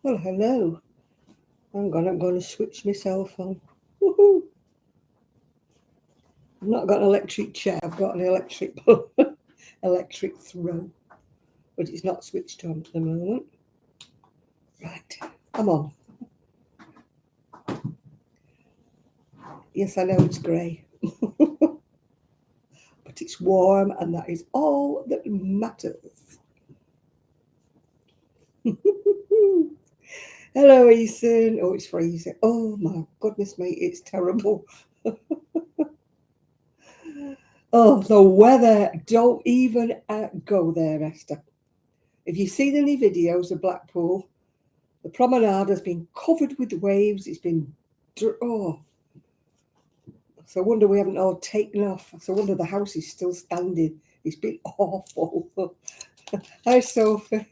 Well, hello. I'm going to switch myself on. Woohoo! I've not got an electric chair. I've got an electric electric throw, but it's not switched on at the moment. Right, I'm on. Yes, I know it's grey, but it's warm, and that is all that matters. Hello, Ethan. Oh, it's freezing. Oh my goodness, mate, it's terrible. Oh, the weather. Don't even go there, Esther. If you've seen any videos of Blackpool, the promenade has been covered with waves. It's been, oh, so I wonder we haven't all taken off. So I wonder the house is still standing. It's been awful. Hi, Sophie.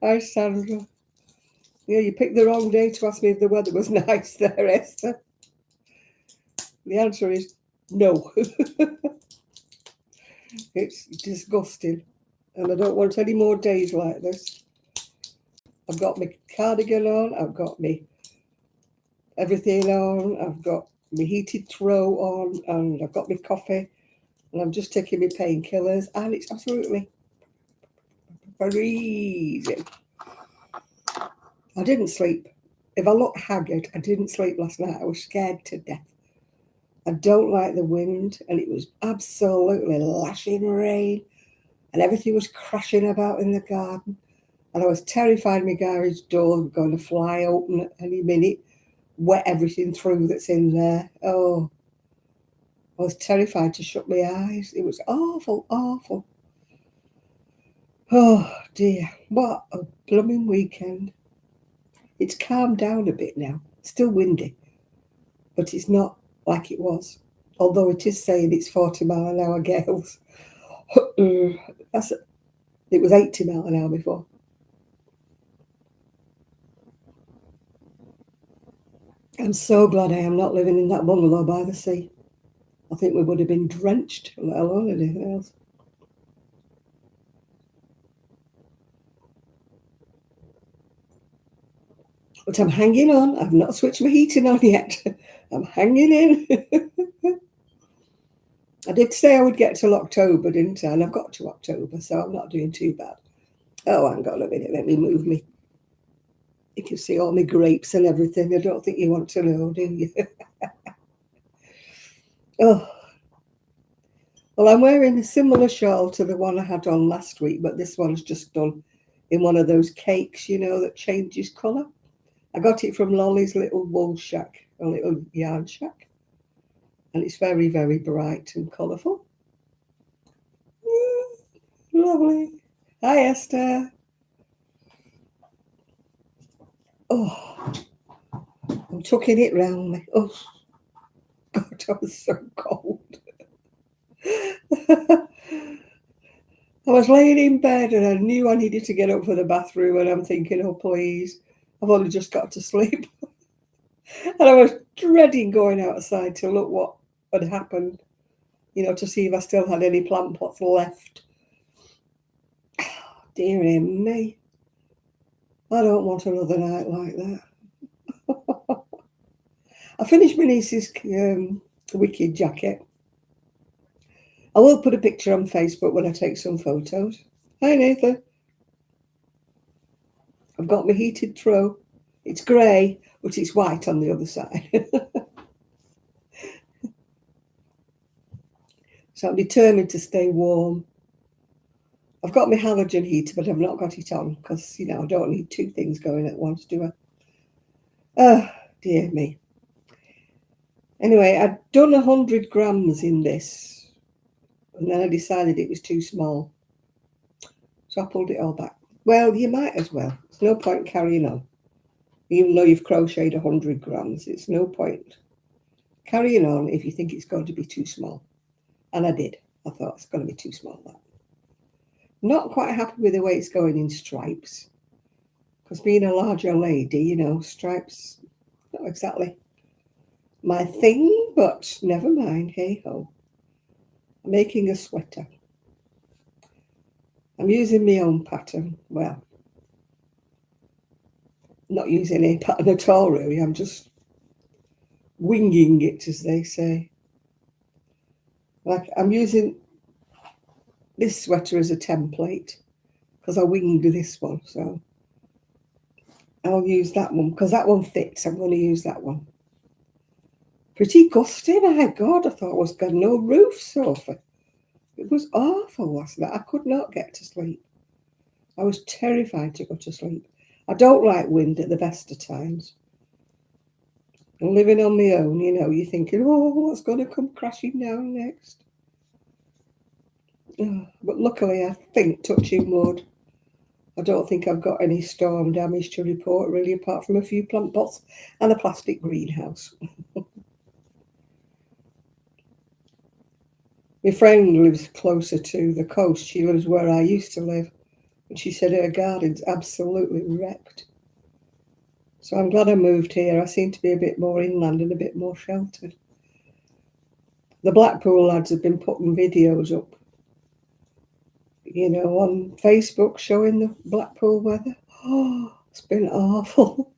Hi, Sandra. Yeah, you picked the wrong day to ask me if the weather was nice there, Esther. The answer is no. It's disgusting. And I don't want any more days like this. I've got my cardigan on. I've got my everything on. I've got my heated throw on. And I've got my coffee. And I'm just taking my painkillers. And it's absolutely freezing. I didn't sleep. If I look haggard, I didn't sleep last night. I was scared to death. I don't like the wind, and it was absolutely lashing rain, and everything was crashing about in the garden. And I was terrified my garage door was going to fly open at any minute, wet everything through that's in there. Oh, I was terrified to shut my eyes. It was awful, awful. Oh dear, what a blooming weekend. It's calmed down a bit now. Still windy, but it's not like it was. Although it is saying it's 40-mile-an-hour gales. It was 80-mile-an-hour before. I'm so glad I am not living in that bungalow by the sea. I think we would have been drenched, let alone anything else. But I'm hanging on. I've not switched my heating on yet. I'm hanging in. I did say I would get till October, didn't I? And I've got to October, so I'm not doing too bad. Oh, hang on a minute. Let me move me. You can see all my grapes and everything. I don't think you want to know, do you? Oh. Well, I'm wearing a similar shawl to the one I had on last week, but this one's just done in one of those cakes, you know, that changes colour. I got it from Lolly's little wool shack, a little yarn shack. And it's very, very bright and colourful. Lovely. Hi, Esther. Oh, I'm tucking it round me. Oh, God, I was so cold. I was laying in bed and I knew I needed to get up for the bathroom, and I'm thinking, oh, please, I've only just got to sleep. And I was dreading going outside to look what had happened, you know, to see if I still had any plant pots left. Oh, dearie me. I don't want another night like that. I finished my niece's wicked jacket. I will put a picture on Facebook when I take some photos. Hi, Nathan. I've got my heated throw. It's grey, but it's white on the other side. So I'm determined to stay warm. I've got my halogen heater, but I've not got it on because, you know, I don't need two things going at once, do I? Oh, dear me. Anyway, I'd done 100 grams in this, and then I decided it was too small. So I pulled it all back. Well, you might as well. There's no point carrying on. Even though you've crocheted 100 grams, it's no point carrying on if you think it's going to be too small. And I did. I thought it's going to be too small. That. Not quite happy with the way it's going in stripes. Because being a larger lady, you know, stripes, not exactly my thing, but never mind. Hey ho. I'm making a sweater. I'm using my own pattern. Well, Not using any pattern at all, really. I'm just winging it, as they say. Like, I'm using this sweater as a template because I winged this one, so I'll use that one because that one fits. I'm going to use that one. Pretty gusty, my God. I thought I was got no roof, Sophie. It was awful last night. I could not get to sleep. I was terrified to go to sleep. I don't like wind at the best of times. And living on my own, you know, you're thinking, oh, what's going to come crashing down next? Oh, but luckily, I think, touching wood, I don't think I've got any storm damage to report, really, apart from a few plant pots and a plastic greenhouse. My friend lives closer to the coast. She lives where I used to live. And she said her garden's absolutely wrecked. So I'm glad I moved here. I seem to be a bit more inland and a bit more sheltered. The Blackpool lads have been putting videos up, you know, on Facebook showing the Blackpool weather. Oh, it's been awful.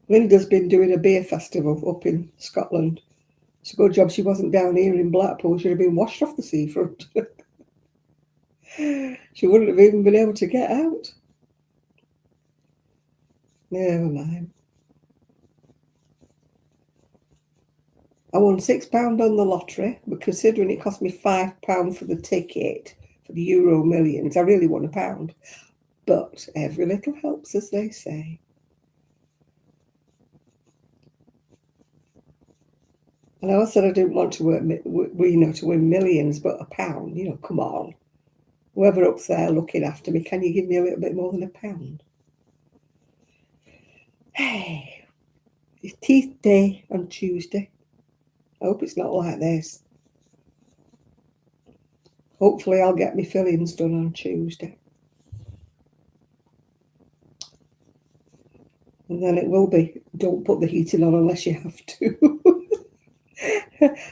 Linda's been doing a beer festival up in Scotland. It's a good job she wasn't down here in Blackpool. She'd have been washed off the seafront. She wouldn't have even been able to get out. Never mind. I won £6 on the lottery, but considering it cost me £5 for the ticket for the Euro Millions, I really won £1. But every little helps, as they say. And I said I didn't want to to win millions, but £1, you know, come on. Whoever up's there looking after me, can you give me a little bit more than £1? Hey, it's teeth day on Tuesday. I hope it's not like this. Hopefully I'll get my fillings done on Tuesday. And then it will be, don't put the heating on unless you have to.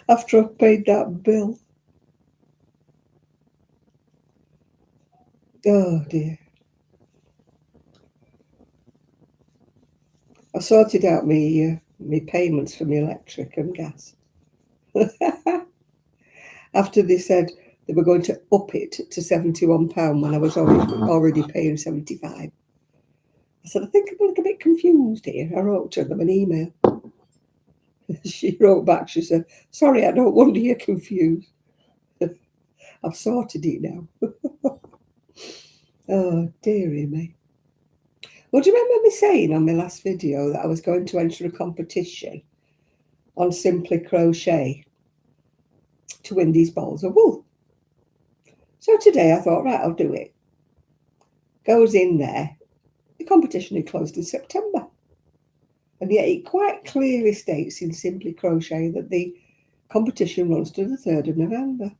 After I've paid that bill. Oh dear. I sorted out my payments for my electric and gas. After they said they were going to up it to £71 when I was already paying £75. I said, I think I'm a little bit confused here. I wrote to them an email. She wrote back, she said, sorry, I don't wonder you're confused. I've sorted it now. Oh, dearie me. Well, do you remember me saying on my last video that I was going to enter a competition on Simply Crochet to win these balls of wool? So today I thought, right, I'll do it. Goes in there. The competition had closed in September. And yet it quite clearly states in Simply Crochet that the competition runs to the 3rd of November.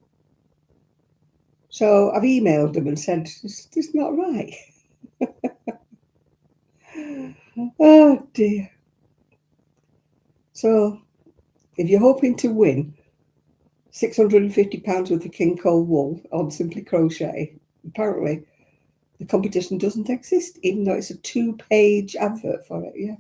So I've emailed them and said, it's not right. Oh dear. So if you're hoping to win £650 worth of King Cole wool on Simply Crochet, apparently the competition doesn't exist, even though it's a 2-page advert for it, yeah.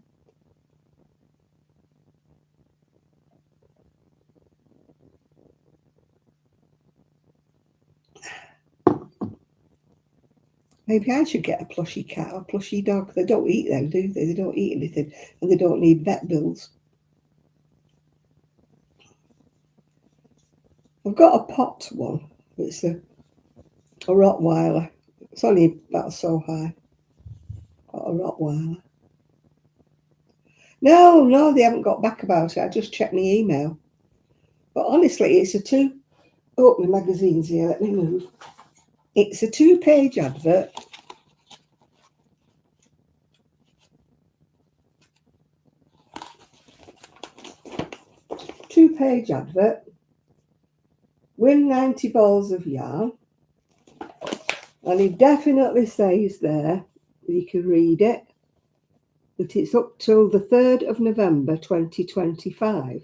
Maybe I should get a plushy cat or plushy dog. They don't eat them, do they? They don't eat anything, and they don't need vet bills. I've got a pot one. It's a Rottweiler. It's only about so high. Got a Rottweiler. No, they haven't got back about it. I just checked my email. But honestly, it's oh, my magazine's here. Let me move. It's a 2-page advert. Two-page advert. Win 90 balls of yarn. And it definitely says there, you can read it, that it's up till the 3rd of November 2025.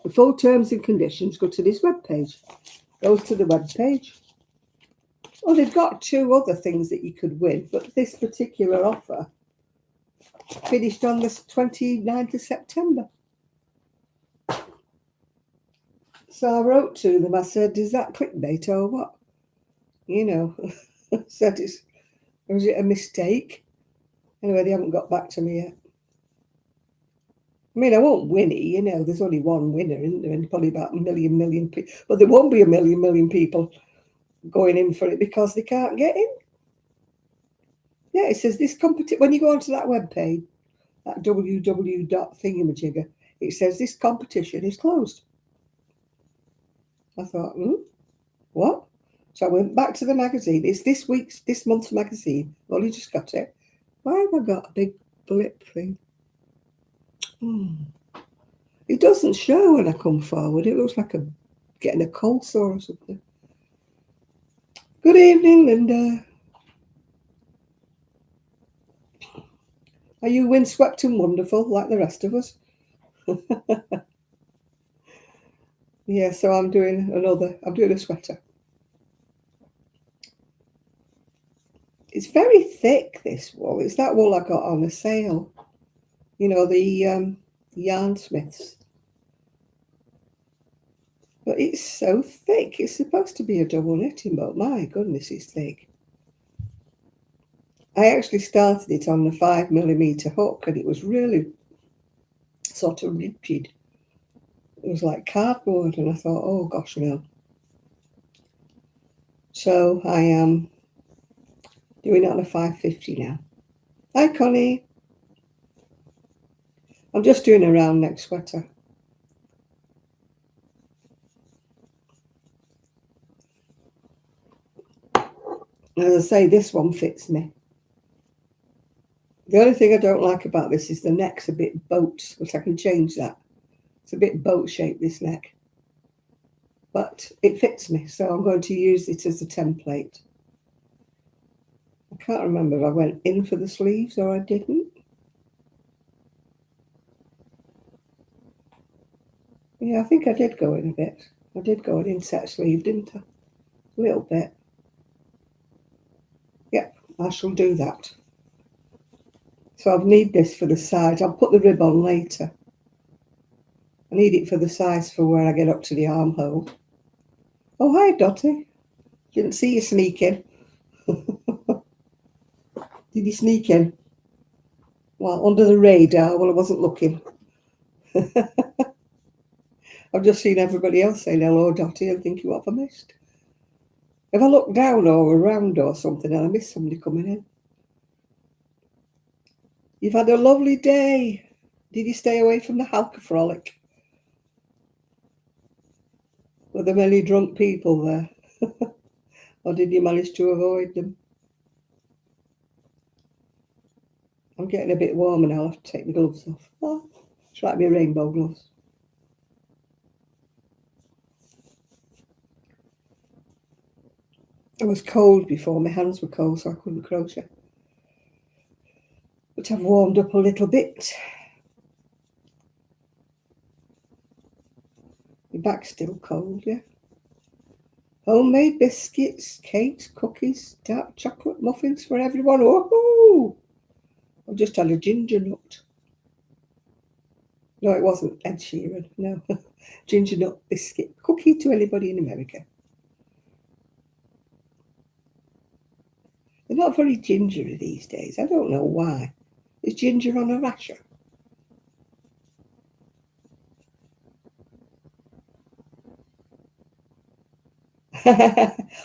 The full terms and conditions, go to this webpage. Goes to the webpage. Well, they've got 2 other things that you could win, but this particular offer finished on the 29th of September. So I wrote to them, I said, is that clickbait or what? You know, said was it a mistake? Anyway, they haven't got back to me yet. I mean, I won't win it, you know, there's only one winner, isn't there? And probably about a million people. But there won't be a million people going in for it because they can't get in. Yeah, it says this competition, when you go onto that webpage, that www.thingamajigger, it says this competition is closed. I thought, what? So I went back to the magazine. It's this month's magazine. I've only just got it. Why have I got a big blip thing? It doesn't show when I come forward. It looks like I'm getting a cold sore or something. Good evening, Linda. Are you windswept and wonderful like the rest of us? Yeah, so I'm doing a sweater. It's very thick, this wool. It's that wool I got on a sale. You know, the Yarn Smiths. But it's so thick. It's supposed to be a double knitting, but my goodness, it's thick. I actually started it on the 5mm hook, and it was really sort of rigid. It was like cardboard, and I thought, oh gosh, no. So I am doing it on a 550 now. Hi, Connie. I'm just doing a round neck sweater. As I say, this one fits me. The only thing I don't like about this is the neck's a bit boat, but I can change that. It's a bit boat shaped, this neck. But it fits me, so I'm going to use it as a template. I can't remember if I went in for the sleeves or I didn't. Yeah, I think I did go in a bit. I did go in inset sleeve, didn't I? A little bit. Yep, I shall do that. So I'll need this for the sides. I'll put the rib on later. I need it for the size for where I get up to the armhole. Oh, hi, Dottie. Didn't see you sneaking. Did you sneak in? Well, under the radar. Well, I wasn't looking. I've just seen everybody else saying hello, Dottie, and thinking what have I missed. If I look down or around or something and I miss somebody coming in. You've had a lovely day. Did you stay away from the Halka Frolic? Were there many drunk people there? Or did you manage to avoid them? I'm getting a bit warmer now. I'll have to take my gloves off. Oh, it's like my rainbow gloves. I was cold before. My hands were cold, so I couldn't crochet. But I've warmed up a little bit. My back's still cold, yeah. Homemade biscuits, cakes, cookies, dark chocolate muffins for everyone. Oh, I've just had a ginger nut. No, it wasn't Ed Sheeran. No, ginger nut biscuit cookie to anybody in America. They're not very gingery these days. I don't know why. Is ginger on a rasher?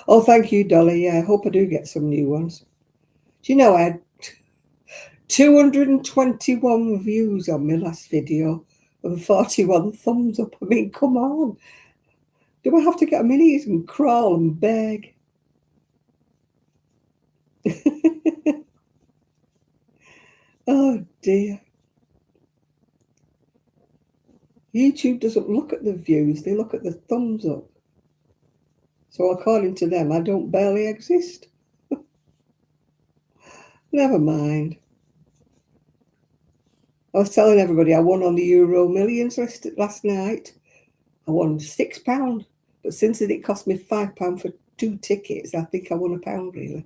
Oh, thank you, Dolly. Yeah, I hope I do get some new ones. Do you know I had 221 views on my last video and 41 thumbs up? I mean, come on. Do I have to get on my knees and crawl and beg? Oh, dear. YouTube doesn't look at the views. They look at the thumbs up. So according to them, I don't barely exist. Never mind. I was telling everybody I won on the Euro Millions list last night. I won £6. But since it cost me £5 for 2 tickets, I think I won £1, really.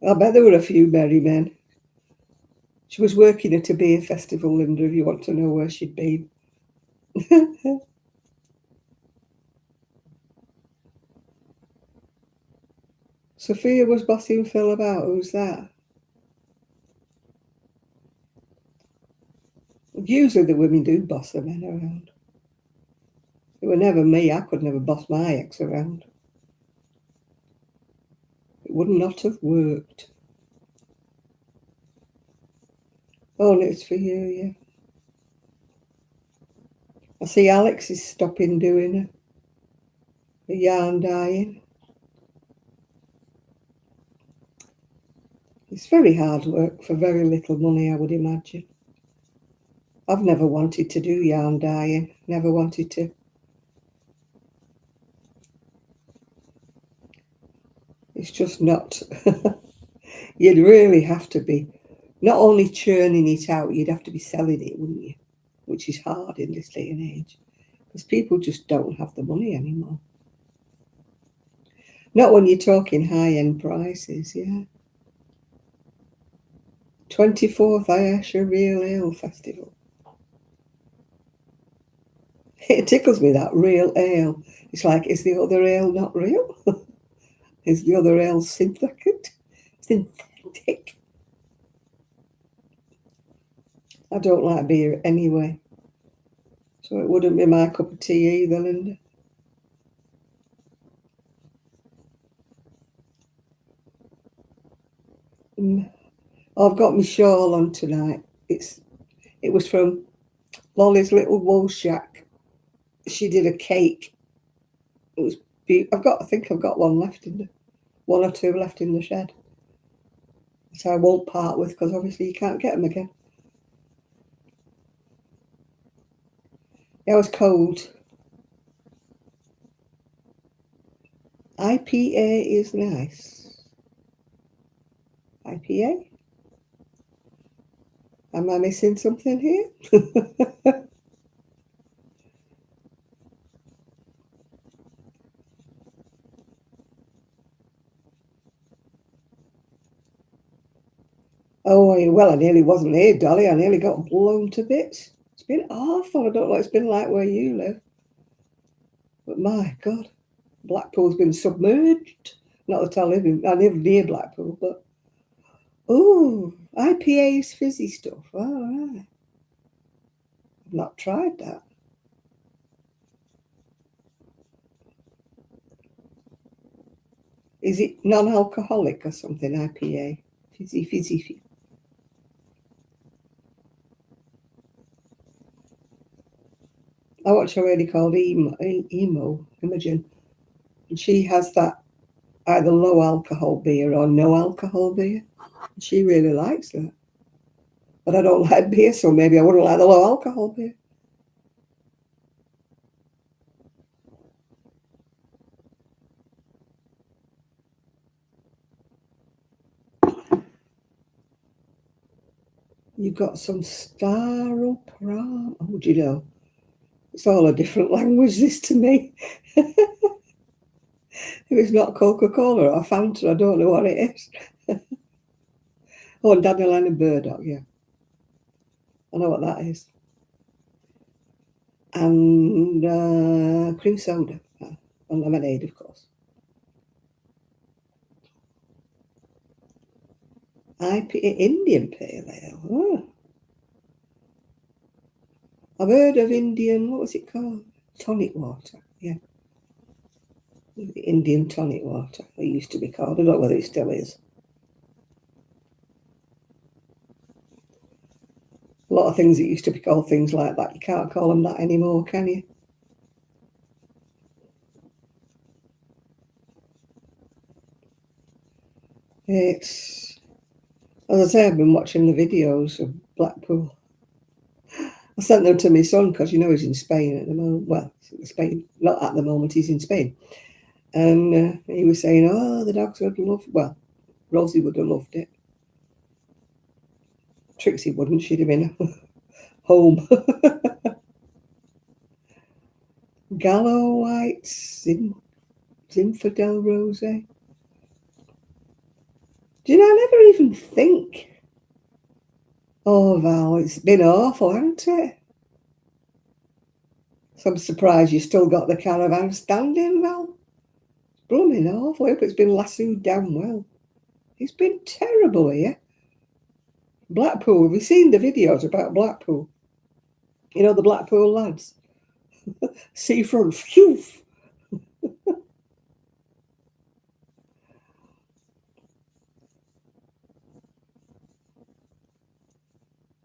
I bet there were a few merry men. She was working at a beer festival, Linda, if you want to know where she'd been. Sophia was bossing Phil about. Who's that? Usually the women do boss the men around. It were never me. I could never boss my ex around. It would not have worked. Oh, and it's for you, yeah. I see Alex is stopping doing a yarn dyeing. It's very hard work for very little money, I would imagine. I've never wanted to do yarn dyeing. Never wanted to. It's just not. You'd really have to be not only churning it out, you'd have to be selling it, wouldn't you? Which is hard in this day and age. Because people just don't have the money anymore. Not when you're talking high-end prices, yeah. 24th Ayrshire Real Ale Festival. It tickles me, that real ale. It's like, is the other ale not real? Is the other ale synthetic? I don't like beer anyway. So it wouldn't be my cup of tea either, Linda. I've got my shawl on tonight. It was from Lolly's Little Wool Shack. She did a cake. It was I think I've got one or two left in the shed. So I won't part with, because obviously you can't get them again. Yeah, I was cold. IPA is nice. IPA? Am I missing something here? Oh, well, I nearly wasn't here, Dolly. I nearly got blown to bits. It's been awful. I don't know what it's been like where you live. But my God, Blackpool's been submerged. Not that I live near Blackpool, but oh, IPA is fizzy stuff. Oh, right. I've not tried that. Is it non-alcoholic or something, IPA? Fizzy. I watch a lady called Imogen, and she has that either low alcohol beer or no alcohol beer. She really likes that. But I don't like beer, so maybe I wouldn't like the low alcohol beer. You've got some staropram. Oh, do you know? It's all a different language, this, to me. If it's not Coca-Cola or Fanta, I don't know what it is. Oh, and dandelion and burdock, yeah. I know what that is. And cream soda. And lemonade, of course. IPA, Indian Pale Ale. Oh. I've heard of Indian, what was it called? Tonic water, yeah. Indian tonic water, it used to be called. I don't know whether it still is. A lot of things that used to be called things like that, you can't call them that anymore, can you? It's, as I say, I've been watching the videos of Blackpool. I sent them to my son because, you know, he's in Spain at the moment. Well, Spain, not at the moment, he's in Spain. And he was saying, oh, the dogs would love, well, Rosie would have loved it. Trixie wouldn't, she'd have been home. Gallo White, Zinfandel Rose. Do you know, I never even think. Oh, Val, it's been awful, hasn't it? So I'm surprised you still got the caravan standing, Val. Blooming awful. I hope it's been lassoed damn well. It's been terrible here. Blackpool, have you seen the videos about Blackpool? You know, the Blackpool lads. Seafront, phew.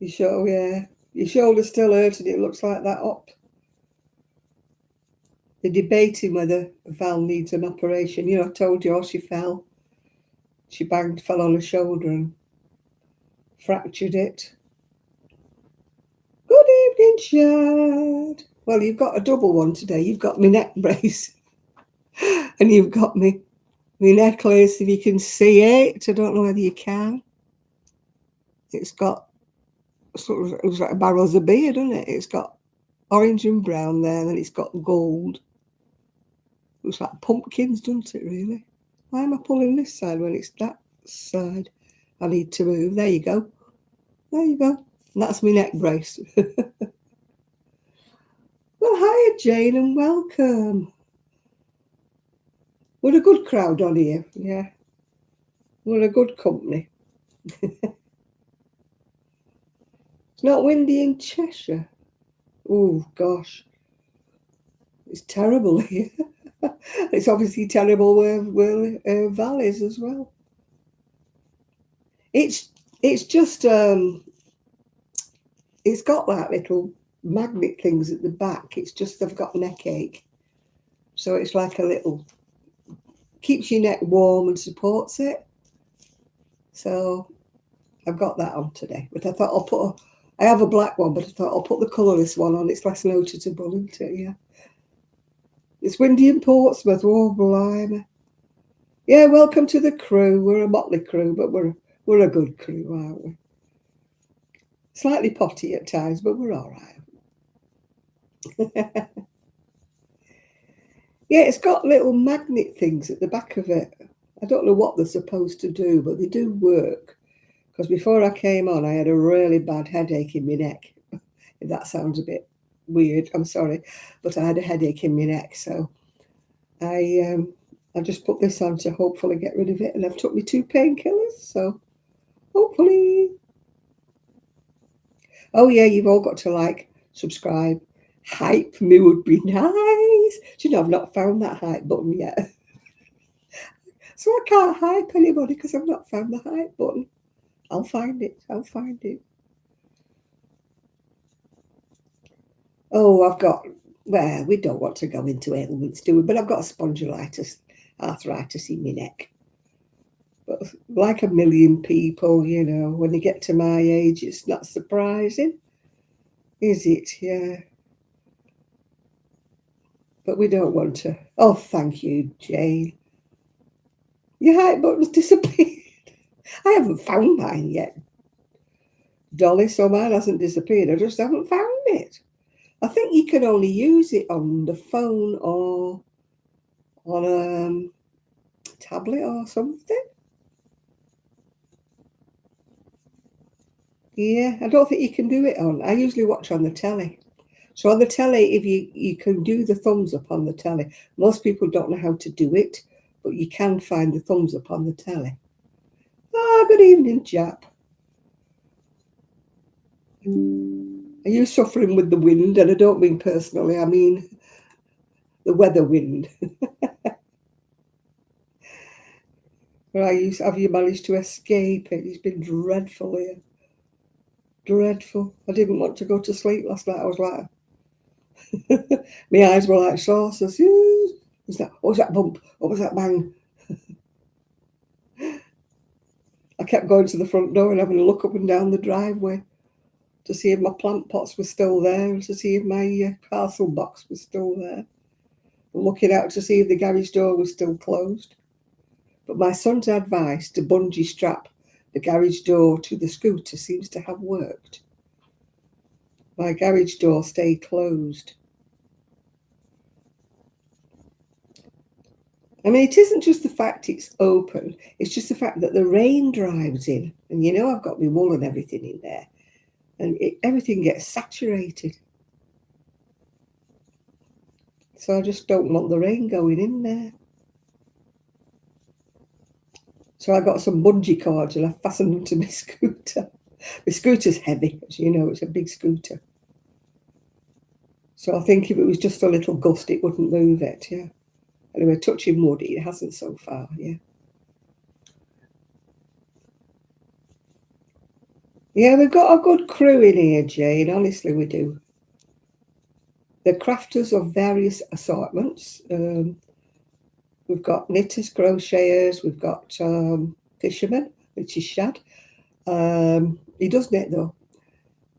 You sure, yeah. Your shoulder's still hurting, it looks like that up. They're debating whether Val needs an operation. You know, I told you how she fell. She fell on her shoulder and fractured it. Good evening, Chad. Well, you've got a double one today. You've got my neck brace and you've got my necklace, if you can see it. I don't know whether you can. It's got sort of, it looks like a barrel's of beer, doesn't it? It's got orange and brown there, and then it's got gold. Looks like pumpkins, doesn't it, really? Why am I pulling this side when it's that side? I need to move. There you go. There you go. And that's my neck brace. Well, hiya, Jane, and welcome. We're a good crowd on here, yeah. We're a good company. It's not windy in Cheshire. Oh, gosh. It's terrible here. It's obviously terrible where Val is as well. It's just, it's got like little magnet things at the back. It's just I've got neck ache. So it's like a little, keeps your neck warm and supports it. So I've got that on today. But I thought I have a black one, but I thought I'll put the colourless one on. It's less noticeable, isn't it? Yeah. It's windy in Portsmouth. Oh, blimey. Yeah, welcome to the crew. We're a motley crew, but we're a good crew, aren't we? Slightly potty at times, but we're all right. Yeah, it's got little magnet things at the back of it. I don't know what they're supposed to do, but they do work. Because before I came on, I had a really bad headache in my neck. If that sounds a bit weird, I'm sorry. But I had a headache in my neck, so I just put this on to hopefully get rid of it. And I've took me 2 painkillers, so hopefully. Oh, yeah, you've all got to like, subscribe. Hype me would be nice. Do you know, I've not found that hype button yet. So I can't hype anybody because I've not found the hype button. I'll find it. I'll find it. Oh, well, we don't want to go into ailments, do we? But I've got spondylitis, arthritis in my neck. But like a million people, you know, when you get to my age, it's not surprising, is it? Yeah. But we don't want to. Oh, thank you, Jane. Your hype button's disappeared. I haven't found mine yet, Dolly, so mine hasn't disappeared. I just haven't found it. I think you can only use it on the phone or on a tablet or something. Yeah, I don't think you can do it on. I usually watch on the telly. So on the telly, if you can do the thumbs up on the telly. Most people don't know how to do it, but you can find the thumbs up on the telly. Ah, good evening, Jap. Are you suffering with the wind? And I don't mean personally, I mean the weather wind. Have you managed to escape it? It's been dreadful here. Dreadful. I didn't want to go to sleep last night. I was like, my eyes were like saucers. What was that bump? What was that bang? I kept going to the front door and having a look up and down the driveway to see if my plant pots were still there and to see if my parcel box was still there. And looking out to see if the garage door was still closed. But my son's advice to bungee strap the garage door to the scooter seems to have worked. My garage door stayed closed. I mean, it isn't just the fact it's open, it's just the fact that the rain drives in. And you know, I've got my wool and everything in there. And everything gets saturated. So I just don't want the rain going in there. So I got some bungee cords and I fastened them to my scooter. My scooter's heavy, as you know, it's a big scooter. So I think if it was just a little gust, it wouldn't move it, yeah. Anyway, touching wood, it hasn't so far, yeah. Yeah, we've got a good crew in here, Jane, honestly we do. They're crafters of various assortments. We've got knitters, crocheters, we've got fishermen, which is Shad. He does knit though.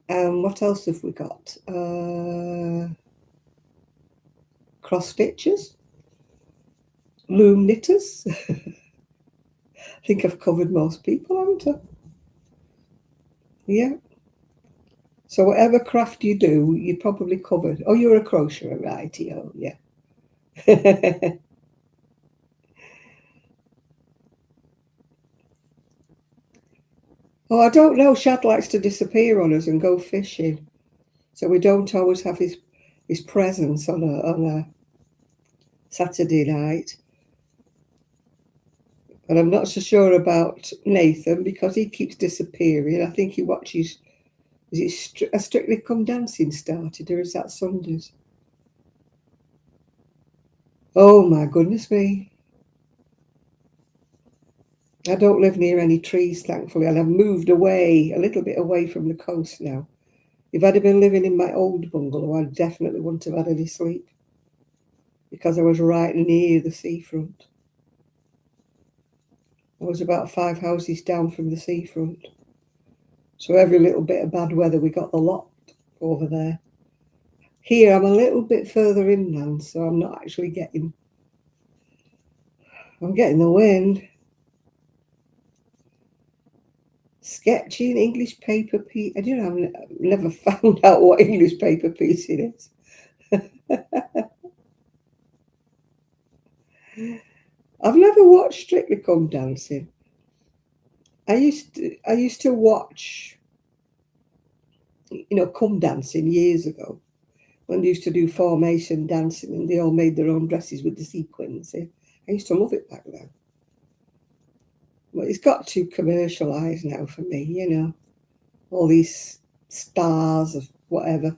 What else have we got? Cross stitchers, loom knitters. I think I've covered most people, haven't I? Yeah. So whatever craft you do, you probably covered. Oh, you're a crocheter, right? Oh, yeah. Oh, I don't know. Shad likes to disappear on us and go fishing, so we don't always have his presence on a Saturday night. And I'm not so sure about Nathan because he keeps disappearing. I think he watches. Is it a Strictly Come Dancing started, or is that Sundays? Oh my goodness me! I don't live near any trees, thankfully, and I've moved away a little bit away from the coast now. If I'd have been living in my old bungalow, I definitely wouldn't have had any sleep because I was right near the seafront. I was about 5 houses down from the seafront. So every little bit of bad weather, we got the lot over there. Here, I'm a little bit further inland, so I'm not actually I'm getting the wind. Sketching English paper piece. I don't know, I've never found out what English paper piece it is. I've never watched Strictly Come Dancing. I used to watch, Come Dancing years ago when they used to do formation dancing and they all made their own dresses with the sequins. I used to love it back then. But it's got too commercialised now for me, all these stars of whatever,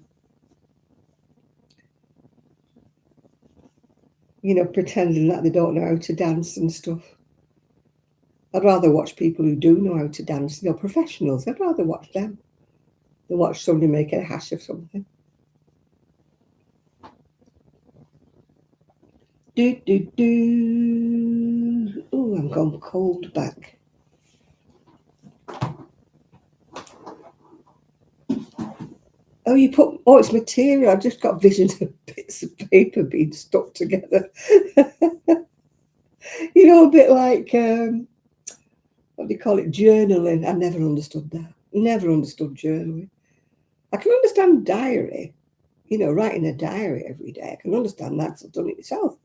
pretending that they don't know how to dance and stuff. I'd rather watch people who do know how to dance, professionals. I'd rather watch them than watch somebody make a hash of something. Oh, I'm gone cold back. Oh, it's material. I've just got visions of bits of paper being stuck together. A bit like, what do you call it, journaling. I never understood that. Never understood journaling. I can understand diary, writing a diary every day. I can understand that because I've done it myself.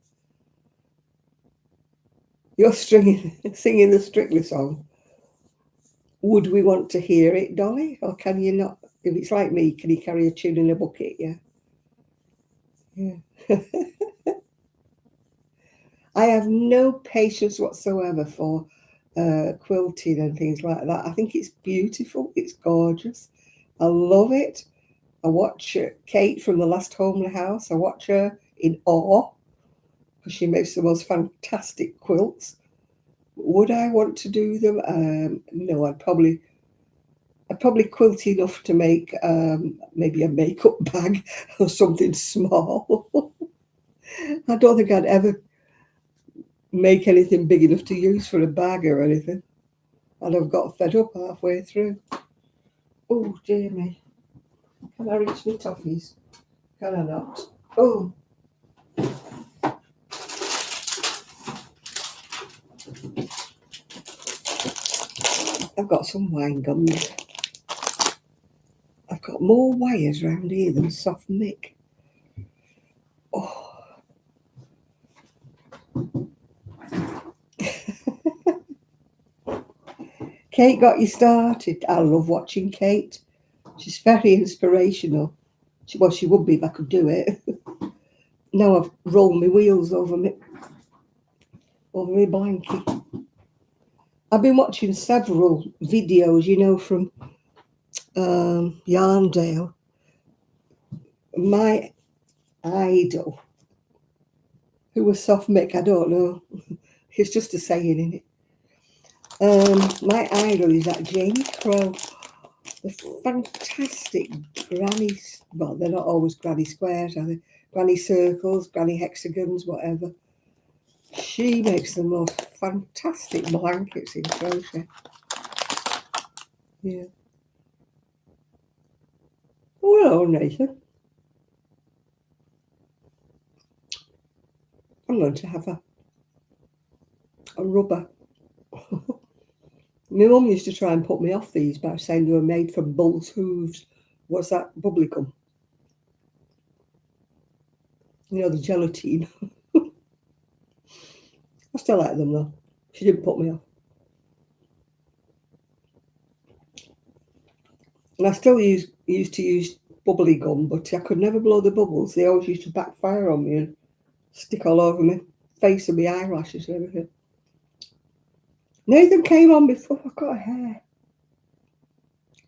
You're singing the Strictly song. Would we want to hear it, Dolly? Or can you not? If it's like me, can you carry a tune in a bucket? Yeah. Yeah. I have no patience whatsoever for quilting and things like that. I think it's beautiful. It's gorgeous. I love it. I watch Kate from The Last Homely House. I watch her in awe because she makes the most fantastic quilts. Would I want to do them? No, I'd probably quilt enough to make maybe a makeup bag or something small. I don't think I'd ever make anything big enough to use for a bag or anything. And I've got fed up halfway through. Oh, dear me. Can I reach my toffees? Can I not? Oh. I've got some wine gums. I've got more wires round here than soft nick. Oh. Kate got you started. I love watching Kate. She's very inspirational. Well, she would be if I could do it. Now I've rolled my wheels over my blanket. I've been watching several videos, you know, from Yarndale. My idol, who was soft Mick, I don't know. It's just a saying, isn't it? My idol is that Jamie Crow. The fantastic grannies, well, they're not always granny squares, are they? Granny circles, granny hexagons, whatever. She makes the most fantastic blankets in crochet. Yeah. Oh, hello, Nathan. I'm going to have a rubber. My mum used to try and put me off these by saying they were made from bull's hooves. What's that? Bubblegum. You know, the gelatine. I still like them though. She didn't put me off. And I still used to use bubbly gum, but I could never blow the bubbles. They always used to backfire on me and stick all over my face and my eyelashes and everything. Nathan came on before. I've got a hair.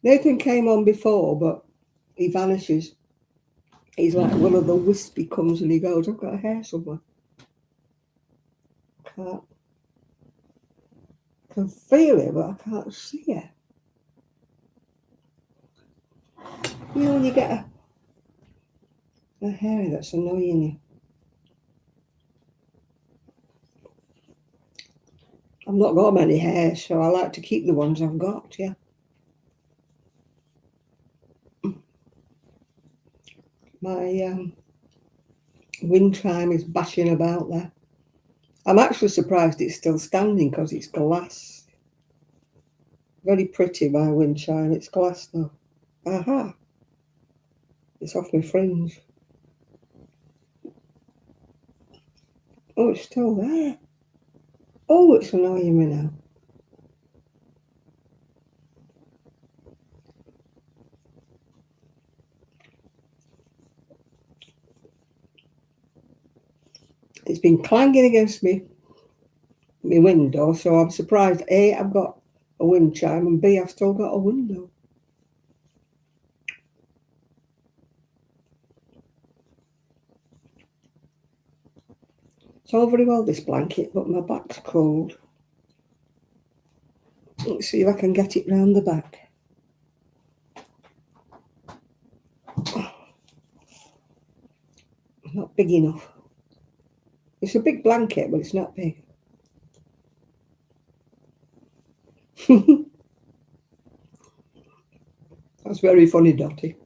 Nathan came on before, but he vanishes. He's like one of the wispy comes and he goes, I've got a hair somewhere. I can feel it, but I can't see it. You know, when you get a hair that's annoying you. I've not got many hairs, so I like to keep the ones I've got, yeah. My wind chime is bashing about there. I'm actually surprised it's still standing because it's glass. Very pretty, my wind chime. It's glass though. Aha! It's off my fringe. Oh, it's still there. Oh, it's annoying me now. It's been clanging against me, my window, so I'm surprised. A, I've got a wind chime, and B, I've still got a window. It's all very well, this blanket, but my back's cold. Let's see if I can get it round the back. Not big enough. It's a big blanket, but it's not big. That's very funny, Dottie.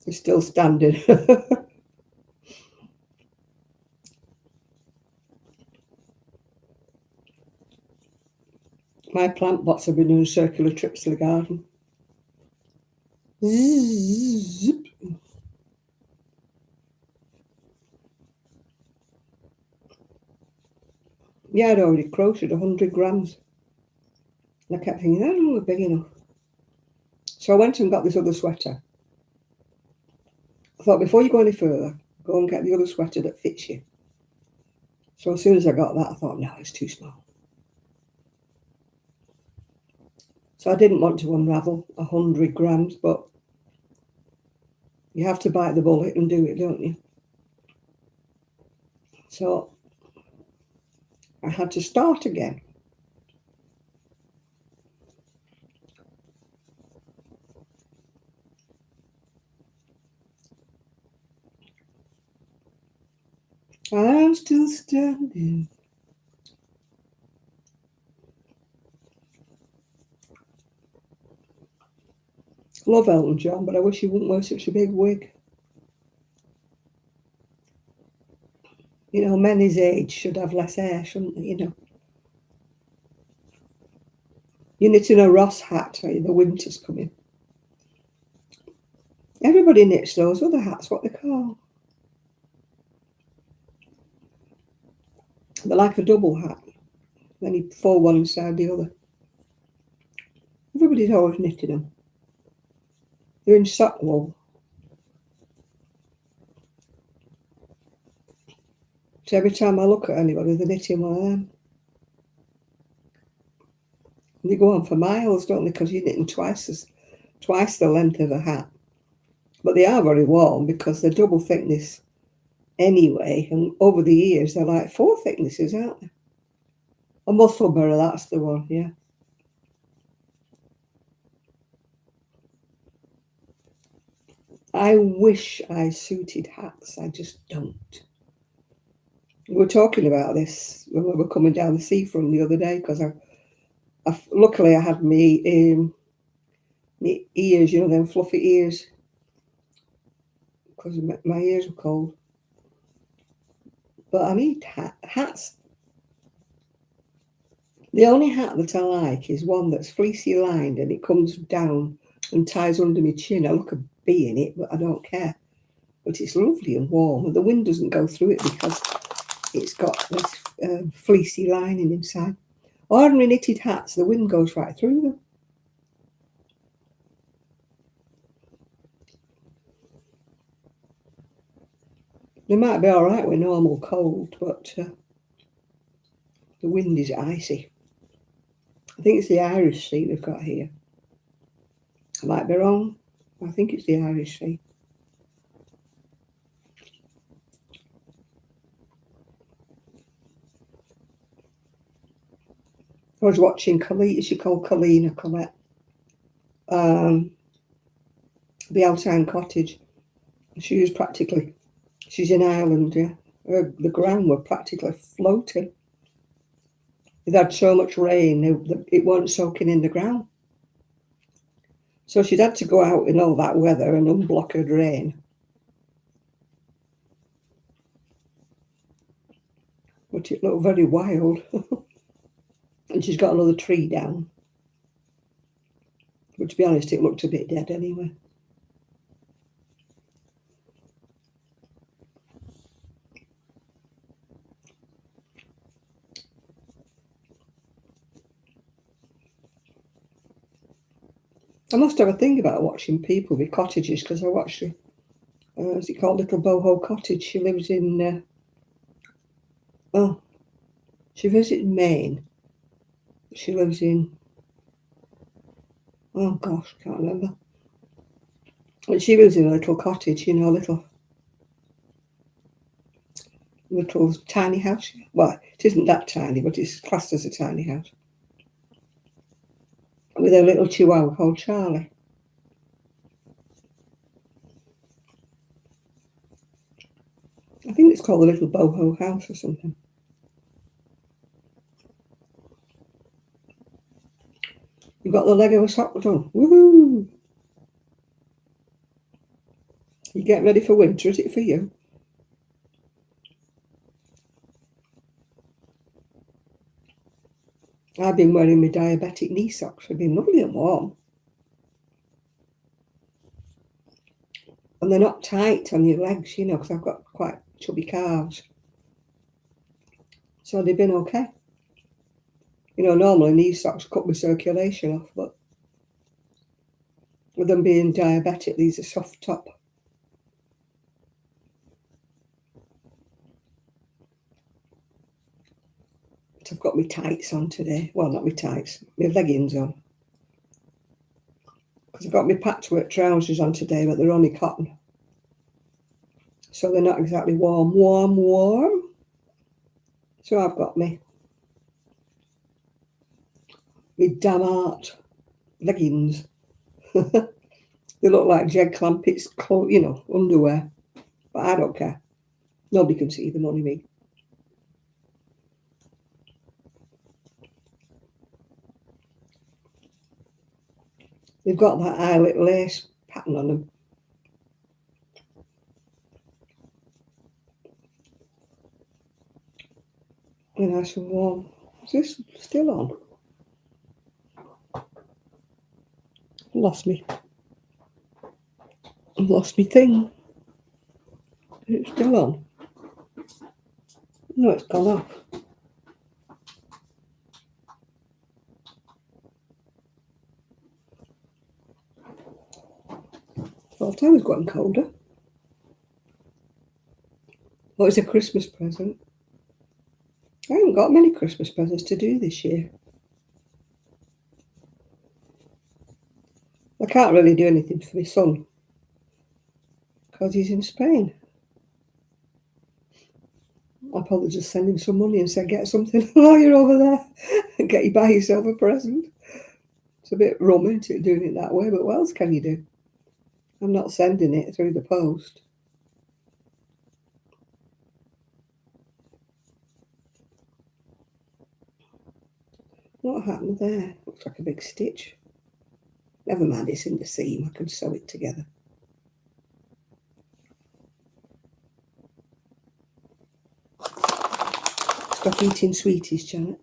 It's still standing. My plant pots have been doing circular trips to the garden. Zip. Yeah, I'd already crocheted 100 grams. And I kept thinking, that doesn't look big enough. So I went and got this other sweater. I thought, before you go any further, go and get the other sweater that fits you. So as soon as I got that, I thought, no, it's too small. So I didn't want to unravel 100 grams, but you have to bite the bullet and do it, don't you? So I had to start again. I'm still standing. Love Elton John, but I wish he wouldn't wear such a big wig. You know, men his age should have less hair, shouldn't they? You know. You're knitting a Ross hat, the winter's coming. Everybody knits those other hats, what they call. They're like a double hat. Then you fold one inside the other. Everybody's always knitting them. They're in sock wool. So every time I look at anybody, they're knitting one of them. And they go on for miles, don't they? Because you're knitting twice the length of a hat. But they are very warm because they're double thickness anyway. And over the years, they're like 4 thicknesses, aren't they? A Musselburgh, that's the one, yeah. I wish I suited hats. I just don't. We were talking about this when we were coming down the seafront the other day because luckily I had me ears, you know, them fluffy ears, because my ears were cold. But I need hats. The only hat that I like is one that's fleecy lined and it comes down and ties under my chin. I look a bee in it, but I don't care. But it's lovely and warm, and the wind doesn't go through it because it's got this fleecy lining inside. Ordinary knitted hats, the wind goes right through them. They might be all right with normal cold, but the wind is icy. I think it's the Irish Sea we've got here. I might be wrong. I think it's the Irish Sea. I was watching Colleen, she called Colleen or Colette, the Altyne Cottage. She's in Ireland, yeah. The ground were practically floating. It had so much rain, it wasn't soaking in the ground. So she'd had to go out in all that weather and unblock her drain. But it looked very wild. And she's got another tree down. But to be honest, it looked a bit dead anyway. I must have a thing about watching people with cottages because I watched is it called Little Boho Cottage? She lives in, she visited Maine. She lives in, oh gosh, can't remember. But she lives in a little cottage, you know, little tiny house. Well, it isn't that tiny, but it's classed as a tiny house. With a little chihuahua called Charlie. I think it's called the Little Boho House or something. You've got the leg of a sock done. Woohoo! You get ready for winter, is it for you? I've been wearing my diabetic knee socks. They've been lovely and warm. And they're not tight on your legs, you know, because I've got quite chubby calves. So they've been okay. You know, normally knee socks cut my circulation off, but with them being diabetic, these are soft top. But I've got my tights on today. Well, not my tights, my leggings on. Because I've got my patchwork trousers on today, but they're only cotton. So they're not exactly warm. So I've got my damn art leggings. They look like Jed Clampett's, you know, underwear. But I don't care. Nobody can see them, only me. They've got that eyelet lace pattern on them. And nice and warm. Is this still on? Lost me. I've lost me thing. Is it still on? No, it's gone off. Thought I was getting colder. What is a Christmas present? I haven't got many Christmas presents to do this year. I can't really do anything for my son because he's in Spain. I'll probably just send him some money and say, get something while you're over there and get you buy yourself a present. It's a bit romantic doing it that way, but what else can you do? I'm not sending it through the post. What happened there? Looks like a big stitch. Never mind, it's in the seam. I can sew it together. Stop eating sweeties, Janet.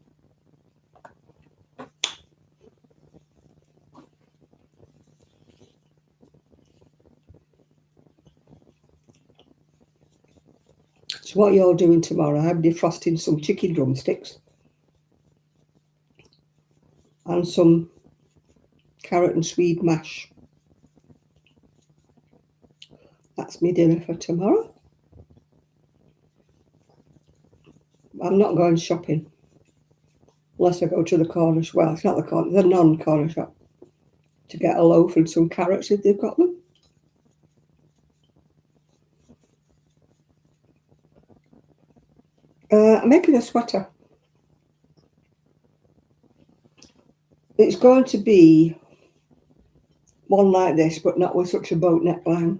So what you're doing tomorrow, I'm defrosting some chicken drumsticks and some carrot and swede mash. That's my dinner for tomorrow. I'm not going shopping unless I go to the corner shop. Well, it's not the corner, the non-corner shop to get a loaf and some carrots if they've got them. I'm making a sweater. It's going to be one like this, but not with such a boat neckline.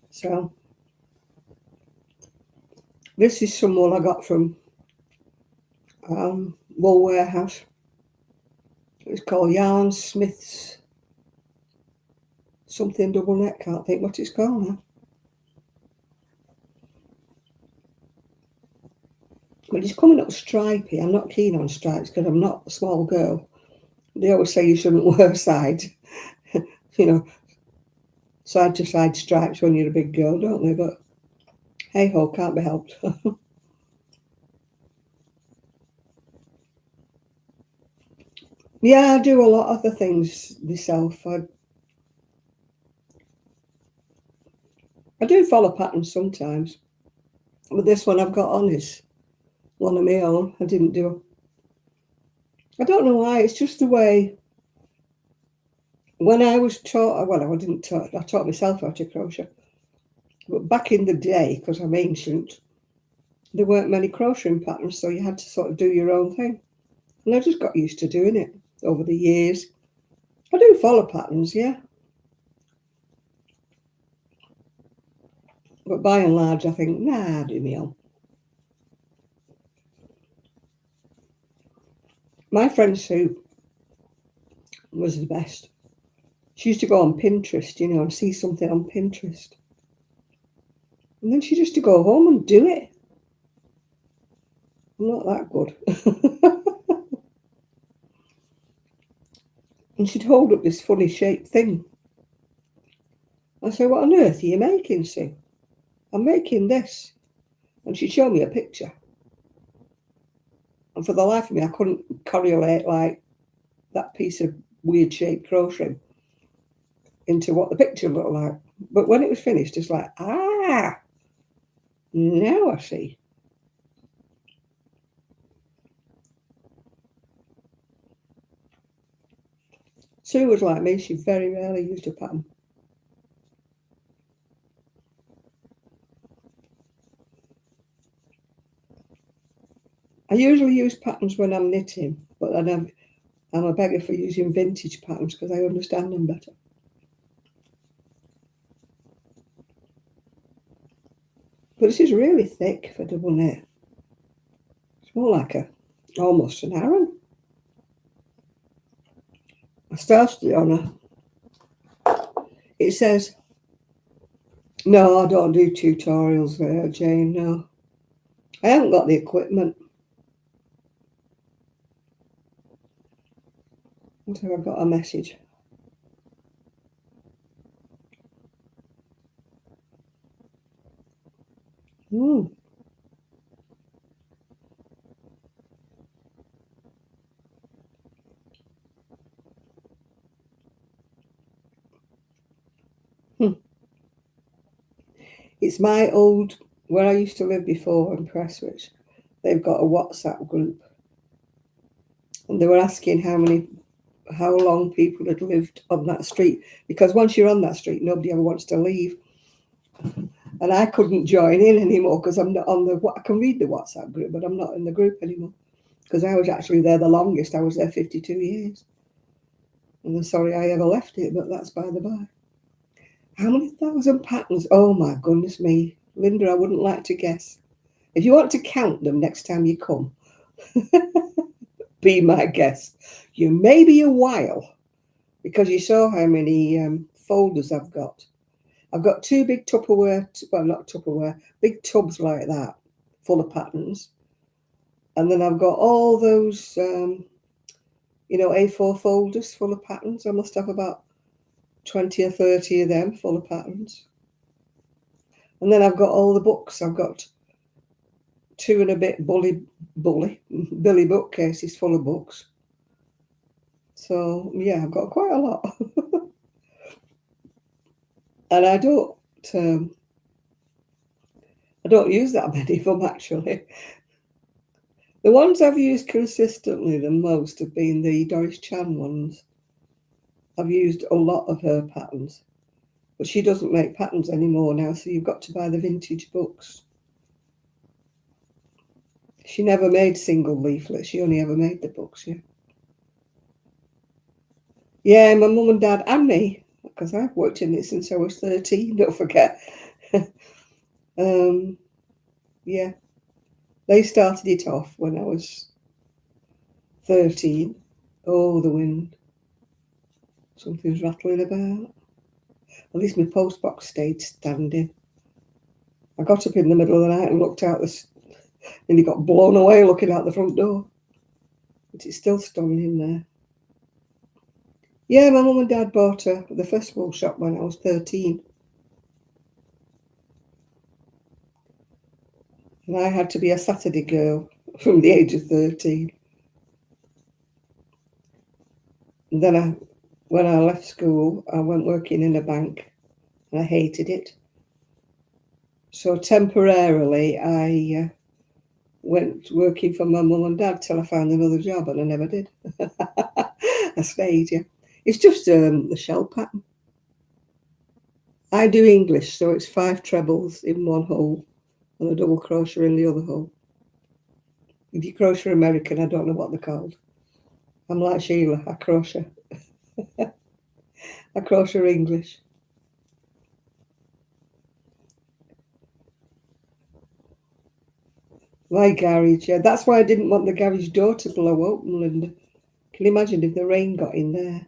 So this is some wool I got from Wool Warehouse. It's called Yarn Smith's something double neck. Can't think what it's called now. But it's coming up stripy. I'm not keen on stripes because I'm not a small girl. They always say you shouldn't wear side, side to side stripes when you're a big girl, don't they? But hey ho, can't be helped. Yeah, I do a lot of the things myself. I do follow patterns sometimes, but this one I've got on is one of my own. I didn't do. I don't know why. It's just the way. When I was taught, well, I didn't taught. I taught myself how to crochet. But back in the day, because I'm ancient, there weren't many crocheting patterns, so you had to sort of do your own thing. And I just got used to doing it over the years. I do follow patterns, yeah. But by and large, I think, nah, do me own. My friend Sue was the best. She used to go on Pinterest, and see something on Pinterest. And then she used to go home and do it. I'm not that good. And she'd hold up this funny shaped thing. I said, what on earth are you making, Sue? I'm making this. And she'd show me a picture. And for the life of me, I couldn't correlate like that piece of weird shaped crochet into what the picture looked like. But when it was finished, it's like, now I see. Sue was like me. She very rarely used a pattern. I usually use patterns when I'm knitting, but then I'm a beggar for using vintage patterns because I understand them better. But this is really thick for double knit. It's more like almost an Aran. I started it on it says, no, I don't do tutorials there, Jane, no. I haven't got the equipment. What have I got a message? my old, where I used to live before in Prestwich. They've got a WhatsApp group, and they were asking how long people had lived on that street, because once you're on that street, nobody ever wants to leave. And I couldn't join in anymore because I'm not on the. I can read the WhatsApp group, but I'm not in the group anymore because I was actually there the longest. I was there 52 years. And I'm sorry I ever left it, but that's by the by. How many thousand patterns? Oh my goodness me. Linda, I wouldn't like to guess. If you want to count them next time you come, be my guest. You may be a while because you saw how many folders I've got. I've got two big Tupperware, well, not Tupperware, big tubs like that, full of patterns. And then I've got all those, A4 folders full of patterns. I must have about 20 or 30 of them full of patterns. And then I've got all the books. I've got 2 and a bit Billy bookcases full of books. So, yeah, I've got quite a lot. And I don't use that many of them, actually. The ones I've used consistently the most have been the Doris Chan ones. I've used a lot of her patterns. But she doesn't make patterns anymore now, so you've got to buy the vintage books. She never made single leaflets. She only ever made the books, yeah. Yeah, my mum and dad and me, because I've worked in it since I was 13, don't forget. Yeah, they started it off when I was 13. Oh, the wind. Something's rattling about. At least my postbox stayed standing. I got up in the middle of the night and looked out and he got blown away looking out the front door. But it's still standing in there. Yeah, my mum and dad bought the first wool shop when I was 13. And I had to be a Saturday girl from the age of 13. And then when I left school, I went working in a bank and I hated it. So temporarily, I went working for my mum and dad till I found another job, and I never did. I stayed, yeah. It's just the shell pattern. I do English, so it's 5 trebles in one hole and a double crochet in the other hole. If you crochet American, I don't know what they're called. I'm like Sheila, I crochet. I crochet English. My garage, yeah. That's why I didn't want the garage door to blow open, Linda. Can you imagine if the rain got in there?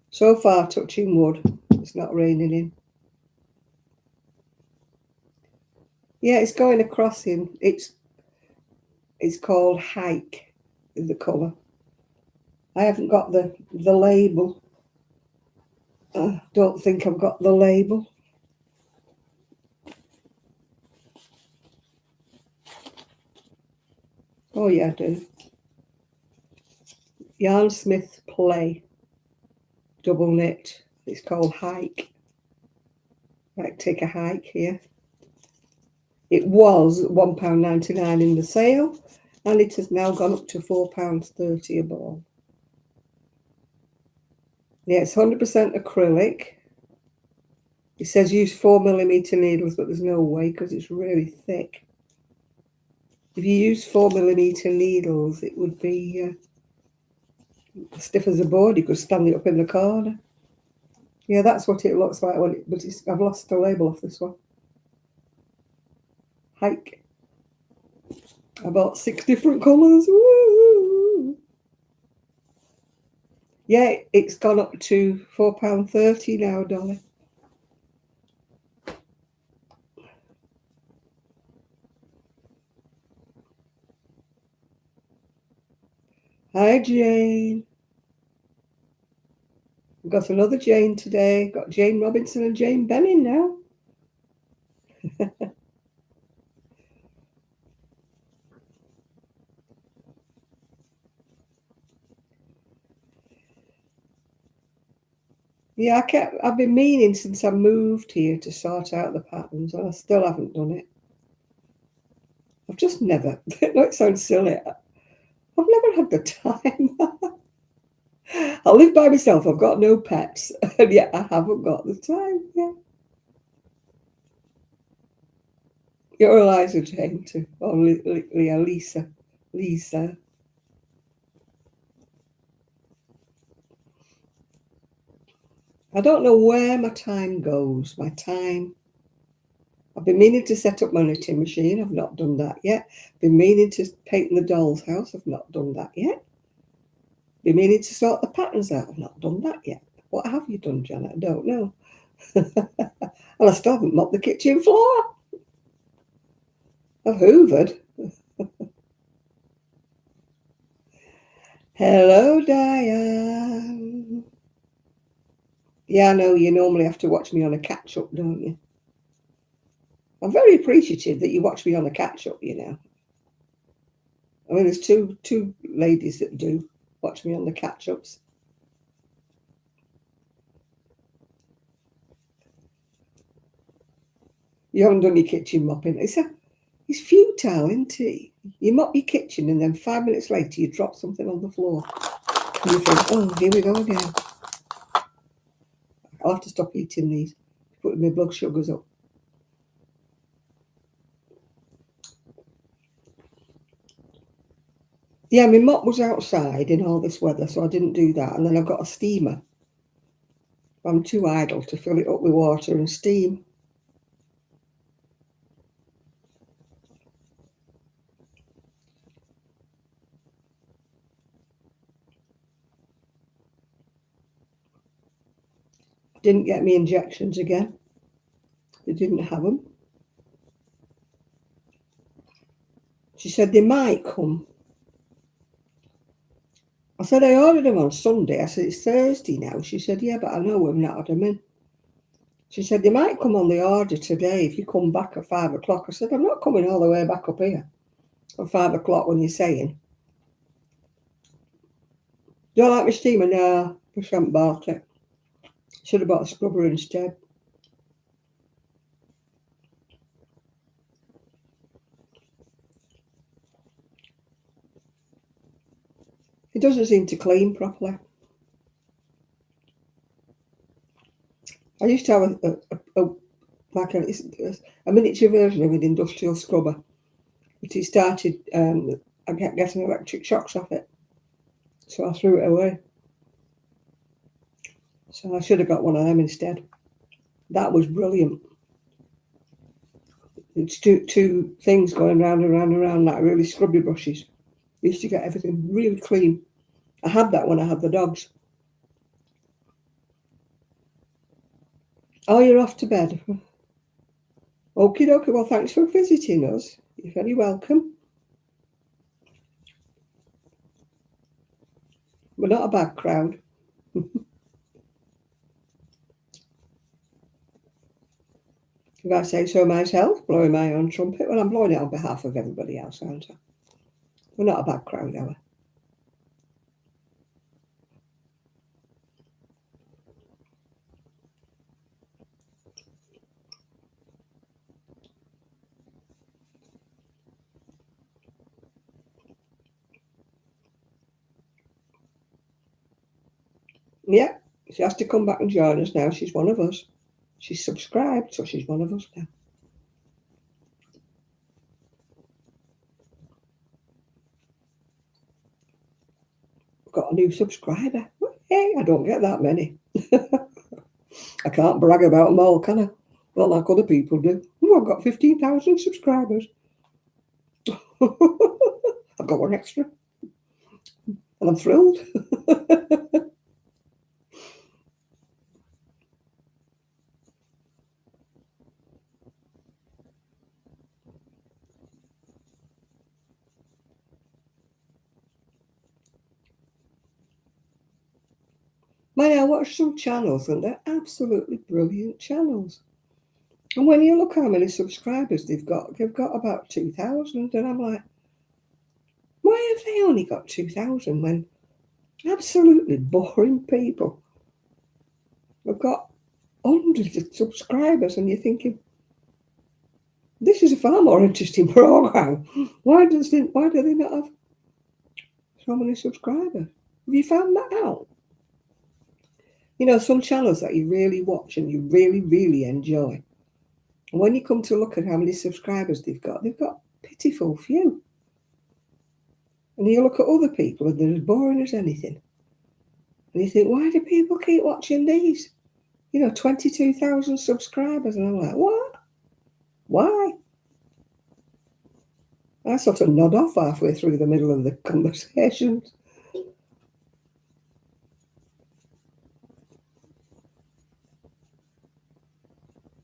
So far, touching wood, it's not raining in. Yeah, it's going across him. It's called Hike, is the colour. I haven't got the label. I don't think I've got the label. Oh, yeah, I do. Yarn Smith Play, double knit. It's called Hike. Like, take a hike here. It was £1.99 in the sale, and it has now gone up to £4.30 a ball. Yeah, it's 100% acrylic. It says use 4mm needles, but there's no way because it's really thick. If you use 4mm needles, it would be stiff as a board. You could stand it up in the corner. Yeah, that's what it looks like. But I've lost the label off this one. Hike. I bought 6 different colours. Woo! Yeah, it's gone up to £4.30 now, Dolly. Hi, Jane. We've got another Jane today. Got Jane Robinson and Jane Benning now. Yeah, I've been meaning since I moved here to sort out the patterns, and I still haven't done it. I've just never, no, it sounds silly, I've never had the time. I live by myself, I've got no pets, and yet I haven't got the time. Yeah. You're Eliza Jane too, or Lisa. Lisa. I don't know where my time goes. My time. I've been meaning to set up my knitting machine. I've not done that yet. Been meaning to paint the doll's house. I've not done that yet. Been meaning to sort the patterns out. I've not done that yet. What have you done, Janet? I don't know. And I still haven't mopped the kitchen floor. I've hoovered. Hello, Diane. Yeah, I know you normally have to watch me on a catch-up, don't you? I'm very appreciative that you watch me on a catch-up, you know. I mean, there's two ladies that do watch me on the catch-ups. You haven't done your kitchen mopping. It's futile, isn't it? You mop your kitchen and then 5 minutes later you drop something on the floor. And you think, oh, here we go again. I'll have to stop eating these, putting my blood sugars up. Yeah, my mop was outside in all this weather, so I didn't do that. And then I've got a steamer. I'm too idle to fill it up with water and steam. Didn't get me injections again. They didn't have them. She said they might come. I said I ordered them on Sunday. I said it's Thursday now. She said, yeah, but I know we've not had them in. She said they might come on the order today if you come back at 5 o'clock. I said I'm not coming all the way back up here at 5 o'clock when you're saying. Do I like my steamer? No, I haven't bought it. Should have bought a scrubber instead. It doesn't seem to clean properly. I used to have a miniature version of an industrial scrubber, but it started. I kept getting electric shocks off it, so I threw it away. So I should have got one of them instead. That was brilliant. It's two things going round and round and round like really scrubby brushes. Used to get everything really clean. I had that when I had the dogs. Oh, you're off to bed. Okie dokie. Well, thanks for visiting us. You're very welcome. We're not a bad crowd. If I say so myself, blowing my own trumpet, well, I'm blowing it on behalf of everybody else, aren't I? We're not a bad crowd, are we? Yeah, she has to come back and join us now. She's one of us. She's subscribed, so she's one of us now. We've got a new subscriber. Hey, I don't get that many. I can't brag about them all, can I? Not like other people do. Oh, I've got 15,000 subscribers. I've got one extra. And I'm thrilled. I watch some channels and they're absolutely brilliant channels. And when you look how many subscribers they've got about 2,000. And I'm like, why have they only got 2,000 when absolutely boring people I've got hundreds of subscribers, and you're thinking, this is a far more interesting program. Why do they not have so many subscribers? Have you found that out? You know, some channels that you really watch and you really, really enjoy. And when you come to look at how many subscribers they've got pitiful few. And you look at other people and they're as boring as anything. And you think, why do people keep watching these? You know, 22,000 subscribers. And I'm like, what? Why? I sort of nod off halfway through the middle of the conversations.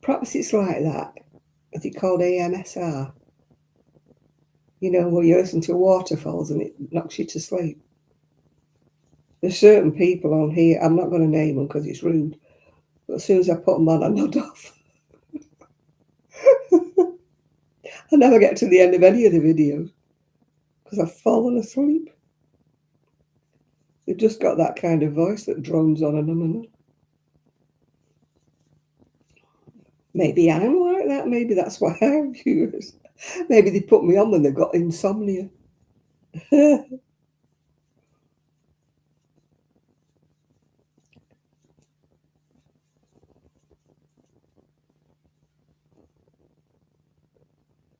Perhaps it's like that. Is it called AMSR? You know, where you listen to waterfalls and it knocks you to sleep. There's certain people on here, I'm not going to name them because it's rude, but as soon as I put them on, I nod off. I never get to the end of any of the videos because I've fallen asleep. They've just got that kind of voice that drones on and on and on. Maybe I'm like that. Maybe that's why I have viewers. Maybe they put me on when they've got insomnia.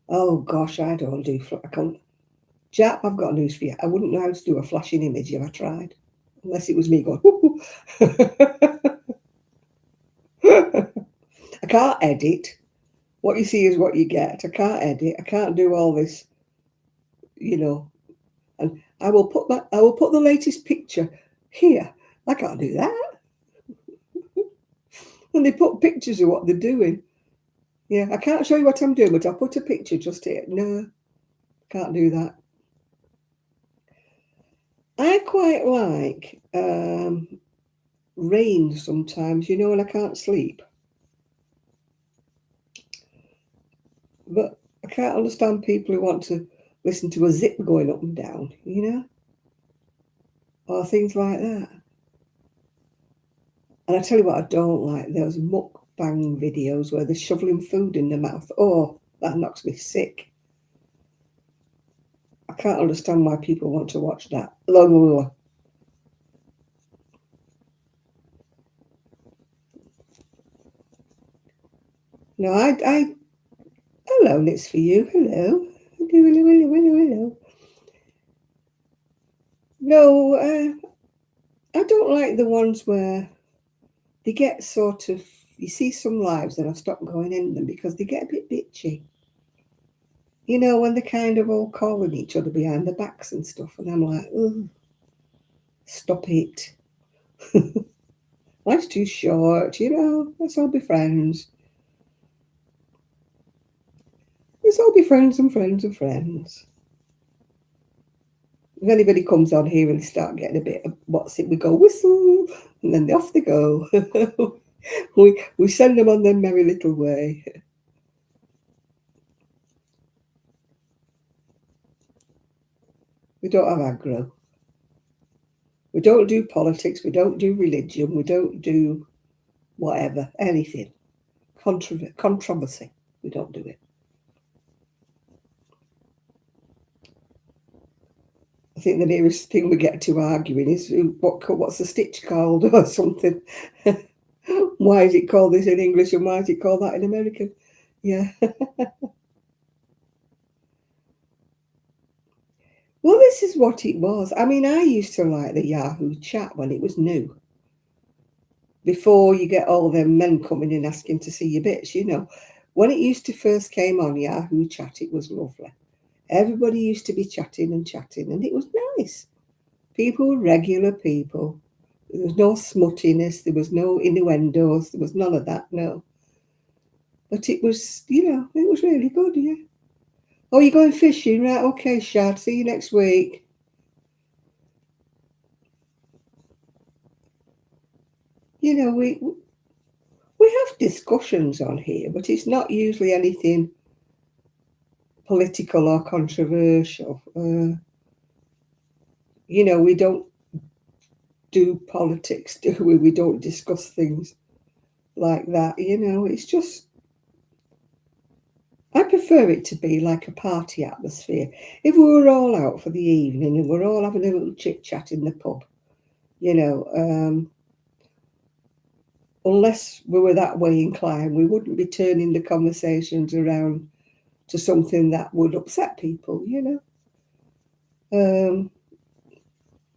Oh gosh, I don't do. I can't. Jap, I've got news for you. I wouldn't know how to do a flashing image if I tried, unless it was me going. I can't edit. What you see is what you get. I can't edit. I can't do all this, you know. And I will put the latest picture here. I can't do that. When they put pictures of what they're doing. Yeah, I can't show you what I'm doing, but I'll put a picture just here. No, can't do that. I quite like rain sometimes, you know, when I can't sleep. But I can't understand people who want to listen to a zip going up and down, you know, or things like that. And I tell you what, I don't like those mukbang videos where they're shoveling food in their mouth. Oh, that knocks me sick. I can't understand why people want to watch that. No, hello, it's for you. Hello. Hello. No, I don't like the ones where they get sort of, you see some lives and I've stopped going in them because they get a bit bitchy. You know, when they're kind of all calling each other behind their backs and stuff. And I'm like, oh, stop it. Life's too short, you know, let's all be friends. Let's all be friends and friends and friends. If anybody comes on here and start getting a bit of what's it, we go whistle, and then off they go. we send them on their merry little way. We don't have aggro. We don't do politics. We don't do religion. We don't do whatever, anything. Controversy. We don't do it. I think the nearest thing we get to arguing is what's the stitch called or something. Why is it called this in English and why is it called that in American? Yeah. Well, this is what it was. I mean, I used to like the Yahoo chat when it was new. Before you get all them men coming in asking to see your bits, you know. When it used to first came on Yahoo chat, it was lovely. Everybody used to be chatting, and it was nice. People were regular people. There was no smuttiness, there was no innuendos, there was none of that, no. But it was, you know, it was really good, yeah. Oh, you're going fishing? Right, okay, Shad, see you next week. You know, we have discussions on here, but it's not usually anything political or controversial. You know, we don't do politics, do we? We don't discuss things. like that, you know. It's just, I prefer it to be like a party atmosphere. If we were all out for the evening and we're all having a little chit chat in the pub, you know, unless we were that way inclined, we wouldn't be turning the conversations around to something that would upset people, you know.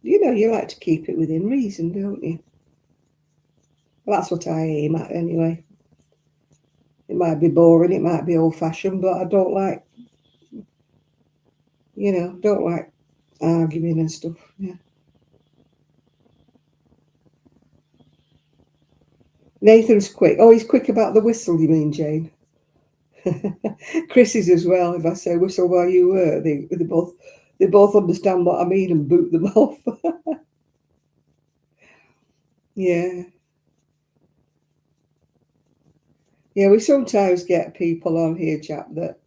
You know, you like to keep it within reason, don't you? Well, that's what I aim at anyway. It might be boring, it might be old fashioned, but I don't like, you know, don't like arguing and stuff. Yeah. Nathan's quick. Oh, he's quick about the whistle, you mean, Jane? Chris is as well. If I say whistle while you work, they both understand what I mean and boot them off. Yeah. Yeah, we sometimes get people on here, chap, that,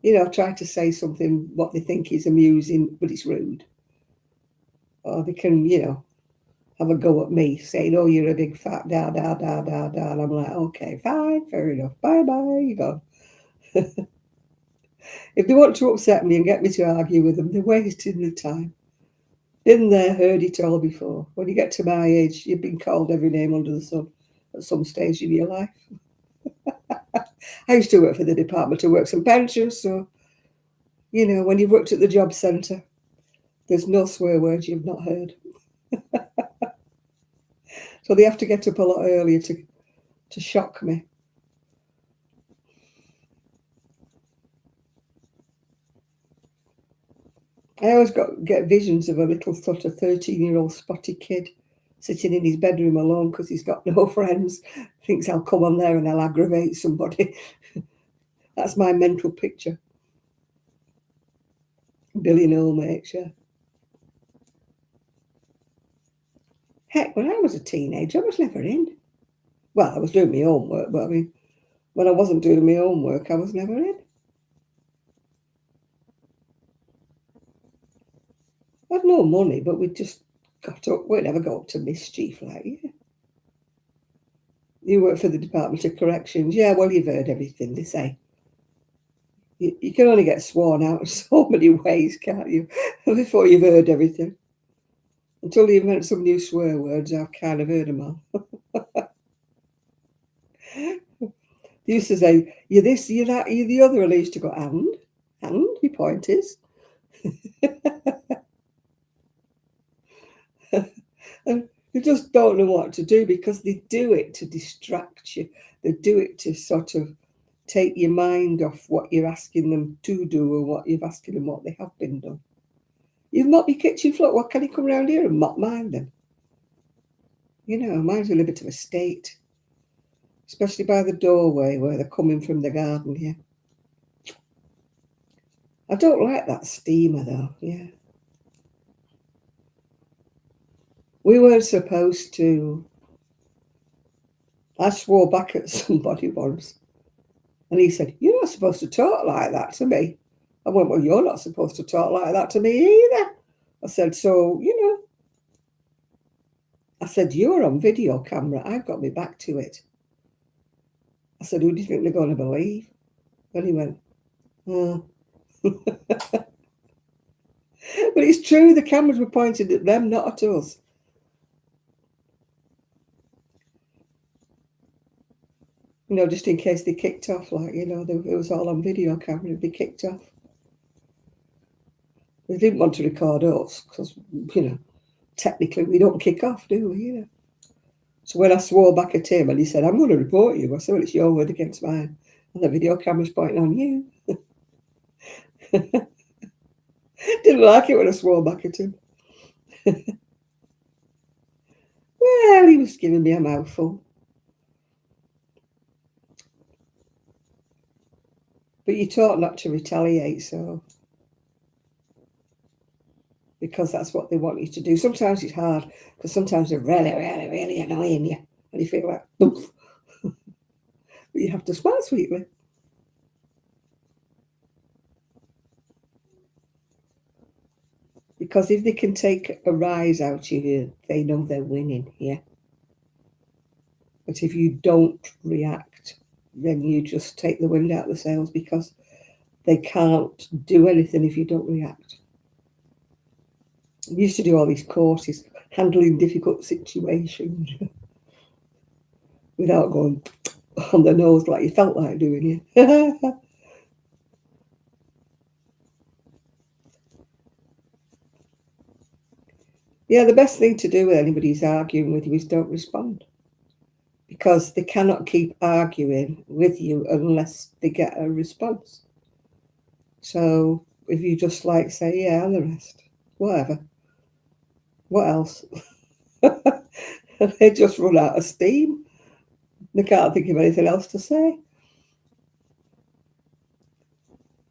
you know, try to say something what they think is amusing, but it's rude. Or they can, you know, have a go at me saying, oh, you're a big fat da da da da da. And I'm like, okay, fine, fair enough. Bye bye, you go. If they want to upset me and get me to argue with them, they're wasting their time. Been there, heard it all before. When you get to my age, you've been called every name under the sun at some stage in your life. I used to work for the Department of Works and Pensions, so, you know, when you've worked at the job centre, there's no swear words you've not heard. So they have to get up a lot earlier to shock me. I always get visions of a little sort of 13-year-old spotty kid sitting in his bedroom alone because he's got no friends, thinks I'll come on there and I'll aggravate somebody. That's my mental picture. Billy Noel, mate, yeah. Heck, when I was a teenager, I was never in. Well, I was doing my own work, but I mean, when I wasn't doing my own work, I was never in. I had no money, but we just got up. We never got up to mischief like you. You work for the Department of Corrections. Yeah, well, you've heard everything they say. You can only get sworn out in so many ways, can't you? Before you've heard everything. Until you invent some new swear words, I've kind of heard them all. They used to say, you're this, you're that, you're the other, and I used to go, and, your point is. And they just don't know what to do because they do it to distract you. They do it to sort of take your mind off what you're asking them to do or what you're asking them what they have been done. You've mopped your kitchen floor. What can you come round here and mop mine then? You know, mine's in a bit of a state, especially by the doorway where they're coming from the garden here. I don't like that steamer though, yeah. We weren't supposed to. I swore back at somebody once and he said, you're not supposed to talk like that to me. I went, well, you're not supposed to talk like that to me either. I said, so, you know, I said, you're on video camera. I've got my back to it. I said, who do you think they're going to believe? And he went, oh. But it's true, the cameras were pointed at them, not at us. You know, just in case they kicked off, like, you know, it was all on video camera, it'd be kicked off. They didn't want to record us because, you know, technically we don't kick off, do we? You know. So when I swore back at him and he said, I'm going to report you, I said, well, it's your word against mine. And the video camera's pointing on you. Didn't like it when I swore back at him. Well, he was giving me a mouthful. But you're taught not to retaliate, so because that's what they want you to do. Sometimes it's hard because sometimes they're really, really, really annoying you, and you feel like, oof. But you have to smile sweetly. Because if they can take a rise out of you, they know they're winning. Yeah. But if you don't react, then you just take the wind out of the sails, because they can't do anything if you don't react. I used to do all these courses, handling difficult situations, without going on the nose like you felt like doing it. Yeah, the best thing to do with anybody who's arguing with you is don't respond, because they cannot keep arguing with you unless they get a response. So if you just like say, yeah, and the rest, whatever, what else? They just run out of steam. They can't think of anything else to say.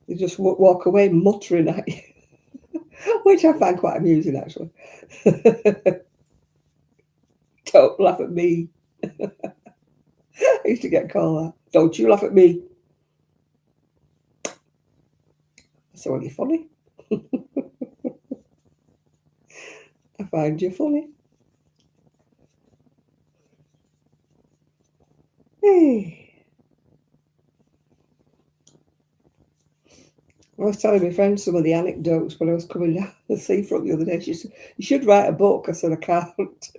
They just walk away muttering at you, which I find quite amusing, actually. Don't laugh at me. I used to get called that. Don't you laugh at me. So are you funny? I find you funny. Hey. I was telling my friend some of the anecdotes when I was coming down the seafront the other day. She said, you should write a book. I said, I can't.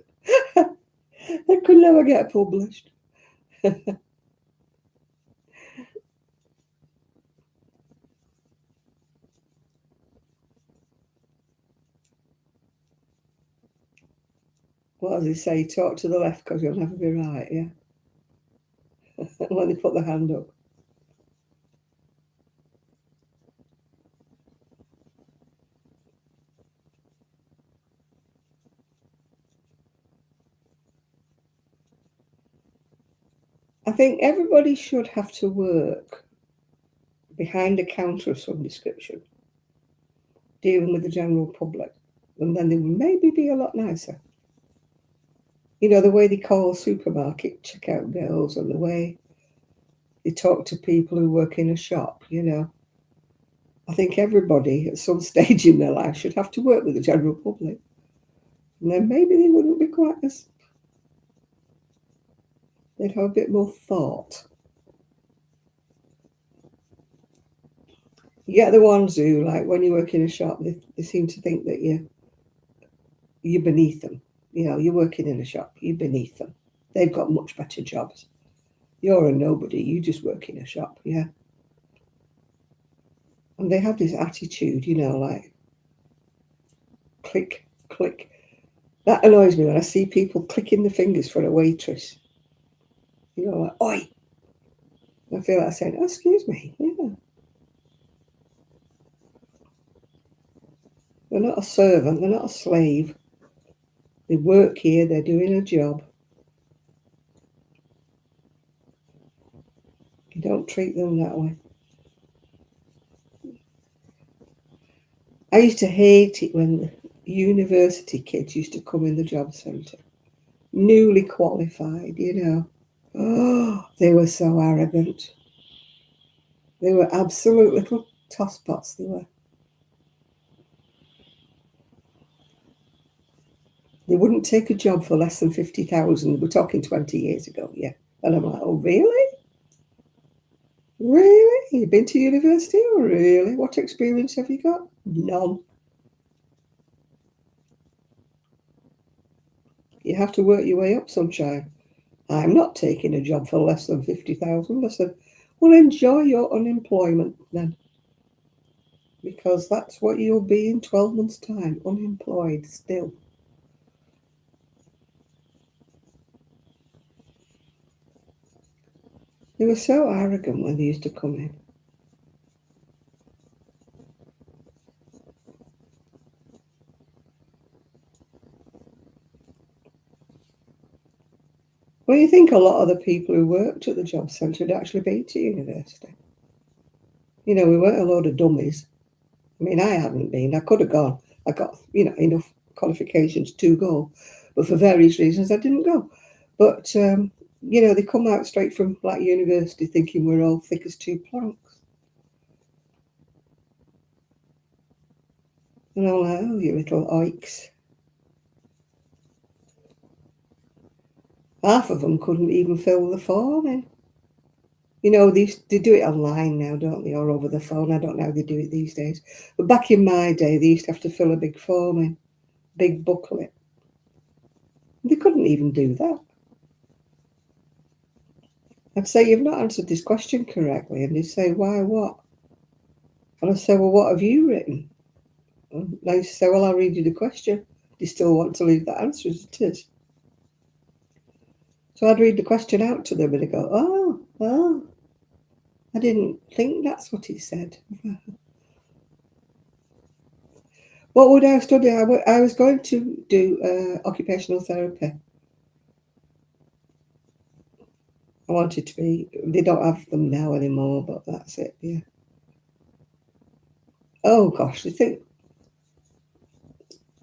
They could never get published. What does he say? Talk to the left because you'll never be right, yeah? When they put the hand up. I think everybody should have to work behind a counter of some description, dealing with the general public, and then they would maybe be a lot nicer. You know, the way they call supermarket checkout girls, and the way they talk to people who work in a shop, you know. I think everybody at some stage in their life should have to work with the general public. And then maybe they wouldn't be quite as, they'd have a bit more thought. You get the ones who, like, when you work in a shop, they seem to think that you're beneath them. You know, you're working in a shop, you're beneath them. They've got much better jobs. You're a nobody, you just work in a shop, yeah. And they have this attitude, you know, like, click, click. That annoys me when I see people clicking the fingers for a waitress. You know, like, oi. I feel like saying, oh, excuse me, yeah. They're not a servant, they're not a slave. They work here, they're doing a job. You don't treat them that way. I used to hate it when university kids used to come in the job centre, newly qualified, you know. Oh, they were so arrogant. They were absolute little tosspots, they were. They wouldn't take a job for less than 50,000. We're talking 20 years ago, yeah. And I'm like, oh, really? Really? You've been to university? Oh, really? What experience have you got? None. You have to work your way up, sunshine. I'm not taking a job for less than 50,000. I said, well, enjoy your unemployment then, because that's what you'll be in 12 months' time, unemployed still. They were so arrogant when they used to come in. Well, you think a lot of the people who worked at the job centre had actually been to university. You know, we weren't a load of dummies. I mean, I hadn't been. I could have gone. I got, you know, enough qualifications to go. But for various reasons, I didn't go. But, you know, they come out straight from like university thinking we're all thick as two planks. And I'm like, oh, you little oiks. Half of them couldn't even fill the form in. You know, they do it online now, don't they, or over the phone. I don't know how they do it these days. But back in my day, they used to have to fill a big form in, big booklet. They couldn't even do that. I'd say, you've not answered this question correctly. And they'd say, why, what? And I'd say, well, what have you written? And they say, well, I'll read you the question. Do you still want to leave that answer as it is? So I'd read the question out to them and they'd go, oh, I didn't think that's what it said. What would I study? I was going to do occupational therapy. I wanted to be, they don't have them now anymore, but that's it, yeah. Oh gosh, they think,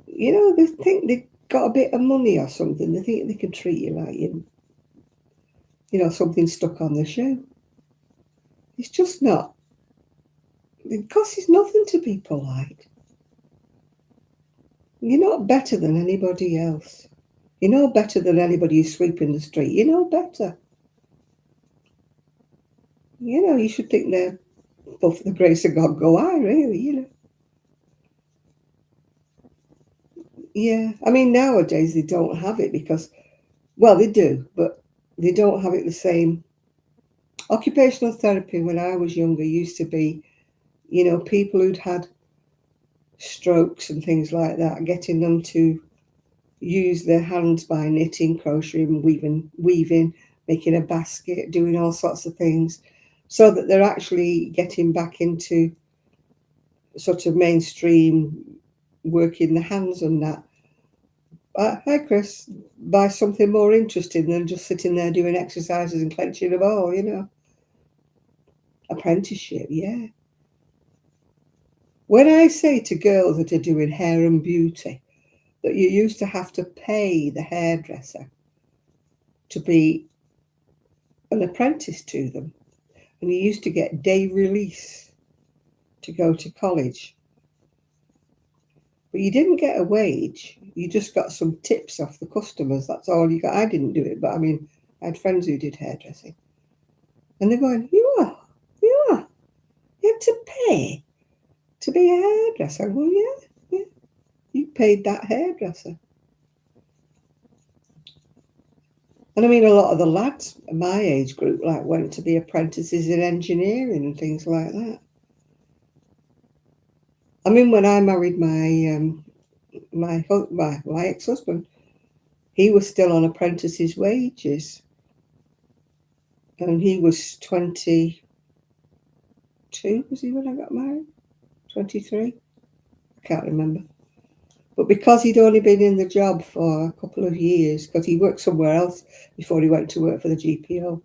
they think they've got a bit of money or something. They think they can treat you like something stuck on the shoe. It's just not. It costs nothing to be polite. You're not better than anybody else. You're no better than anybody who's sweeping the street. You're no better. You should think they're, but for the grace of God, go I, really. Yeah, I mean, nowadays they don't have it because, well, they do, but they don't have it the same. Occupational therapy when I was younger used to be, people who'd had strokes and things like that, getting them to use their hands by knitting, crocheting, weaving, making a basket, doing all sorts of things, so that they're actually getting back into sort of mainstream working the hands and that. Hi, Chris. By something more interesting than just sitting there doing exercises and clenching a ball. Apprenticeship, yeah. When I say to girls that are doing hair and beauty that you used to have to pay the hairdresser to be an apprentice to them, and you used to get day release to go to college, but you didn't get a wage. You just got some tips off the customers. That's all you got. I didn't do it, but I mean, I had friends who did hairdressing. And they're going, you had to pay to be a hairdresser. Well, yeah, you paid that hairdresser. And I mean, a lot of the lads in my age group went to be apprentices in engineering and things like that. I mean, when I married my ex-husband, he was still on apprentice's wages, and he was 22. Was he when I got married? 23. I can't remember. But because he'd only been in the job for a couple of years, because he worked somewhere else before he went to work for the GPO,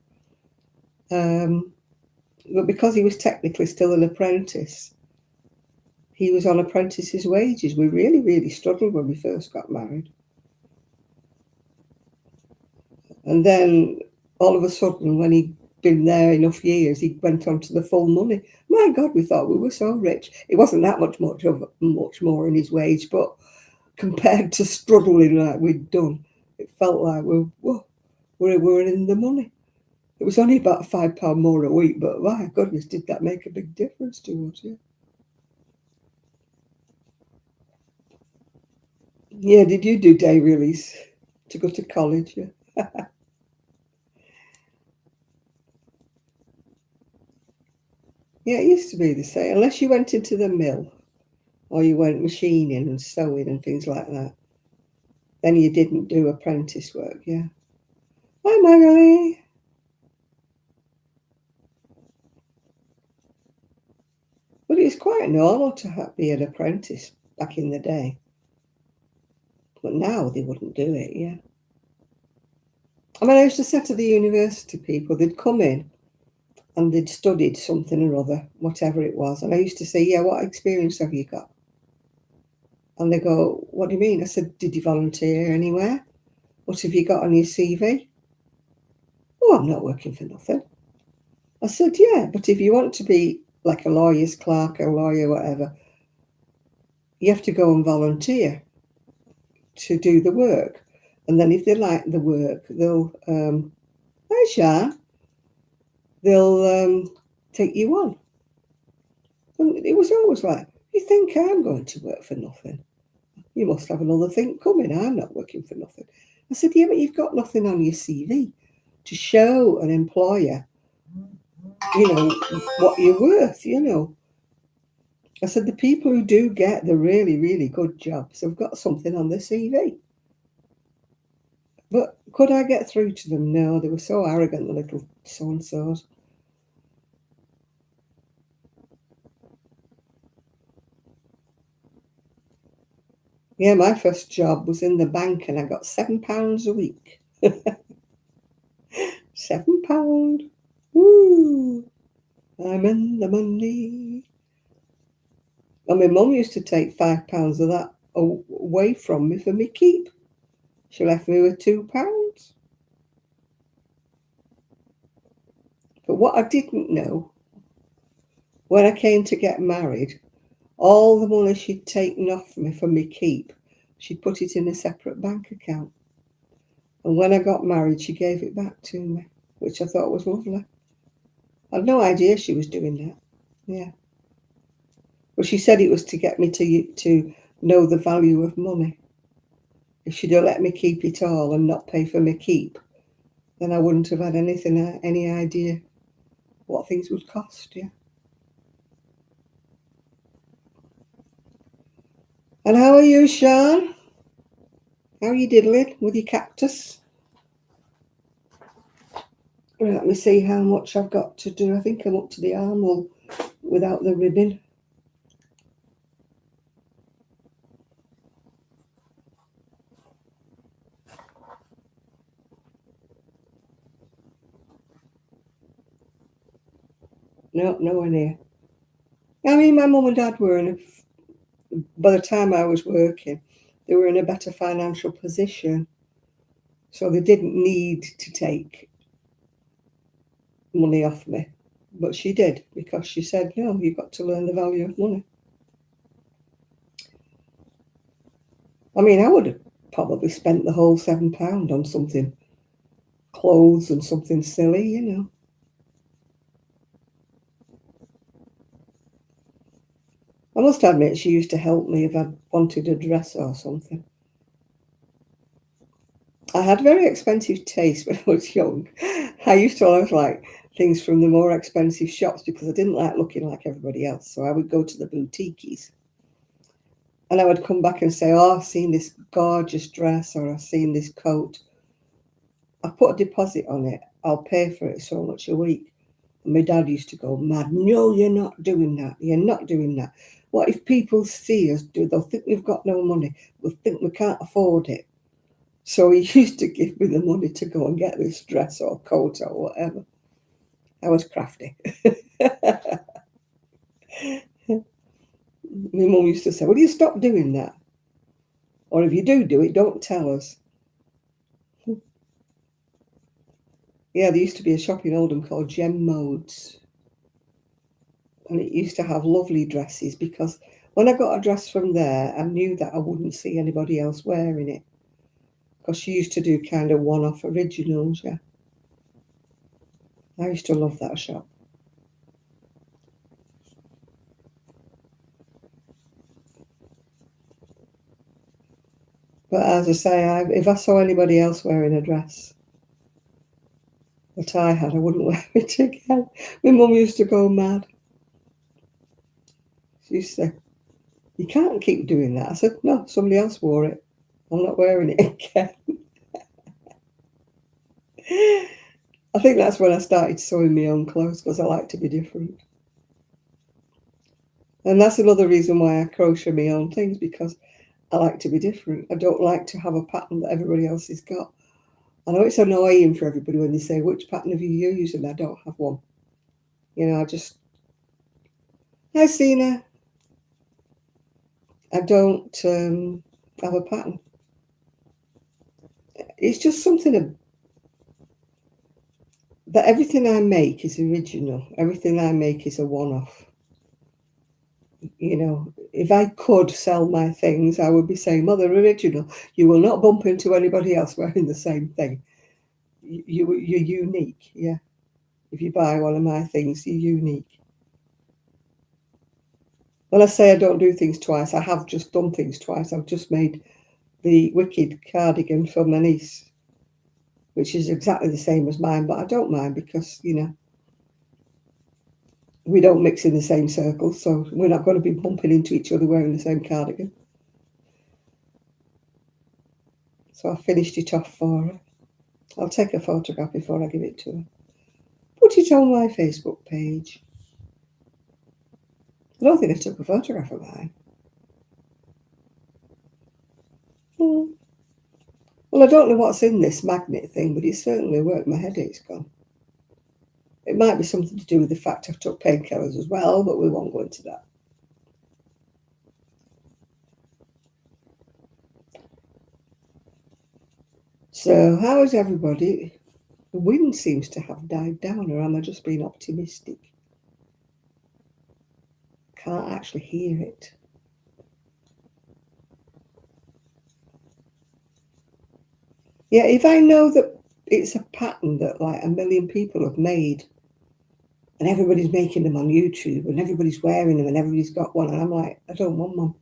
but because he was technically still an apprentice, he was on apprentice's wages. We really, really struggled when we first got married. And then all of a sudden, when he'd been there enough years, he went on to the full money. My God, we thought we were so rich. It wasn't that much more in his wage, but compared to struggling like we'd done, it felt like we were in the money. It was only about £5 more a week, but my goodness, did that make a big difference to us? Yeah. Yeah, did you do day release to go to college? Yeah. Yeah, it used to be the same. Unless you went into the mill or you went machining and sewing and things like that, then you didn't do apprentice work, yeah. Hi, Magali. But it's quite normal to be an apprentice back in the day. But now they wouldn't do it, yeah. I mean, I used to say to the university people, they'd come in and they'd studied something or other, whatever it was. And I used to say, yeah, what experience have you got? And they go, what do you mean? I said, did you volunteer anywhere? What have you got on your CV? Oh, I'm not working for nothing. I said, yeah, but if you want to be like a lawyer's clerk, a lawyer, whatever, you have to go and volunteer to do the work. And then if they like the work, they'll, hi Sha, they'll take you on. And it was always like, you think I'm going to work for nothing? You must have another thing coming. I'm not working for nothing. I said, yeah, but you've got nothing on your CV to show an employer, what you're worth, I said, the people who do get the really, really good jobs have got something on their CV. But could I get through to them? No, they were so arrogant, the little so-and-sos. Yeah, my first job was in the bank and I got £7 a week. £7. Woo! I'm in the money. And my mum used to take £5 of that away from me for me keep. She left me with £2. But what I didn't know, when I came to get married, all the money she'd taken off me for me keep, she'd put it in a separate bank account. And when I got married, she gave it back to me, which I thought was lovely. I had no idea she was doing that. Yeah. Well, she said it was to get me to know the value of money. If she'd have let me keep it all and not pay for me keep, then I wouldn't have had any idea what things would cost, yeah. And how are you, Sean? How are you diddling with your cactus? Let me see how much I've got to do. I think I'm up to the armhole without the ribbon. No, nowhere near. I mean, my mum and dad were by the time I was working, they were in a better financial position. So they didn't need to take money off me. But she did, because she said, no, you've got to learn the value of money. I mean, I would have probably spent the whole £7 on something, clothes and something silly. I must admit, she used to help me if I wanted a dress or something. I had very expensive taste when I was young. I used to always like things from the more expensive shops because I didn't like looking like everybody else. So I would go to the boutiques and I would come back and say, oh, I've seen this gorgeous dress or I've seen this coat. I've put a deposit on it. I'll pay for it so much a week. And my dad used to go mad. No, you're not doing that. You're not doing that. What if people see us do? They'll think we've got no money. They'll think we can't afford it. So he used to give me the money to go and get this dress or coat or whatever. I was crafty. My mum used to say, will you stop doing that? Or if you do it, don't tell us. Yeah, there used to be a shop in Oldham called Gem Modes. And it used to have lovely dresses because when I got a dress from there, I knew that I wouldn't see anybody else wearing it. Because she used to do kind of one-off originals, yeah. I used to love that shop. But as I say, if I saw anybody else wearing a dress that I had, I wouldn't wear it again. My mum used to go mad. She used to say, you can't keep doing that. I said, no, somebody else wore it. I'm not wearing it again. I think that's when I started sewing my own clothes because I like to be different. And that's another reason why I crochet my own things, because I like to be different. I don't like to have a pattern that everybody else has got. I know it's annoying for everybody when they say, which pattern have you used? And I don't have one. Hi, Sina. I don't have a pattern. It's just something that everything I make is original. Everything I make is a one-off. You know, if I could sell my things, I would be saying, Mother Original, you will not bump into anybody else wearing the same thing. You're unique, yeah. If you buy one of my things, you're unique. When I say I don't do things twice, I have just done things twice. I've just made the Wicked cardigan for my niece, which is exactly the same as mine, but I don't mind because, you know, we don't mix in the same circles, so we're not going to be bumping into each other wearing the same cardigan. So I finished it off for her. I'll take a photograph before I give it to her. Put it on my Facebook page. I don't think I took a photograph of mine. Hmm. Well, I don't know what's in this magnet thing, but it certainly worked. My headache's gone. It might be something to do with the fact I've took painkillers as well, but we won't go into that. So, how is everybody? The wind seems to have died down, or am I just being optimistic? Can't actually hear it. Yeah, if I know that it's a pattern that like a million people have made, and everybody's making them on YouTube, and everybody's wearing them, and everybody's got one, and I'm like, I don't want one.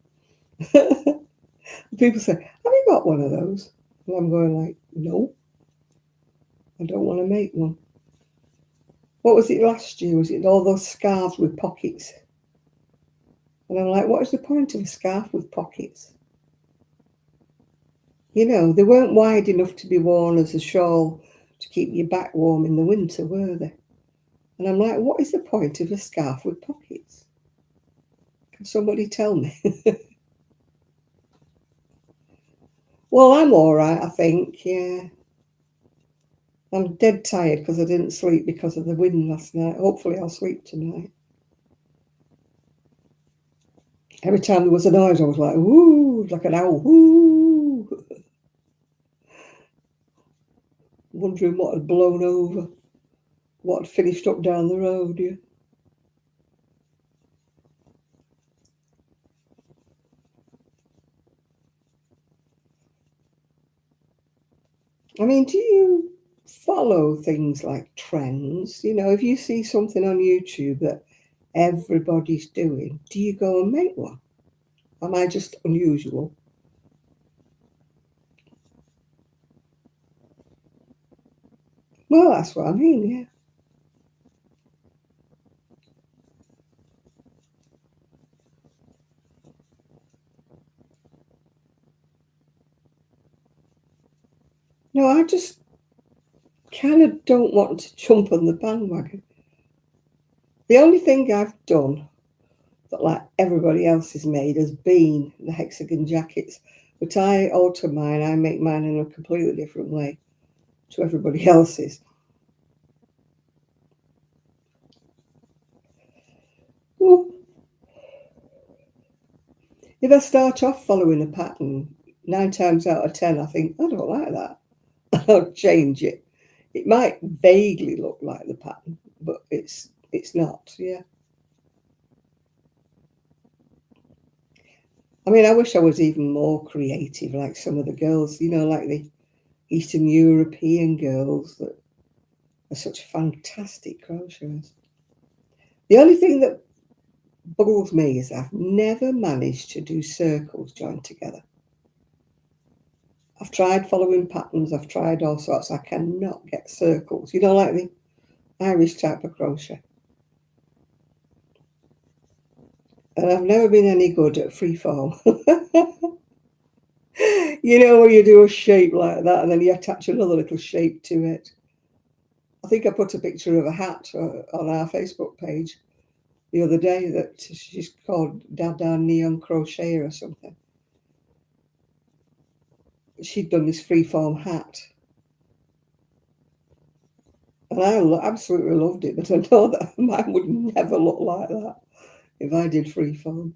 People say, have you got one of those? And I'm going like, no, I don't want to make one. What was it last year? Was it all those scarves with pockets? And I'm like, what is the point of a scarf with pockets? You know, they weren't wide enough to be worn as a shawl to keep your back warm in the winter, were they? And I'm like, what is the point of a scarf with pockets? Can somebody tell me? Well, I'm all right, I think, yeah. I'm dead tired because I didn't sleep because of the wind last night. Hopefully I'll sleep tonight. Every time there was a noise, I was like, whoo, like an owl, whoo, wondering what had blown over, what had finished up down the road, yeah. I mean, do you follow things like trends? You know, if you see something on YouTube that everybody's doing, do you go and make one? Am I just unusual? Well, that's what I mean, yeah. No, I just kind of don't want to jump on the bandwagon. The only thing I've done that like everybody else has made has been the hexagon jackets. But I alter mine, I make mine in a completely different way to everybody else's. Well, if I start off following a pattern, 9 times out of 10, I think, I don't like that. I'll change it. It might vaguely look like the pattern, but it's not, yeah. I mean, I wish I was even more creative like some of the girls, you know, like the Eastern European girls that are such fantastic crocheters. The only thing that buggles me is I've never managed to do circles joined together. I've tried following patterns, I've tried all sorts. I cannot get circles. You know, like the Irish type of crochet. And I've never been any good at freeform. You know, when you do a shape like that and then you attach another little shape to it. I think I put a picture of a hat on our Facebook page the other day that she's called Dada Neon Crochet or something. She'd done this freeform hat. And I absolutely loved it, but I know that mine would never look like that if I did freeform.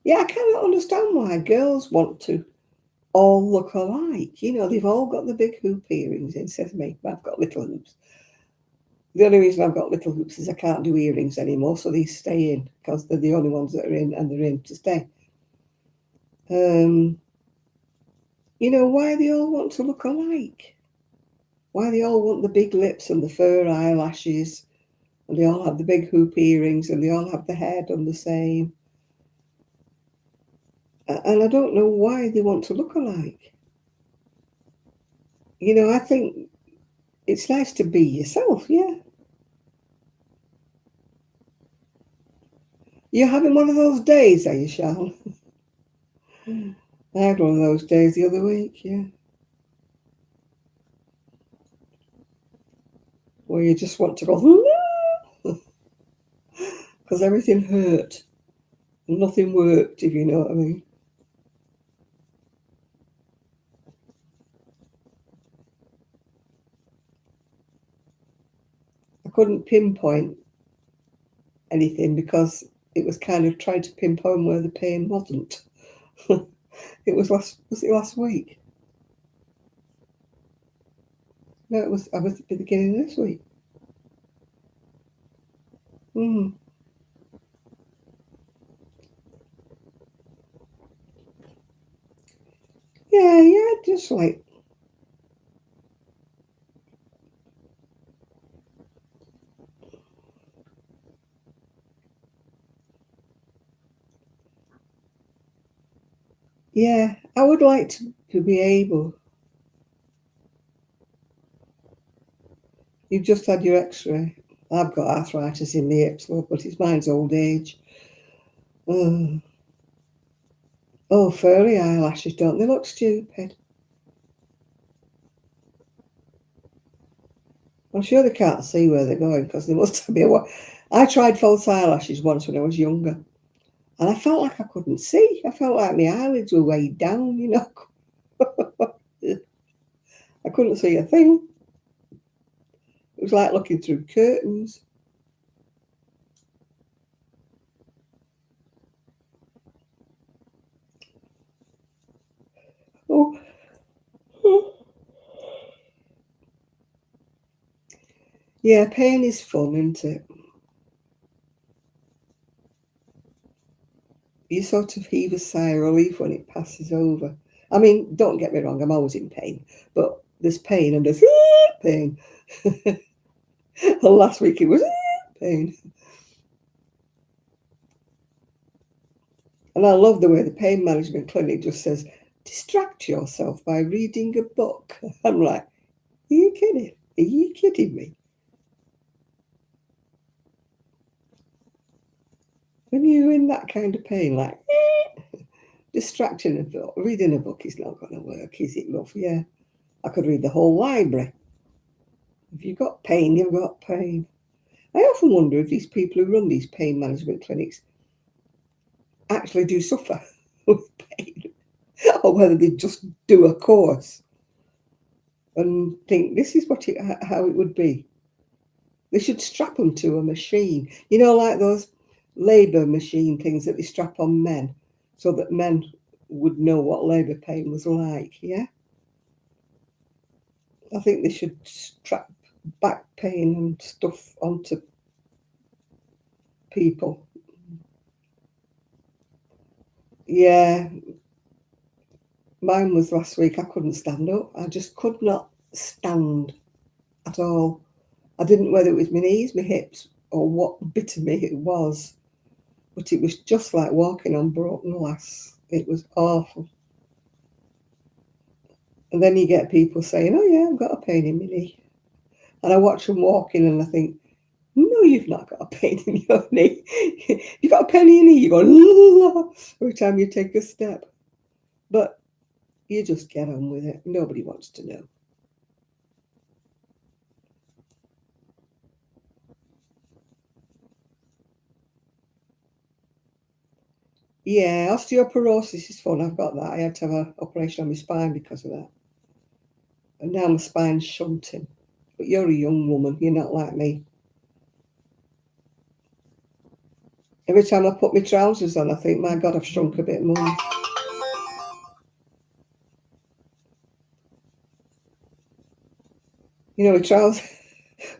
Yeah, I cannot understand why girls want to all look alike. You know, they've all got the big hoop earrings instead of me. I've got little hoops. The only reason I've got little hoops is I can't do earrings anymore, so these stay in because they're the only ones that are in, and they're in to stay. You know, why they all want to look alike? Why they all want the big lips and the fur eyelashes, and they all have the big hoop earrings, and they all have the hair done the same. And I don't know why they want to look alike. You know, I think it's nice to be yourself, yeah. You're having one of those days, are you, Shawl? I had one of those days the other week, yeah. Where you just want to go, because everything hurt and nothing worked, if you know what I mean. I couldn't pinpoint anything because it was kind of trying to pinpoint where the pain wasn't. Was it last week? No, I was at the beginning of this week. Mm. Yeah, just like, yeah, I would like to be able. You've just had your x-ray. I've got arthritis in the hips, love, but it's mine's old age. Oh, oh, furry eyelashes, don't they look stupid? I'm sure they can't see where they're going because they must be a. I tried false eyelashes once when I was younger, and I felt like I couldn't see. I felt like my eyelids were weighed down, you know. I couldn't see a thing. It was like looking through curtains. Oh, yeah, pain is fun, isn't it? You sort of heave a sigh of relief when it passes over. I mean, don't get me wrong, I'm always in pain, but there's pain and there's pain. Well, last week it was pain. And I love the way the pain management clinic just says, distract yourself by reading a book. I'm like, are you kidding? Are you kidding me? When you're in that kind of pain, like, distracting a book, reading a book is not going to work, is it, love? Yeah. I could read the whole library. If you've got pain, you've got pain. I often wonder if these people who run these pain management clinics actually do suffer with pain, or whether they just do a course and think this is how it would be. They should strap them to a machine, you know, like those labour machine things that they strap on men, so that men would know what labour pain was like. Yeah, I think they should strap back pain and stuff onto people. Yeah, mine was last week. I couldn't stand up. I just could not stand at all. I didn't know whether it was my knees, my hips, or what bit of me it was, but it was just like walking on broken glass. It was awful. And then you get people saying, "Oh yeah, I've got a pain in my knee," and I watch them walking, and I think, "No, you've not got a pain in your knee. You've got a pain in your knee. You go la, every time you take a step." But you just get on with it. Nobody wants to know. Yeah, osteoporosis is fun. I've got that. I had to have an operation on my spine because of that. And now my spine's shunting. But you're a young woman. You're not like me. Every time I put my trousers on, I think, my God, I've shrunk a bit more. You know, my trousers,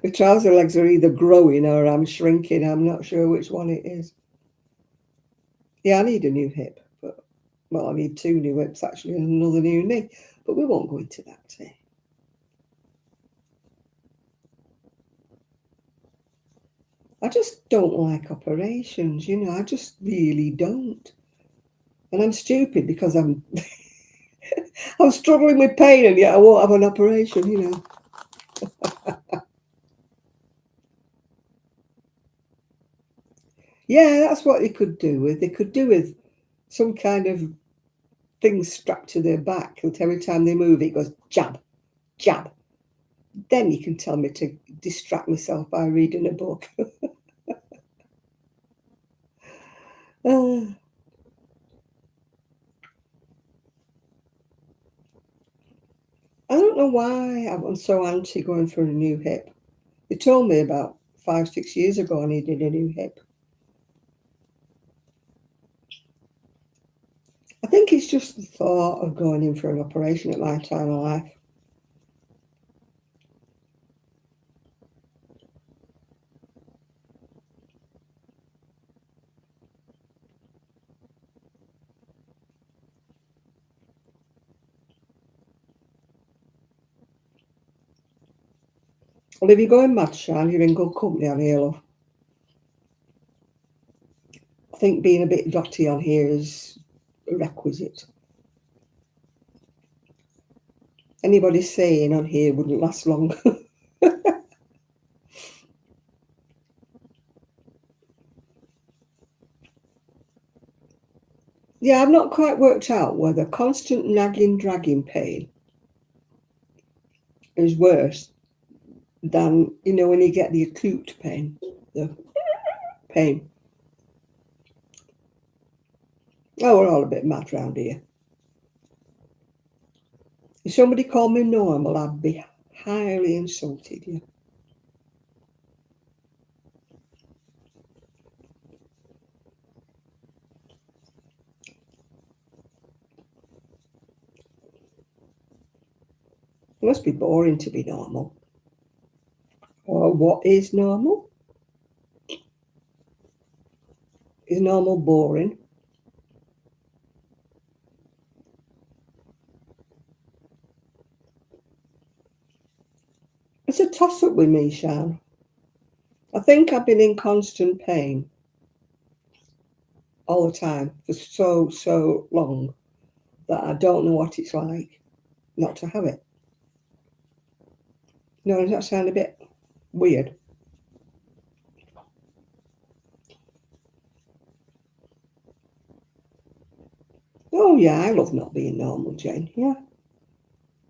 My trouser legs are either growing or I'm shrinking. I'm not sure which one it is. Yeah, I need a new hip, but well, I need 2 new hips actually and another new knee. But we won't go into that today. I just don't like operations, you know, I just really don't. And I'm stupid because I'm I'm struggling with pain and yet I won't have an operation, you know. Yeah, that's what they could do with. They could do with some kind of thing strapped to their back that every time they move it goes jab, jab. Then you can tell me to distract myself by reading a book. uh, I don't know why I'm so anti going for a new hip. They told me about 5, 6 years ago I needed a new hip. I think it's just the thought of going in for an operation at my time of life. Well, if you're going mad, Shan, you're in good company on here, love. I think being a bit dotty on here is a requisite. Anybody saying on here wouldn't last long. Yeah, I've not quite worked out whether constant nagging, dragging pain is worse than, you know, when you get the acute pain, the pain. Oh, we're all a bit mad round here. If somebody called me normal, I'd be highly insulted, yeah. It must be boring to be normal. Or what is normal? Is normal boring? It's a toss-up with me, Shan. I think I've been in constant pain all the time for so long that I don't know what it's like not to have it. No, does that sound a bit weird? Oh yeah, I love not being normal, Jane. Yeah.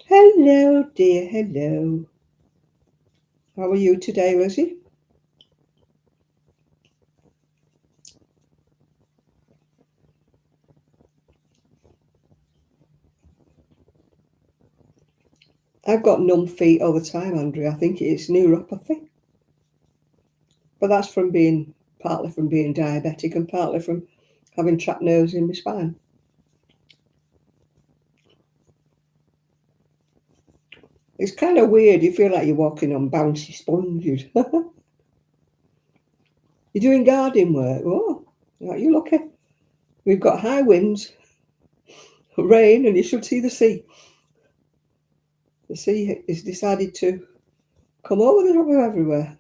Hello, dear. Hello. How are you today, Lizzie? I've got numb feet all the time, Andrea. I think it's neuropathy. But that's from being partly from being diabetic and partly from having trapped nerves in my spine. It's kind of weird. You feel like you're walking on bouncy sponges. You're doing garden work. Oh, aren't you lucky? We've got high winds, rain, and you should see the sea. The sea has decided to come over the top of everywhere.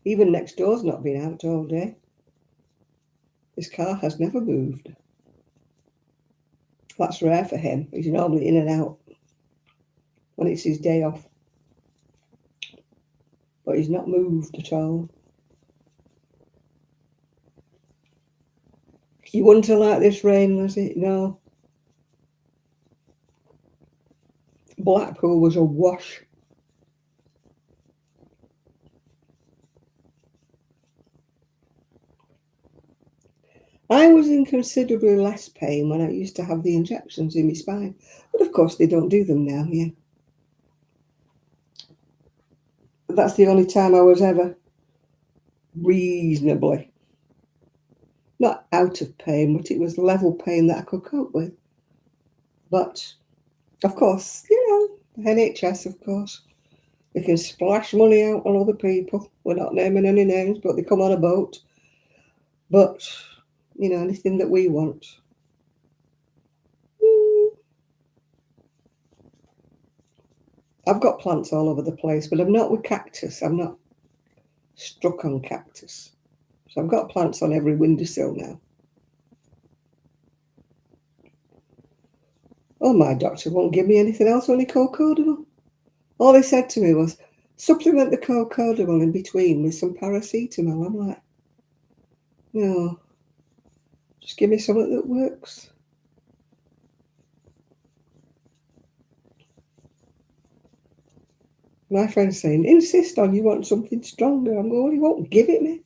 Even next door's not been out all day. His car has never moved. That's rare for him. He's normally in and out when it's his day off. But he's not moved at all. You wouldn't have liked this rain, was it? No. Blackpool was awash. I was in considerably less pain when I used to have the injections in my spine. But of course, they don't do them now, yeah. That's the only time I was ever reasonably, not out of pain, but it was level pain that I could cope with. But, of course, you know, The NHS, of course. They can splash money out on other people. We're not naming any names, but they come on a boat. But, you know, anything that we want. I've got plants all over the place, but I'm not with cactus. I'm not struck on cactus. So I've got plants on every windowsill now. Oh, my doctor won't give me anything else, only cocodamol. All they said to me was, supplement the cocodamol in between with some paracetamol. I'm like, no, just give me something that works. My friend's saying, insist on you want something stronger. I'm going, well, he won't give it me.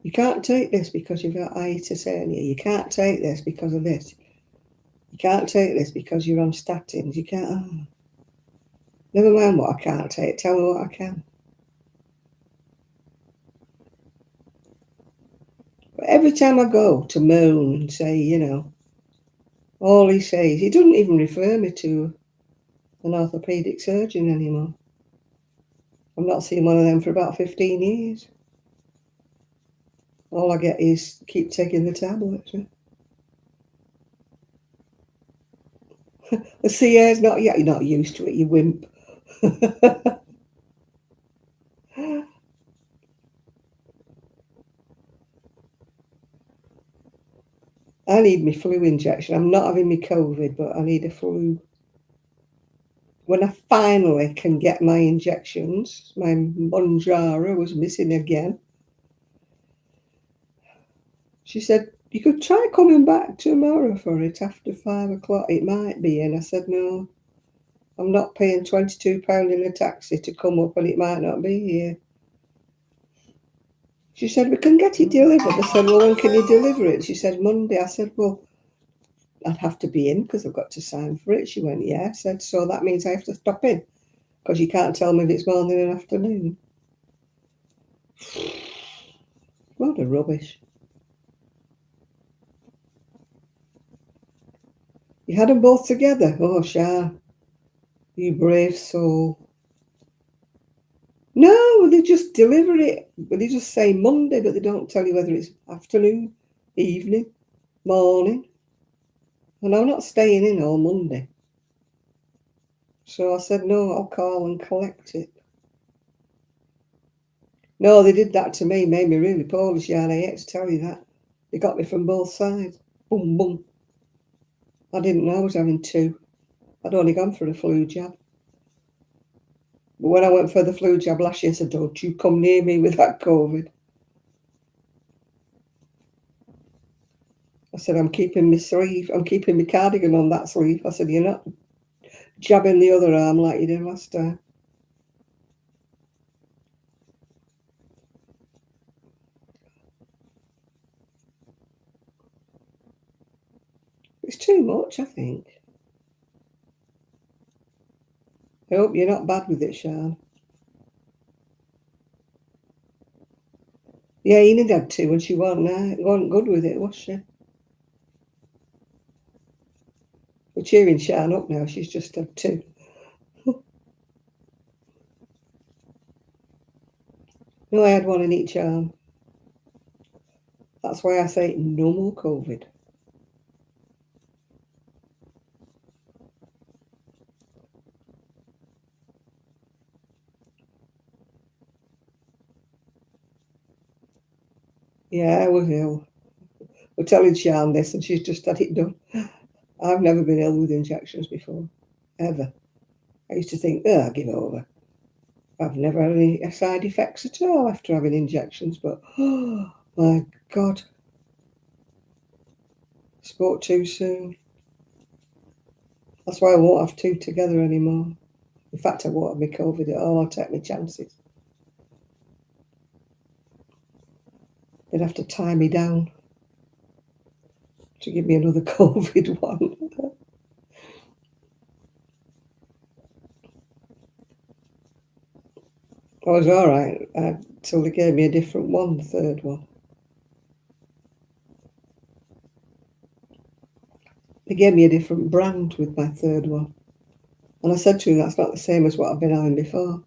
You can't take this because you've got hiatus hernia. You can't take this because of this. You can't take this because you're on statins. You can't. Oh. Never mind what I can't take. Tell me what I can. But every time I go to moan and say, you know, all he says, he doesn't even refer me to an orthopaedic surgeon anymore. I'm not seeing one of them for about 15 years. All I get is keep taking the tablets. The CA's not yet. You're not used to it, you wimp. I need my flu injection. I'm not having my COVID, but I need a flu. When I finally can get my injections, my Monjara was missing again. She said, you could try coming back tomorrow for it after 5 o'clock. It might be. And I said, no, I'm not paying £22 in a taxi to come up and it might not be here. She said, we can get it delivered. I said, well, when can you deliver it? She said, Monday. I said, well, I'd have to be in because I've got to sign for it. She went, yeah. I said, so that means I have to stop in because you can't tell me if it's morning and afternoon. What a rubbish. You had them both together? Oh, Shawl, you brave soul. No, they just deliver it. But they just say Monday, but they don't tell you whether it's afternoon, evening, morning. And I'm not staying in all Monday. So I said, no, I'll call and collect it. No, they did that to me, made me really poorly, Shawl. I hate to tell you that. They got me from both sides. Boom, boom. I didn't know I was having two. I'd only gone for a flu jab. But when I went for the flu jab last year, I said, don't you come near me with that COVID. I said, I'm keeping my sleeve. I'm keeping my cardigan on that sleeve. I said, you're not jabbing the other arm like you did last time. It's too much, I think. I hope you're not bad with it, Shawl. Yeah, Enid had two and she wasn't good with it, was she? We're cheering Shawl up now. She's just had two. No, I had one in each arm. That's why I say no more COVID. Yeah, I was ill. We're telling Shawl this and she's just had it done. I've never been ill with injections before, ever. I used to think, oh, I'll give over. I've never had any side effects at all after having injections, but oh my God, spoke too soon. That's why I won't have two together anymore. In fact, I won't have my COVID at all. I'll take my chances. They'd have to tie me down to give me another COVID one. I was all right until they gave me a different one, the third one. They gave me a different brand with my third one. And I said to him, that's not the same as what I've been having before.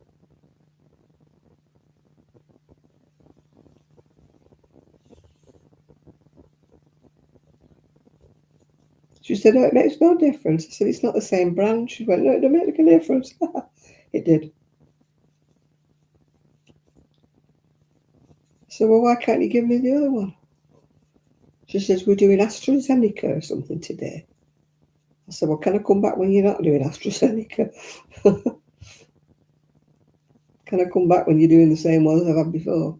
She said, oh, it makes no difference. I said, it's not the same brand. She went, no, it don't make a difference. It did. I said, well, why can't you give me the other one? She says, we're doing AstraZeneca or something today. I said, well, can I come back when you're not doing AstraZeneca? Can I come back when you're doing the same ones I've had before?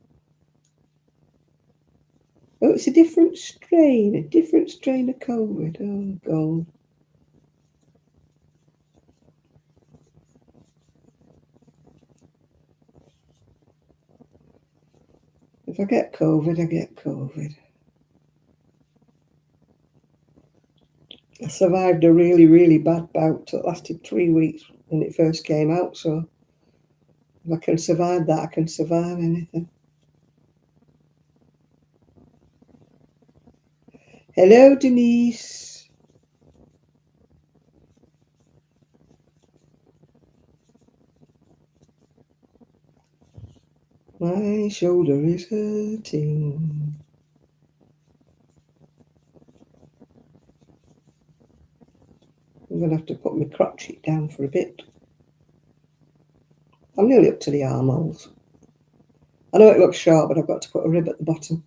Oh, it's a different strain of COVID. Oh, God. If I get COVID, I get COVID. I survived a really, really bad bout that lasted 3 weeks when it first came out, so if I can survive that, I can survive anything. Hello, Denise. My shoulder is hurting. I'm going to have to put my crochet down for a bit. I'm nearly up to the armholes. I know it looks short, but I've got to put a rib at the bottom.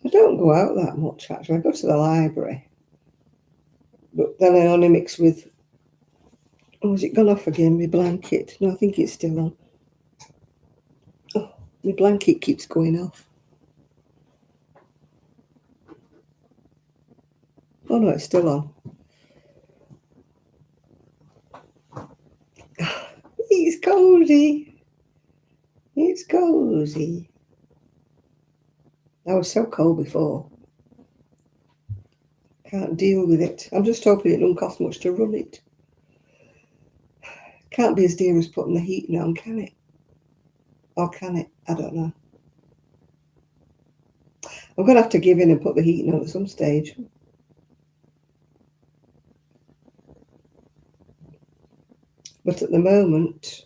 I don't go out that much, actually. I go to the library. But then I only mix with... Oh, has it gone off again, my blanket? No, I think it's still on. Oh, my blanket keeps going off. Oh, no, it's still on. It's cozy. It's cozy. I was so cold before. Can't deal with it. I'm just hoping it don't cost much to run it. Can't be as dear as putting the heating on, can it? Or can it? I don't know. I'm going to have to give in and put the heating on at some stage. But at the moment,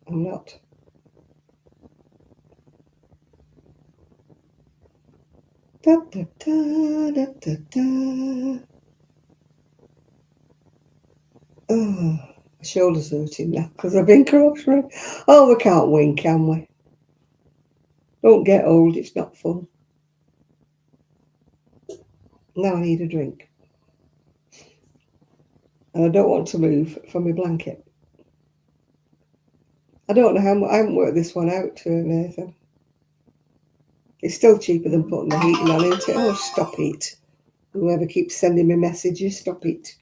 I'm not. Da, da, da, da, da, da. Oh, my shoulder's hurting now because I've been crocheting. Oh, we can't win, can we? Don't get old, it's not fun. Now I need a drink. And I don't want to move from my blanket. I don't know how I haven't worked this one out to Nathan. It's still cheaper than putting the heating on, isn't it? Oh, stop it. Whoever keeps sending me messages, stop it.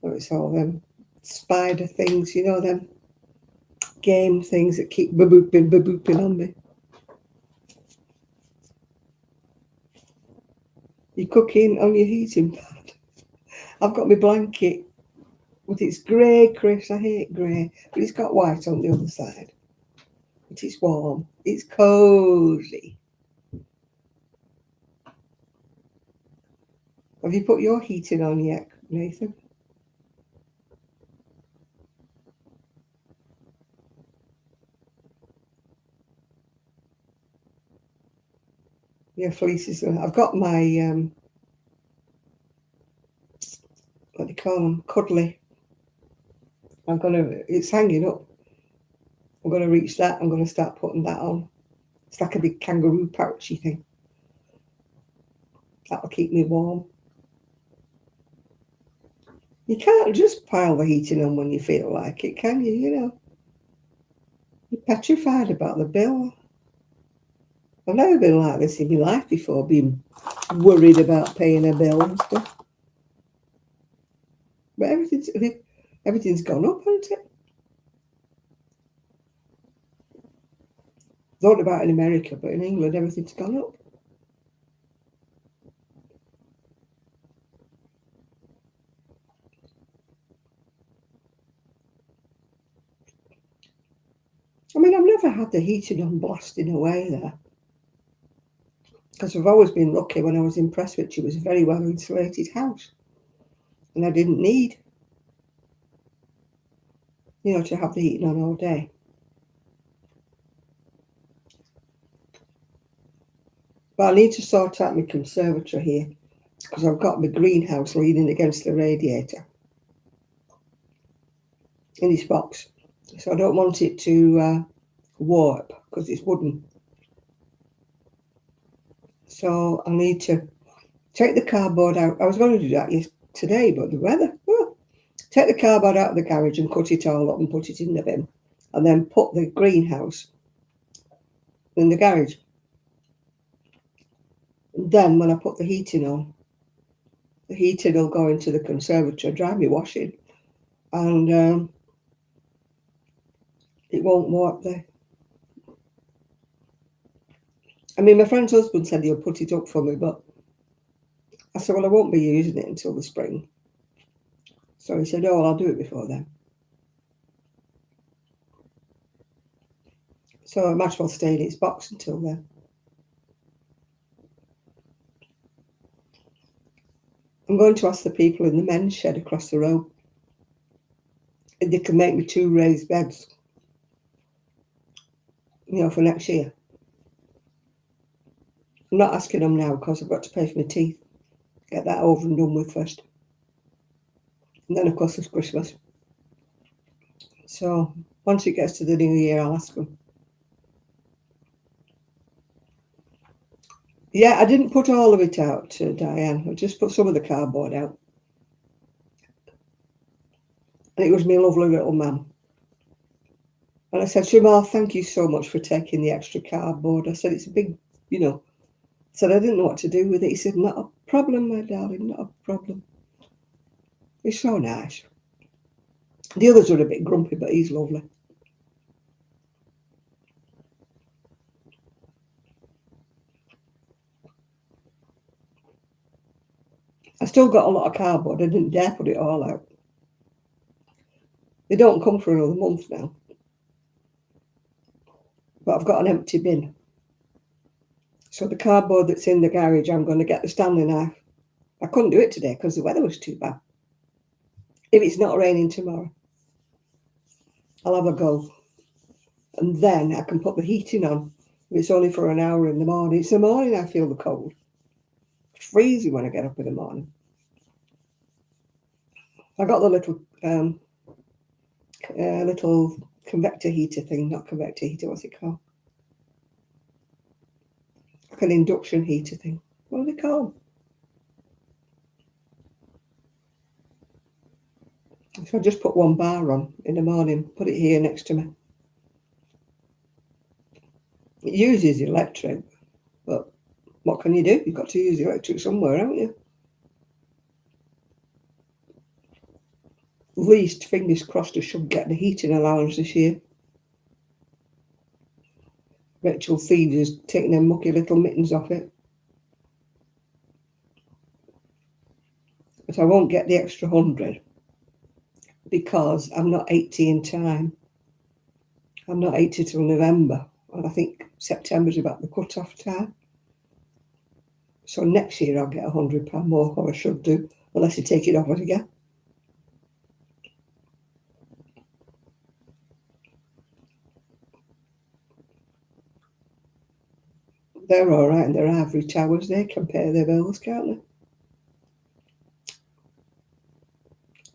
Oh, it's all them spider things, you know, them game things that keep babooping on me. You're cooking on your heating pad. I've got my blanket, but it's grey, Chris. I hate grey, but it's got white on the other side. But it's warm. It's cosy. Have you put your heating on yet, Nathan? Yeah, fleeces. I've got my what do you call them? Cuddly. It's hanging up. I'm going to reach that. I'm going to start putting that on. It's like a big kangaroo pouchy thing. That'll keep me warm. You can't just pile the heating on when you feel like it, can you? You know, you're petrified about the bill. I've never been like this in my life before, being worried about paying a bill and stuff. But everything's gone up, hasn't it? I don't know about in America, but in England, everything's gone up. I mean, I've never had the heating on blasting away there. Because I've always been lucky when I was in Prestwich, it was a very well insulated house. And I didn't need, to have the heating on all day. But I need to sort out my conservatory here because I've got my greenhouse leaning against the radiator in this box. So I don't want it to warp because it's wooden. So I need to take the cardboard out. I was going to do that today, but the weather. Take the cardboard out of the garage and cut it all up and put it in the bin. And then put the greenhouse in the garage. And then when I put the heating on, the heating will go into the conservatory, dry me washing. And it won't warp there. I mean, my friend's husband said he'll put it up for me, but I said, well, I won't be using it until the spring. So he said, oh, I'll do it before then. So I might as well stay in its box until then. I'm going to ask the people in the men's shed across the road if they can make me 2 raised beds, for next year. I'm not asking them now because I've got to pay for my teeth. Get that over and done with first. And then, of course, there's Christmas. So once it gets to the new year, I'll ask them. Yeah, I didn't put all of it out to Diane. I just put some of the cardboard out. And it was my lovely little man. And I said to him, oh, thank you so much for taking the extra cardboard. I said, it's a big, I said, I didn't know what to do with it. He said, not a problem, my darling, not a problem. He's so nice. The others were a bit grumpy, but he's lovely. I still got a lot of cardboard. I didn't dare put it all out. They don't come for another month now. But I've got an empty bin. So the cardboard that's in the garage, I'm going to get the Stanley knife. I couldn't do it today because the weather was too bad. If it's not raining tomorrow, I'll have a go. And then I can put the heating on. It's only for an hour in the morning. It's the morning I feel the cold. It's freezing when I get up in the morning. I got the little convector heater thing, not convector heater, what's it called? Like an induction heater thing. What are they called? So I just put 1 bar on in the morning, put it here next to me. It uses electric, but what can you do? You've got to use the electric somewhere, haven't you? At least, fingers crossed, I should get the heating allowance this year. Rachel Thieves is taking them mucky little mittens off it. But I won't get the extra 100 because I'm not 80 in time. I'm not 80 till November, and I think September's about the cut-off time. So next year I'll get £100 more, or I should do, unless you take it off it again. They're all right in their ivory towers. They can pay their bills, can't they?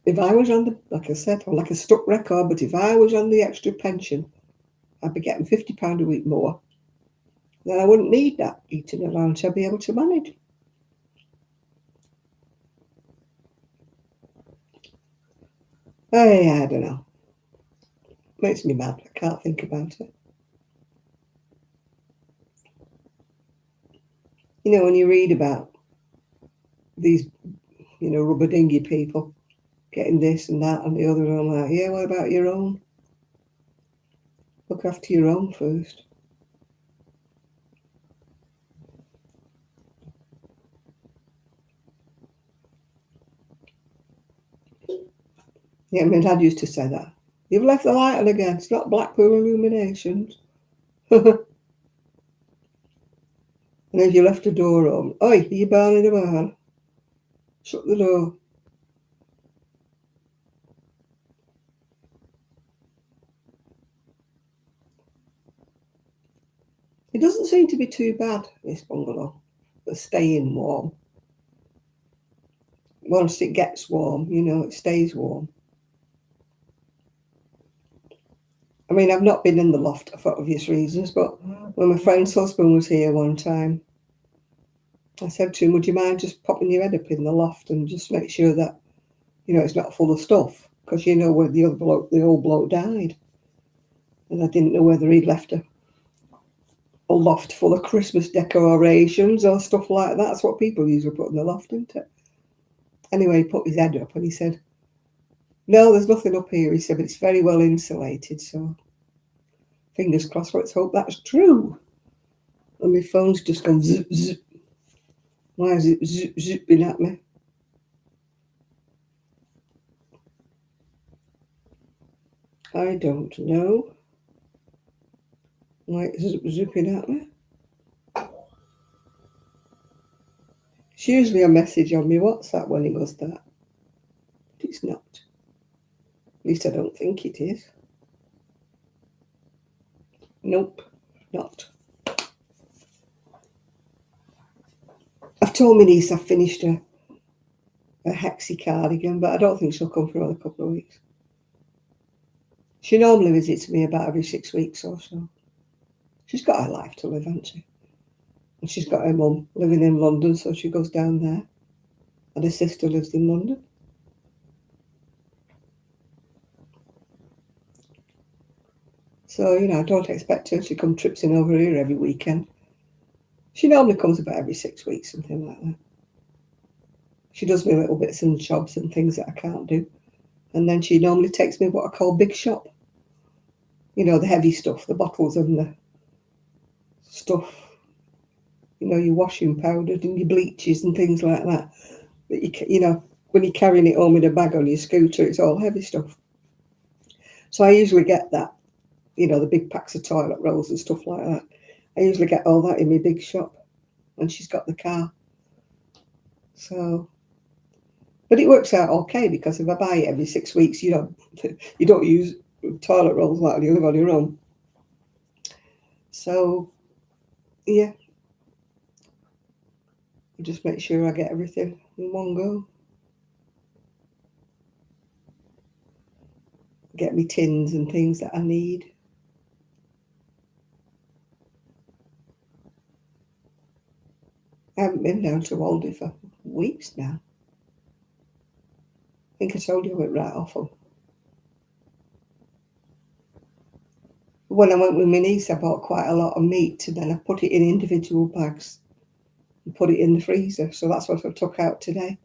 If I was on like I said, I'm like a stuck record, but if I was on the extra pension, I'd be getting £50 a week more. Then I wouldn't need that eating allowance. I'd be able to manage. I don't know. Makes me mad. I can't think about it. You know, when you read about these, rubber dinghy people getting this and that and the other, and I'm like, yeah, what about your own? Look after your own first. Yeah, my dad used to say that. You've left the light on again. It's not Blackpool illuminations. And if you left the door on, oi, are you burning the barn? Shut the door. It doesn't seem to be too bad, this bungalow, for staying warm. Once it gets warm, it stays warm. I mean, I've not been in the loft for obvious reasons, but when my friend's husband was here one time, I said to him, would you mind just popping your head up in the loft and just make sure that, it's not full of stuff? Because where the old bloke died. And I didn't know whether he'd left a loft full of Christmas decorations or stuff like that. That's what people usually put in the loft, isn't it? Anyway, he put his head up and he said, no, there's nothing up here. He said, but it's very well insulated, so fingers crossed. Let's hope that's true. And my phone's just gone zip, zip. Why is it zip, zipping at me? I don't know. Why it's zipping at me? It's usually a message on my WhatsApp when it does that. But it's not. At least I don't think it is. Nope, not. I've told my niece I've finished a hexie cardigan, but I don't think she'll come for another couple of weeks. She normally visits me about every 6 weeks or so. She's got her life to live, hasn't she? And she's got her mum living in London, so she goes down there. And her sister lives in London. So, I don't expect her to come tripping over here every weekend. She normally comes about every 6 weeks, something like that. She does me little bits and jobs and things that I can't do. And then she normally takes me what I call big shop. The heavy stuff, the bottles and the stuff. Your washing powders and your bleaches and things like that. But when you're carrying it home in a bag on your scooter, it's all heavy stuff. So I usually get that, the big packs of toilet rolls and stuff like that. I usually get all that in my big shop. And she's got the car. So, but it works out okay because if I buy it every 6 weeks, you don't use toilet rolls like you live on your own. So, yeah. I just make sure I get everything in one go. Get me tins and things that I need. I haven't been down to Aldi for weeks now. I think I told you I went right off them. When I went with my niece, I bought quite a lot of meat and then I put it in individual bags and put it in the freezer. So that's what I took out today.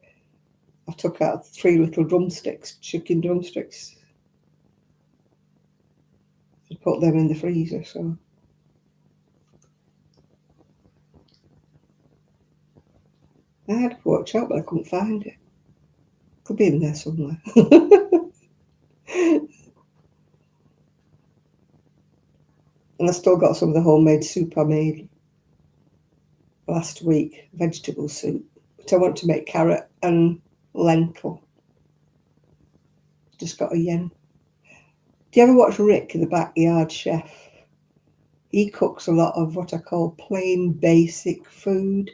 I took out 3 little drumsticks, chicken drumsticks. I put them in the freezer, so. I had a pork chop, but I couldn't find it. Could be in there somewhere. And I still got some of the homemade soup I made last week, vegetable soup. But I want to make carrot and lentil. Just got a yen. Do you ever watch Rick, the Backyard Chef? He cooks a lot of what I call plain basic food.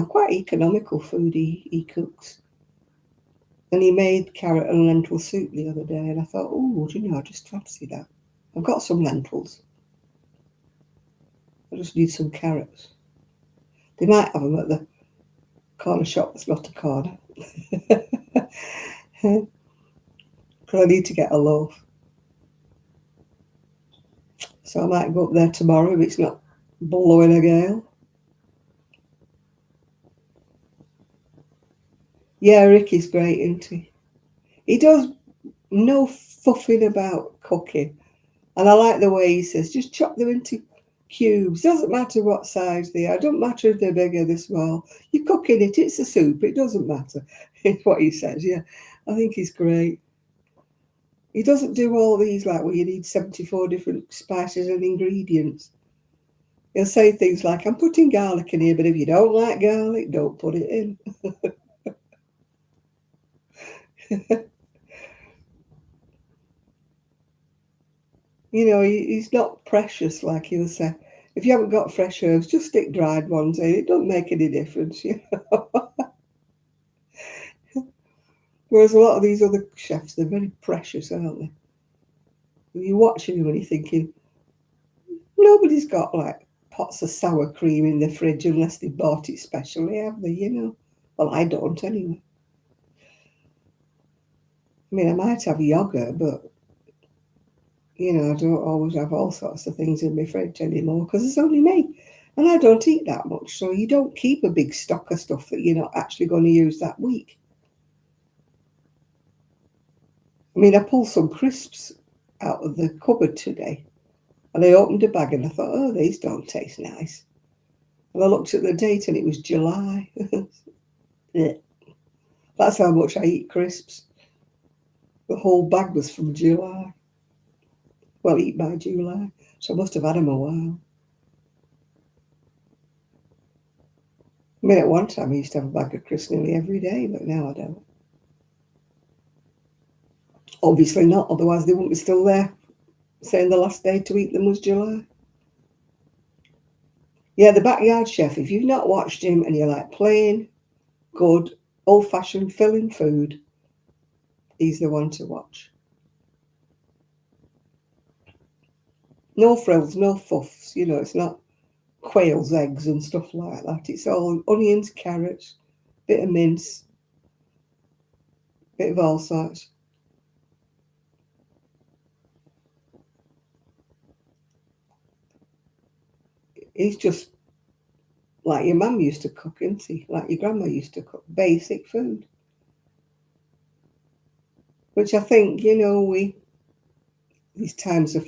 Quite economical food he cooks. And he made carrot and lentil soup the other day, and I thought, oh, I just fancy that. I've got some lentils. I just need some carrots. They might have them at the corner shop that's not a corner. Because I need to get a loaf. So I might go up there tomorrow if it's not blowing a gale. Yeah, Ricky's great, isn't he? He does no fuffing about cooking. And I like the way he says, just chop them into cubes. Doesn't matter what size they are. Don't matter if they're big or they're small. You're cooking it. It's a soup. It doesn't matter. It's what he says. Yeah, I think he's great. He doesn't do all these like where you need 74 different spices and ingredients. He'll say things like, I'm putting garlic in here, but if you don't like garlic, don't put it in. You know, he's not precious, like he'll say. If you haven't got fresh herbs, just stick dried ones in. It don't make any difference, you know. Whereas a lot of these other chefs, they're very precious, aren't they? And you're watching them and you're thinking, nobody's got like pots of sour cream in the fridge unless they bought it specially, have they, you know? Well, I don't anyway. I mean, I might have yogurt, but, you know, I don't always have all sorts of things in my fridge anymore because it's only me. And I don't eat that much, so you don't keep a big stock of stuff that you're not actually going to use that week. I mean, I pulled some crisps out of the cupboard today, and I opened a bag and I thought, oh, these don't taste nice. And I looked at the date and it was July. That's how much I eat crisps. The whole bag was from July. Well, eat by July. So I must have had them a while. I mean, at one time I used to have a bag of crisps nearly every day, but now I don't. Obviously not, otherwise they wouldn't be still there, saying the last day to eat them was July. Yeah, the Backyard Chef, if you've not watched him and you like plain, good, old-fashioned, filling food, he's the one to watch. No frills, no fuffs, you know, it's not quail's eggs and stuff like that. It's all onions, carrots, bit of mince, bit of all sorts. He's just like your mum used to cook, isn't he? Like your grandma used to cook, basic food. Which I think, you know, these times of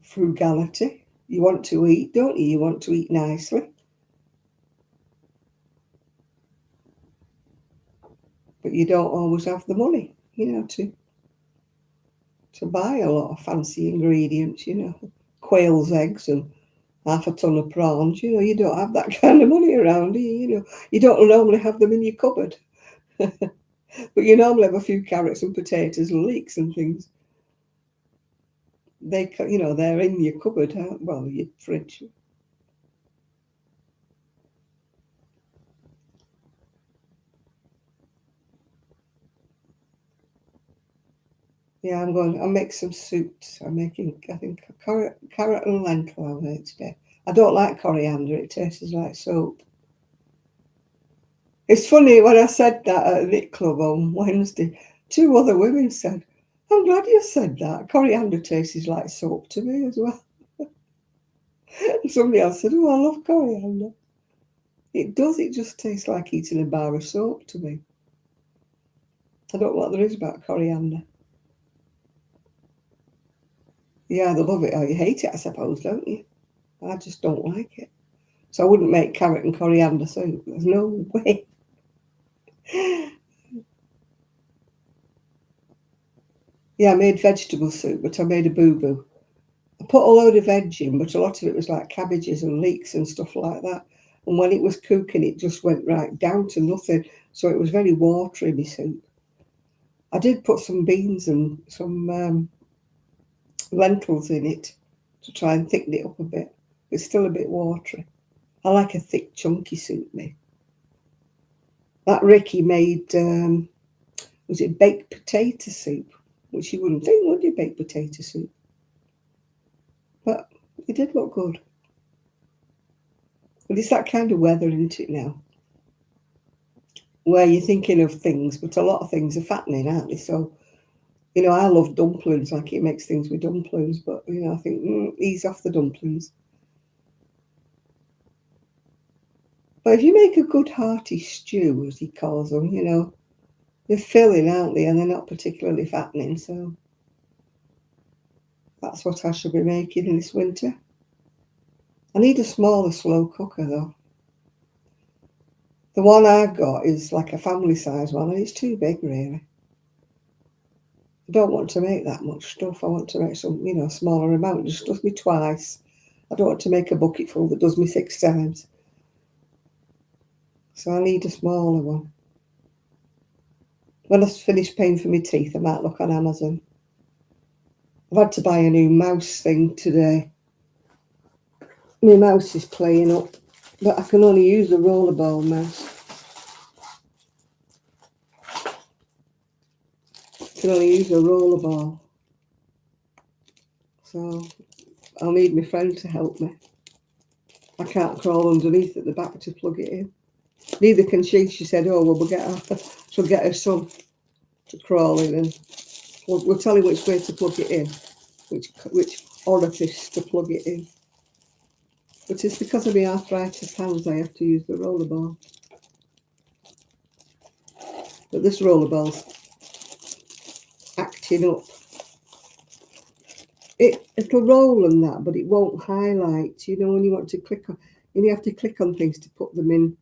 frugality, you want to eat, don't you? You want to eat nicely. But you don't always have the money, you know, to buy a lot of fancy ingredients, you know, quail's eggs and half a ton of prawns. You know, you don't have that kind of money around, do you? You know, you don't normally have them in your cupboard. But you normally have a few carrots and potatoes and leeks and things. They, you know, they're in your cupboard, well, your fridge. Yeah, I'll make some soups. I'm making, I think, a carrot and lentil I'll make today. I don't like coriander, it tastes like soap. It's funny, when I said that at a knit club on Wednesday, two other women said, I'm glad you said that. Coriander tastes like soap to me as well. And somebody else said, oh, I love coriander. It does, it just tastes like eating a bar of soap to me. I don't know what there is about coriander. You either love it or you hate it, I suppose, don't you? I just don't like it. So I wouldn't make carrot and coriander soup. There's no way. Yeah, I made vegetable soup, but I made a boo-boo. I put a load of veg in, but a lot of it was like cabbages and leeks and stuff like that. And when it was cooking, it just went right down to nothing. So it was very watery, my soup. I did put some beans and some lentils in it to try and thicken it up a bit. It's still a bit watery. I like a thick, chunky soup, me. That Ricky made, was it baked potato soup? Which you wouldn't think, would you, baked potato soup? But it did look good. But it's that kind of weather, isn't it, now? Where you're thinking of things, but a lot of things are fattening, aren't they? So, you know, I love dumplings, like it makes things with dumplings, but, you know, I think, ease off the dumplings. But if you make a good hearty stew, as he calls them, you know, they're filling, aren't they? And they're not particularly fattening, so that's what I should be making in this winter. I need a smaller slow cooker, though. The one I've got is like a family size one, and it's too big, really. I don't want to make that much stuff. I want to make some, you know, smaller amount. It just does me twice. I don't want to make a bucket full that does me 6 times. So I need a smaller one. When I finish paying for my teeth, I might look on Amazon. I've had to buy a new mouse thing today. My mouse is playing up, but I can only use the rollerball mouse. I can only use a rollerball. So I'll need my friend to help me. I can't crawl underneath at the back to plug it in. Neither can she. She said, "Oh, well, she'll get her son to crawl in, and we'll tell him which way to plug it in, which orifice to plug it in." But it's because of my arthritis hands I have to use the rollerball. But this rollerball's acting up. It'll roll and that, but it won't highlight. You know, when you want to click on, and you have to click on things to put them in,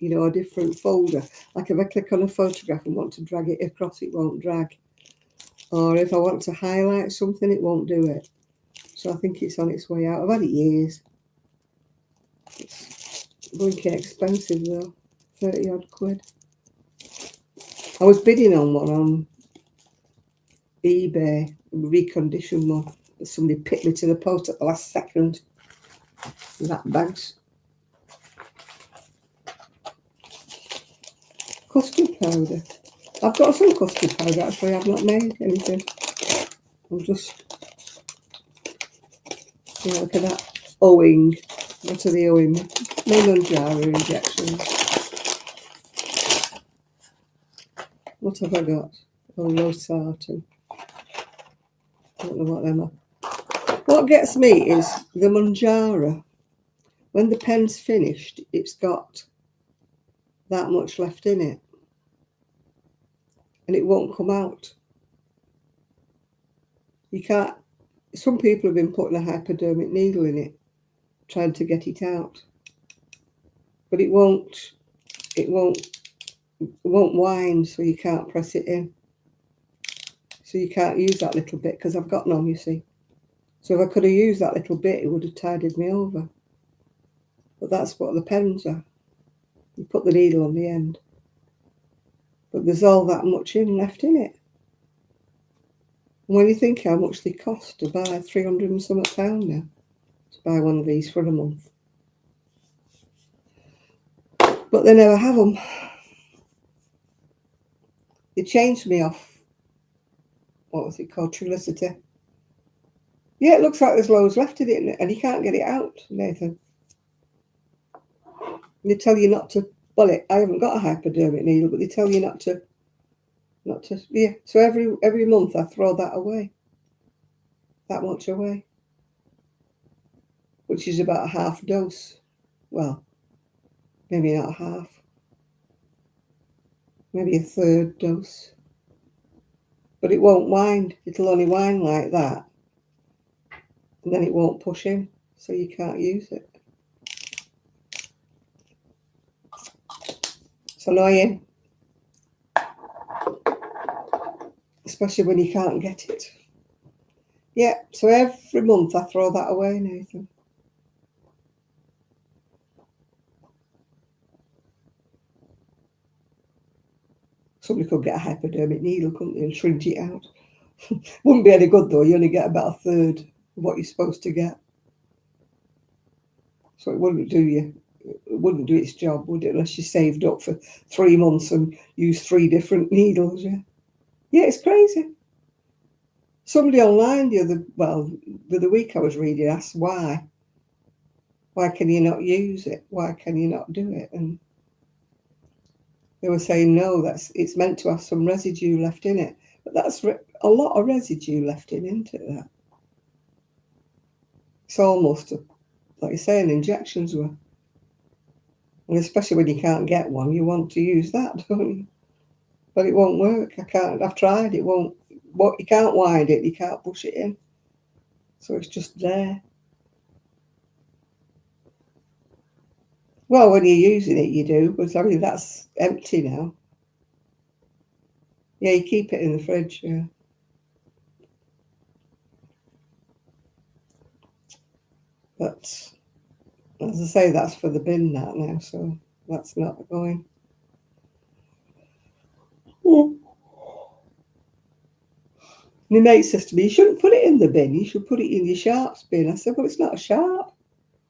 you know, a different folder. Like if I click on a photograph and want to drag it across, it won't drag. Or if I want to highlight something, it won't do it. So I think it's on its way out. I've had it years. It's blinking expensive though, 30 odd quid. I was bidding on one on eBay, a reconditioned one. Somebody picked me to the post at the last second. That bag's custard powder. I've got some custard powder actually. I've not made anything. I'm just, you know, look at that. Owing. What are they owing me? My Manjaro injections. What have I got? Oh, losartan. I don't know what them are. What gets me is the Manjaro. When the pen's finished, it's got that much left in it. And it won't come out. You can't. Some people have been putting a hypodermic needle in it, trying to get it out. But it won't wind, so you can't press it in. So you can't use that little bit because I've got none, you see. So if I could have used that little bit, it would have tidied me over. But that's what the pens are. You put the needle on the end. But there's all that much left in it. And when you think how much they cost to buy, 300 and some pound now, to buy one of these for a month. But they never have them. They changed me off, what was it called, Trulicity. Yeah, it looks like there's loads left in it, and you can't get it out, Nathan. They tell you not to, well, I haven't got a hypodermic needle, but they tell you not to, yeah. So every month I throw that away, that much away, which is about a half dose. Well, maybe not half, maybe a third dose. But it won't wind. It'll only wind like that, and then it won't push in, so you can't use it. It's annoying, especially when you can't get it. Yeah, so every month I throw that away, Nathan. Somebody could get a hypodermic needle, couldn't they, and shrink it out. Wouldn't be any good though. You only get about a third of what you're supposed to get. So it wouldn't do its job, would it, unless you saved up for 3 months and used 3 different needles, yeah. Yeah, it's crazy. Somebody online the other week I was reading asked why. Why can you not use it? Why can you not do it? And they were saying, no, it's meant to have some residue left in it. But that's a lot of residue left in, isn't it, that? It's almost, like you say, an injections were. And especially when you can't get one, you want to use that, don't you? But it won't work. I've tried, it won't. You can't wind it, you can't push it in. So it's just there. Well, when you're using it, you do, but I mean, that's empty now. Yeah, you keep it in the fridge, yeah. But, as I say, that's for the bin that now, so that's not going. Yeah. My mate says to me, you shouldn't put it in the bin, you should put it in your sharps bin. I said, well, it's not a sharp.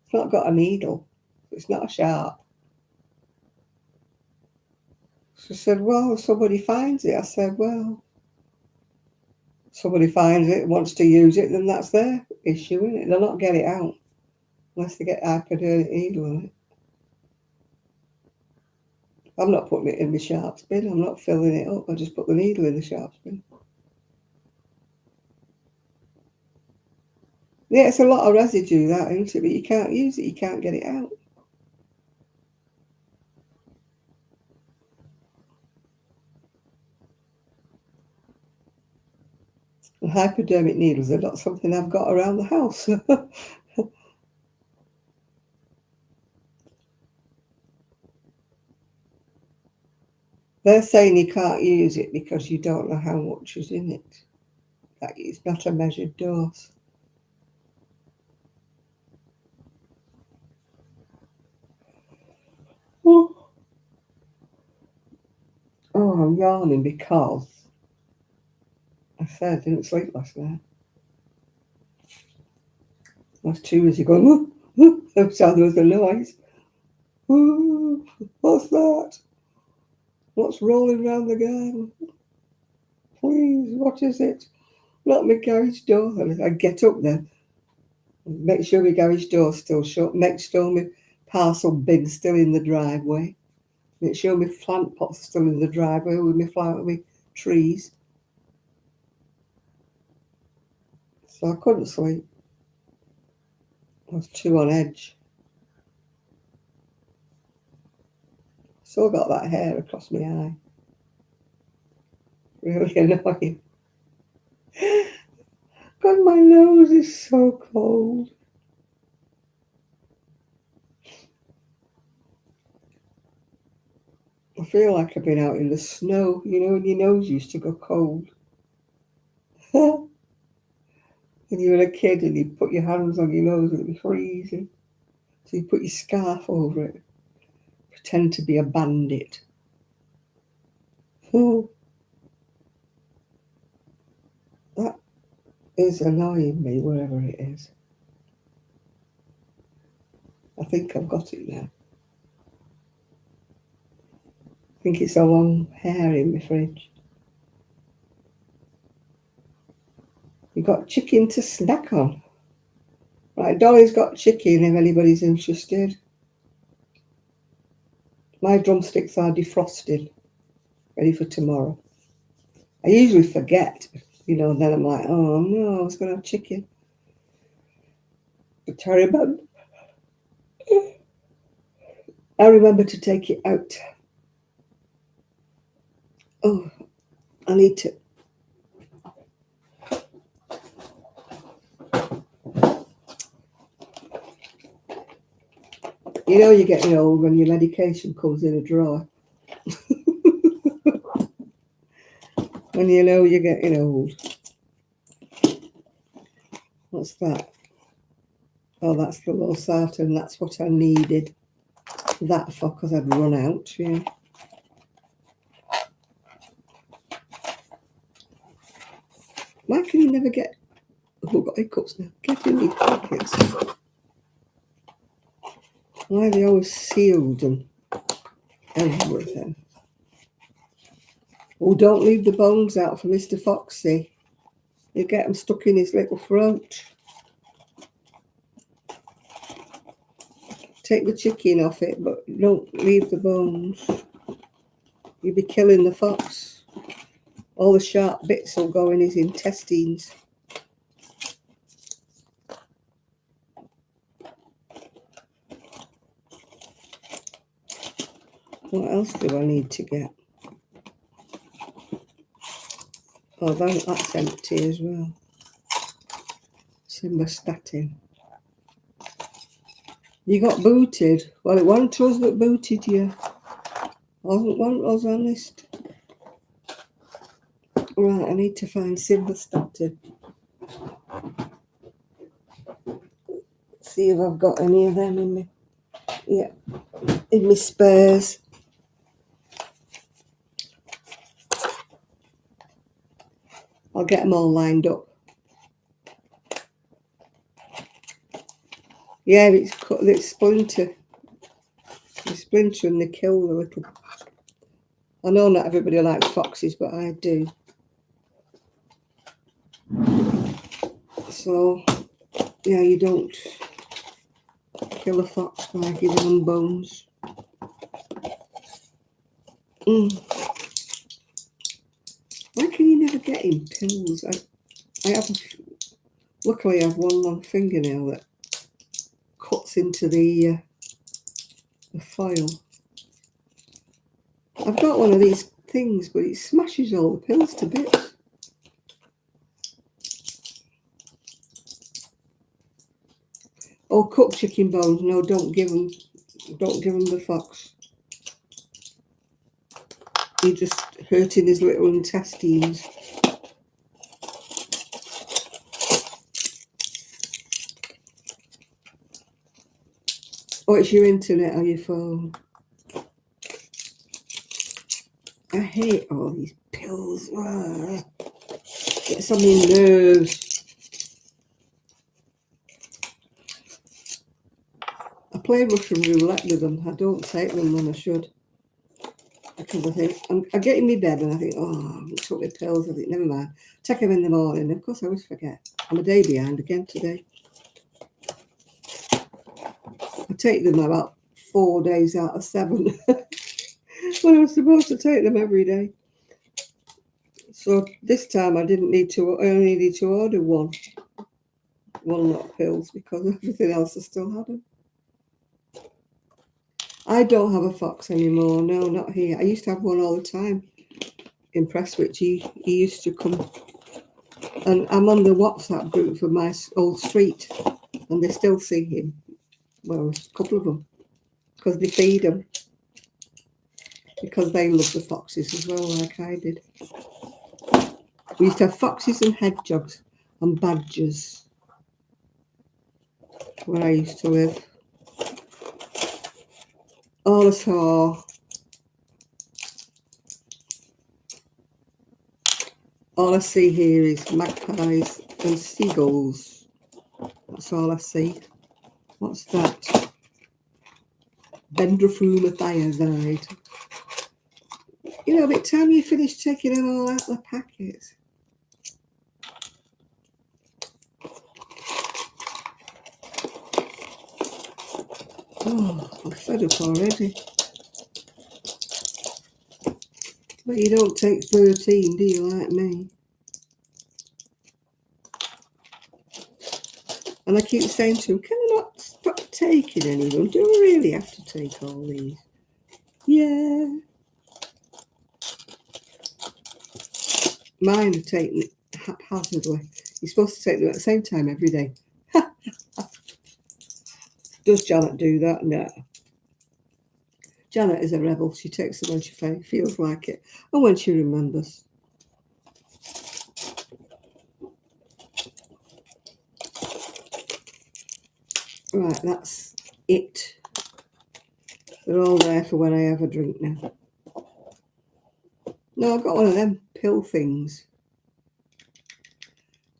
It's not got a needle. It's not a sharp. She said, well, if somebody finds it. I said, well, somebody finds it, wants to use it, then that's their issue, isn't it? They'll not get it out unless they get hypodermic needle on it. I'm not putting it in my sharps bin. I'm not filling it up. I just put the needle in the sharps bin. Yeah, it's a lot of residue, that, isn't it? But you can't use it. You can't get it out. And hypodermic needles are not something I've got around the house. They're saying you can't use it because you don't know how much is in it. That it's not a measured dose. Oh, I'm yawning because I said I didn't sleep last night. I was too busy going, every time there was a noise. What's that? What's rolling around the garden? Please, what is it? Not my garage door. And I get up then, make sure my garage door's still shut, make sure my parcel bin's still in the driveway, make sure my plant pot's still in the driveway with my trees. So I couldn't sleep. I was too on edge. Still got that hair across my eye. Really annoying. God, my nose is so cold. I feel like I've been out in the snow, you know, when your nose used to go cold. When you were a kid and you put your hands on your nose and it'd be freezing. So you put your scarf over it, pretend to be a bandit. That is annoying me, wherever it is. I think I've got it now. I think it's a long hair in my fridge. You got chicken to snack on. Right, Dolly's got chicken if anybody's interested. My drumsticks are defrosted, ready for tomorrow. I usually forget, you know, then I'm like, oh no, I was going to have chicken. But I remember to take it out. Oh, I need to. You know you're getting old when your medication comes in a drawer. When you know you're getting old. What's that? Oh, that's the losartan. That's what I needed that for because I'd run out. Yeah. Why can you never get... Oh, I've got hiccups now. Get in these pockets. Why are they always sealed and everything? Oh, don't leave the bones out for Mr. Foxy. You get them stuck in his little throat. Take the chicken off it, but don't leave the bones. You'll be killing the fox. All the sharp bits will go in his intestines. What else do I need to get? Oh, that's empty as well. Simvastatin. You got booted. Well, it wasn't us that booted you. Wasn't one of us on this. Right, I need to find simvastatin. See if I've got any of them in me. Yeah, in my spares. I'll get them all lined up. Yeah, it's splinter. They splinter and they kill the little. I know not everybody likes foxes, but I do. So, yeah, you don't kill a fox by giving them bones. Why can you never get him pills? Luckily I have one long fingernail that cuts into the foil. I've got one of these things, but it smashes all the pills to bits. Oh, cooked chicken bones. No, don't give them the fox. You're just hurting his little intestines. Oh, it's your internet or your phone. I hate all these pills. Gets on my nerves. I play Russian roulette with them. I don't take them when I should. Because I think, I get in my bed and I think, oh, I took my pills. I think, never mind. Take them in the morning. Of course, I always forget. I'm a day behind again today. I take them about 4 days out of 7 when I was supposed to take them every day. So this time I only needed to order one lot of pills because everything else I still had them. I don't have a fox anymore. No, not here. I used to have one all the time in Prestwich. He used to come, and I'm on the WhatsApp group for my old street, and they still see him. Well, a couple of them, because they feed them, because they love the foxes as well, like I did. We used to have foxes and hedgehogs and badgers where I used to live. All I see here is magpies and seagulls. That's all I see. What's that? Bendroflumethiazide. You know, by the time you finish taking them all out of the packets. Oh, I'm fed up already. But you don't take 13, do you, like me? And I keep saying to him, can I not stop taking any of them? Do I really have to take all these? Yeah. Mine are taken haphazardly. You're supposed to take them at the same time every day. Does Janet do that? No. Janet is a rebel. She takes them when she feels like it and when she remembers. Right, that's it. They're all there for when I have a drink now. No, I've got one of them pill things.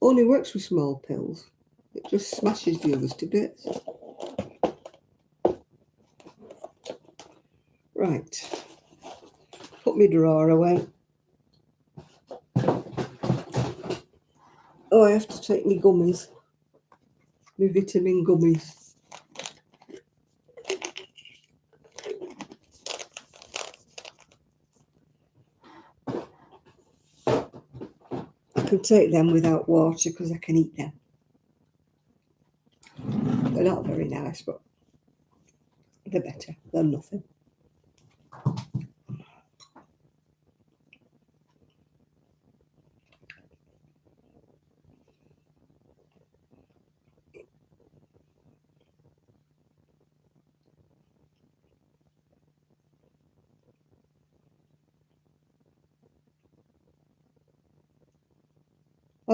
Only works with small pills. It just smashes the others to bits. Right. Put my drawer away. Oh, I have to take my gummies. My vitamin gummies. I can take them without water because I can eat them. They're not very nice, but they're better than nothing.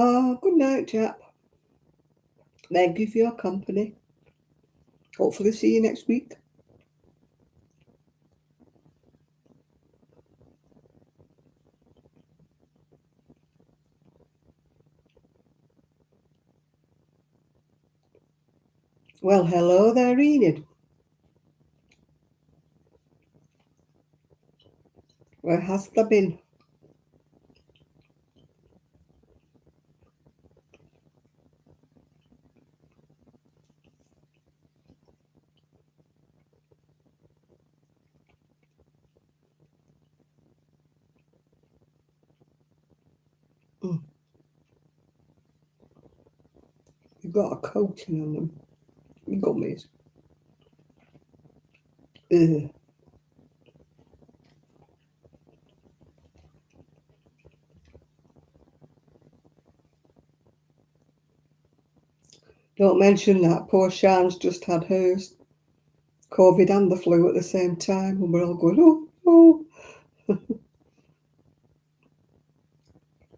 Oh, good night, chap. Thank you for your company. Hopefully see you next week. Well, hello there, Enid. Where hast thou been? You've got a coating on them. Gummies. Ugh. Don't mention that. Poor Shan's just had hers. COVID and the flu at the same time, and we're all going, oh, oh.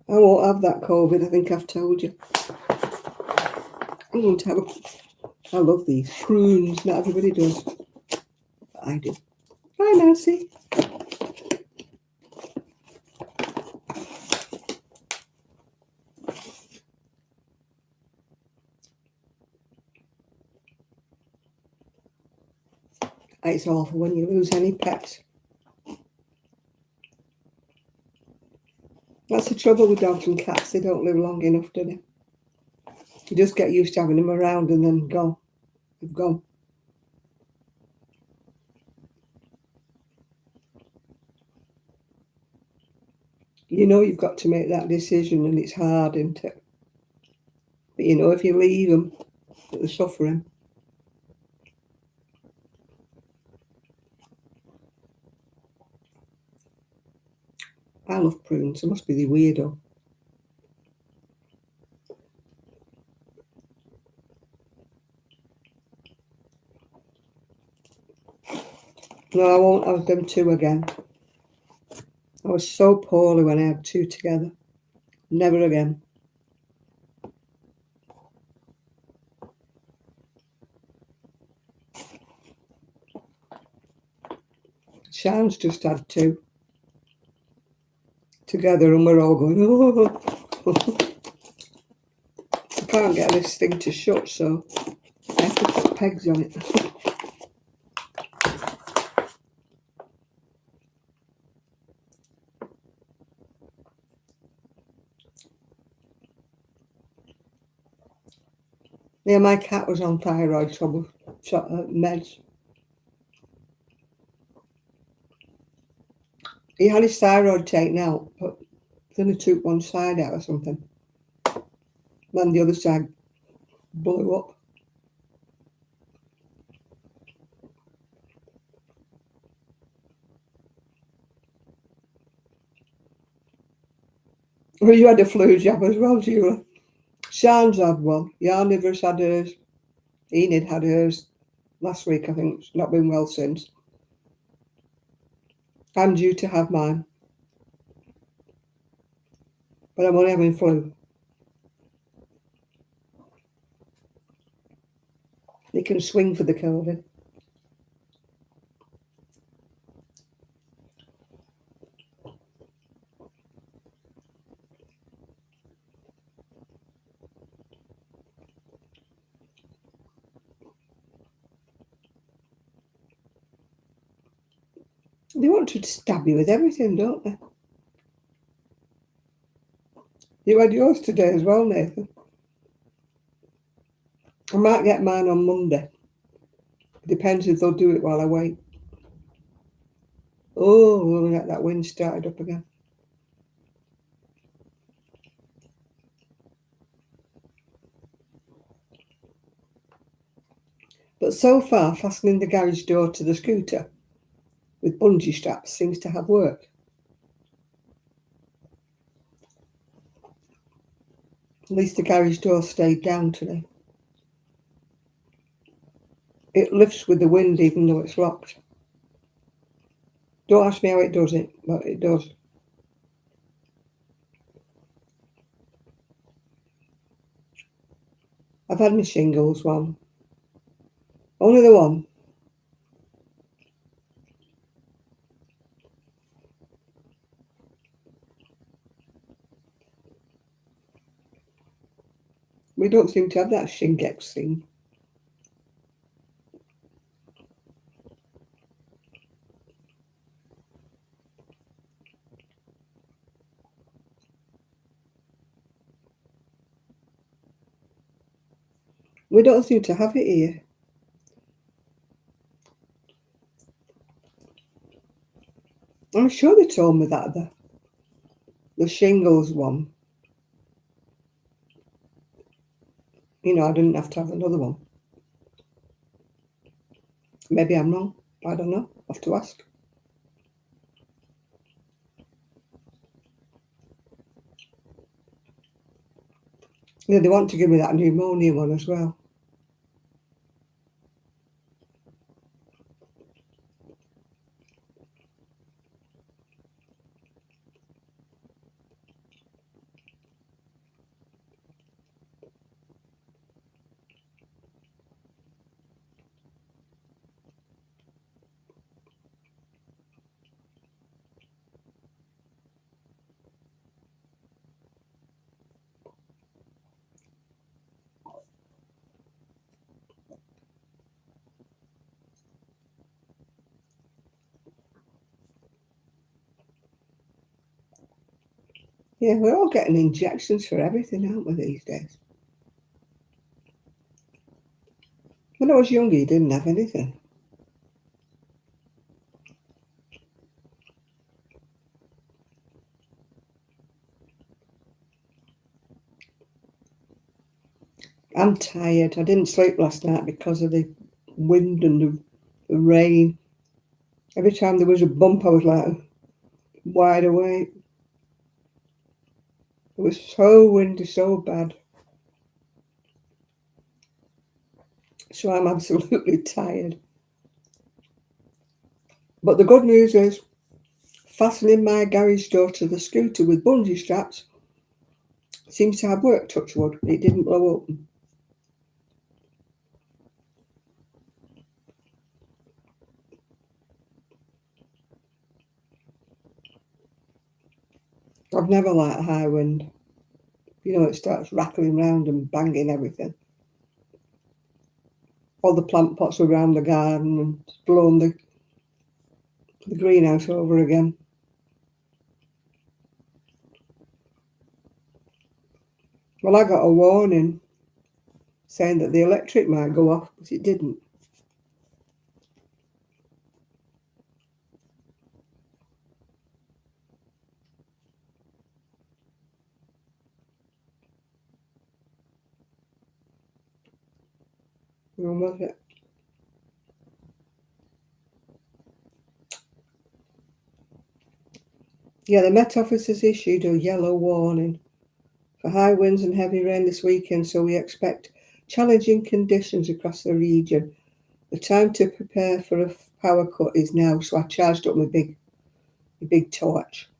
I won't have that COVID, I think I've told you. I won't have I love these prunes. Not everybody does, but I do. Bye, Nancy. It's awful when you lose any pets. That's the trouble with dogs and cats. They don't live long enough, do they? You just get used to having them around and then gone. They've gone. You know you've got to make that decision and it's hard, isn't it? But you know if you leave them, they're suffering. I love prunes. I must be the weirdo. No, I won't have them two again. I was so poorly when I had two together. Never again. Shan's just had two together and we're all going, oh. I can't get this thing to shut, so I have to put pegs on it. Yeah, my cat was on thyroid trouble meds. He had his thyroid taken out, but then he took one side out or something. Then the other side blew up. Well, you had a flu jab as well, Julie. Shan's had one. Yarniver's had hers. Enid had hers last week, I think. She's not been well since. I'm due to have mine. But I'm only having flu. They can swing for the COVID. They want to stab you with everything, don't they? You had yours today as well, Nathan. I might get mine on Monday. Depends if they'll do it while I wait. Oh, we'll get that wind started up again. But so far, fastening the garage door to the scooter with bungee straps seems to have worked. At least the garage door stayed down today. It lifts with the wind even though it's locked. Don't ask me how it does it, but it does. I've had my shingles one. Only the one. We don't seem to have that shingex thing. We don't seem to have it here. I'm sure they told me that the shingles one. You know, I didn't have to have another one. Maybe I'm wrong. I don't know. I have to ask. Yeah, they want to give me that pneumonia one as well. Yeah, we're all getting injections for everything, aren't we, these days? When I was younger, you didn't have anything. I'm tired. I didn't sleep last night because of the wind and the rain. Every time there was a bump, I was like wide awake. It was so windy, so bad. So I'm absolutely tired. But the good news is, fastening my garage door to the scooter with bungee straps seems to have worked, touch wood. It didn't blow up. I've never liked high wind. You know, it starts rattling round and banging everything. All the plant pots around the garden and blowing the greenhouse over again. Well, I got a warning saying that the electric might go off, but it didn't. When was it? Yeah, the Met Office has issued a yellow warning for high winds and heavy rain this weekend, so we expect challenging conditions across the region. The time to prepare for a power cut is now, so I charged up my big torch.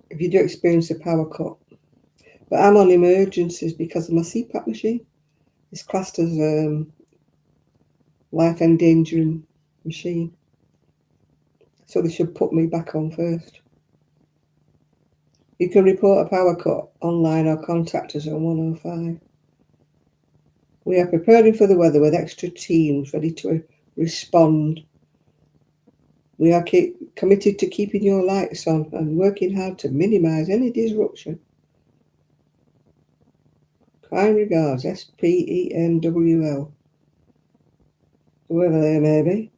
If you do experience a power cut. But I'm on emergencies because of my CPAP machine. It's classed as a life-endangering machine. So they should put me back on first. You can report a power cut online or contact us on 105. We are preparing for the weather with extra teams ready to respond We are committed to keeping your lights on and working hard to minimise any disruption. Kind regards, SPENWL. Whoever they may be.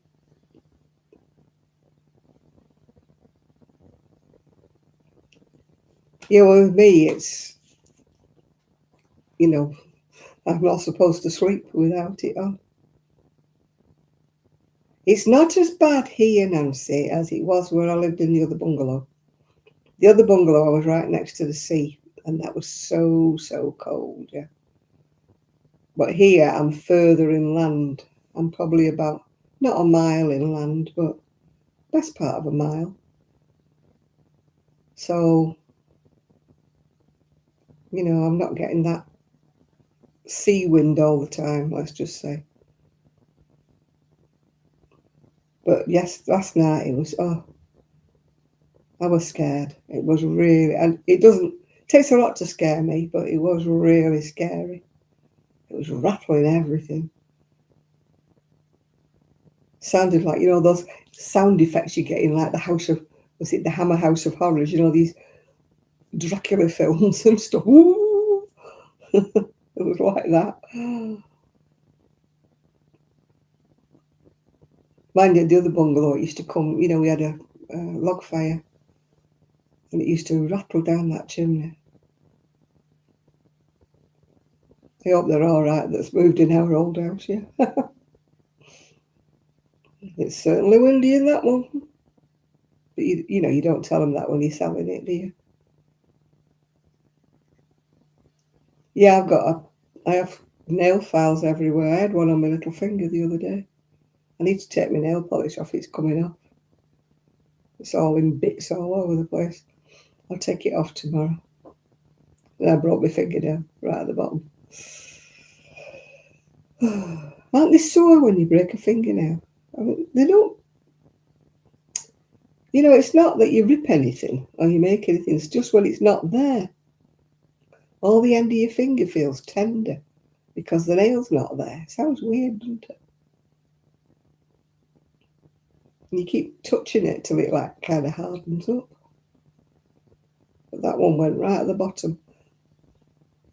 Yeah, well, with me, it's, you know, I'm not supposed to sleep without it on. It's not as bad here, Nancy, as it was where I lived in the other bungalow. The other bungalow, I was right next to the sea, and that was so, so cold, yeah. But here, I'm further inland. I'm probably about, not a mile inland, but best part of a mile. So, I'm not getting that sea wind all the time, let's just say. But yes, last night it was, I was scared. It was really, and it takes a lot to scare me, but it was really scary. It was rattling everything. Sounded like, those sound effects you get in like was it the Hammer House of Horrors, these Dracula films and stuff. Ooh! It was like that. Mind you, the other bungalow, it used to come, we had a log fire, and it used to rattle down that chimney. I hope they're all right that's moved in our old house, yeah. It's certainly windy in that one. But you don't tell them that when you're selling it, do you? Yeah, I have nail files everywhere. I had one on my little finger the other day. I need to take my nail polish off. It's coming off. It's all in bits all over the place. I'll take it off tomorrow. And I brought my finger down right at the bottom. Aren't they sore when you break a fingernail? I mean, they don't. It's not that you rip anything or you make anything. It's just when it's not there. All the end of your finger feels tender because the nail's not there. Sounds weird, doesn't it? And you keep touching it till it kind of hardens up. But that one went right at the bottom.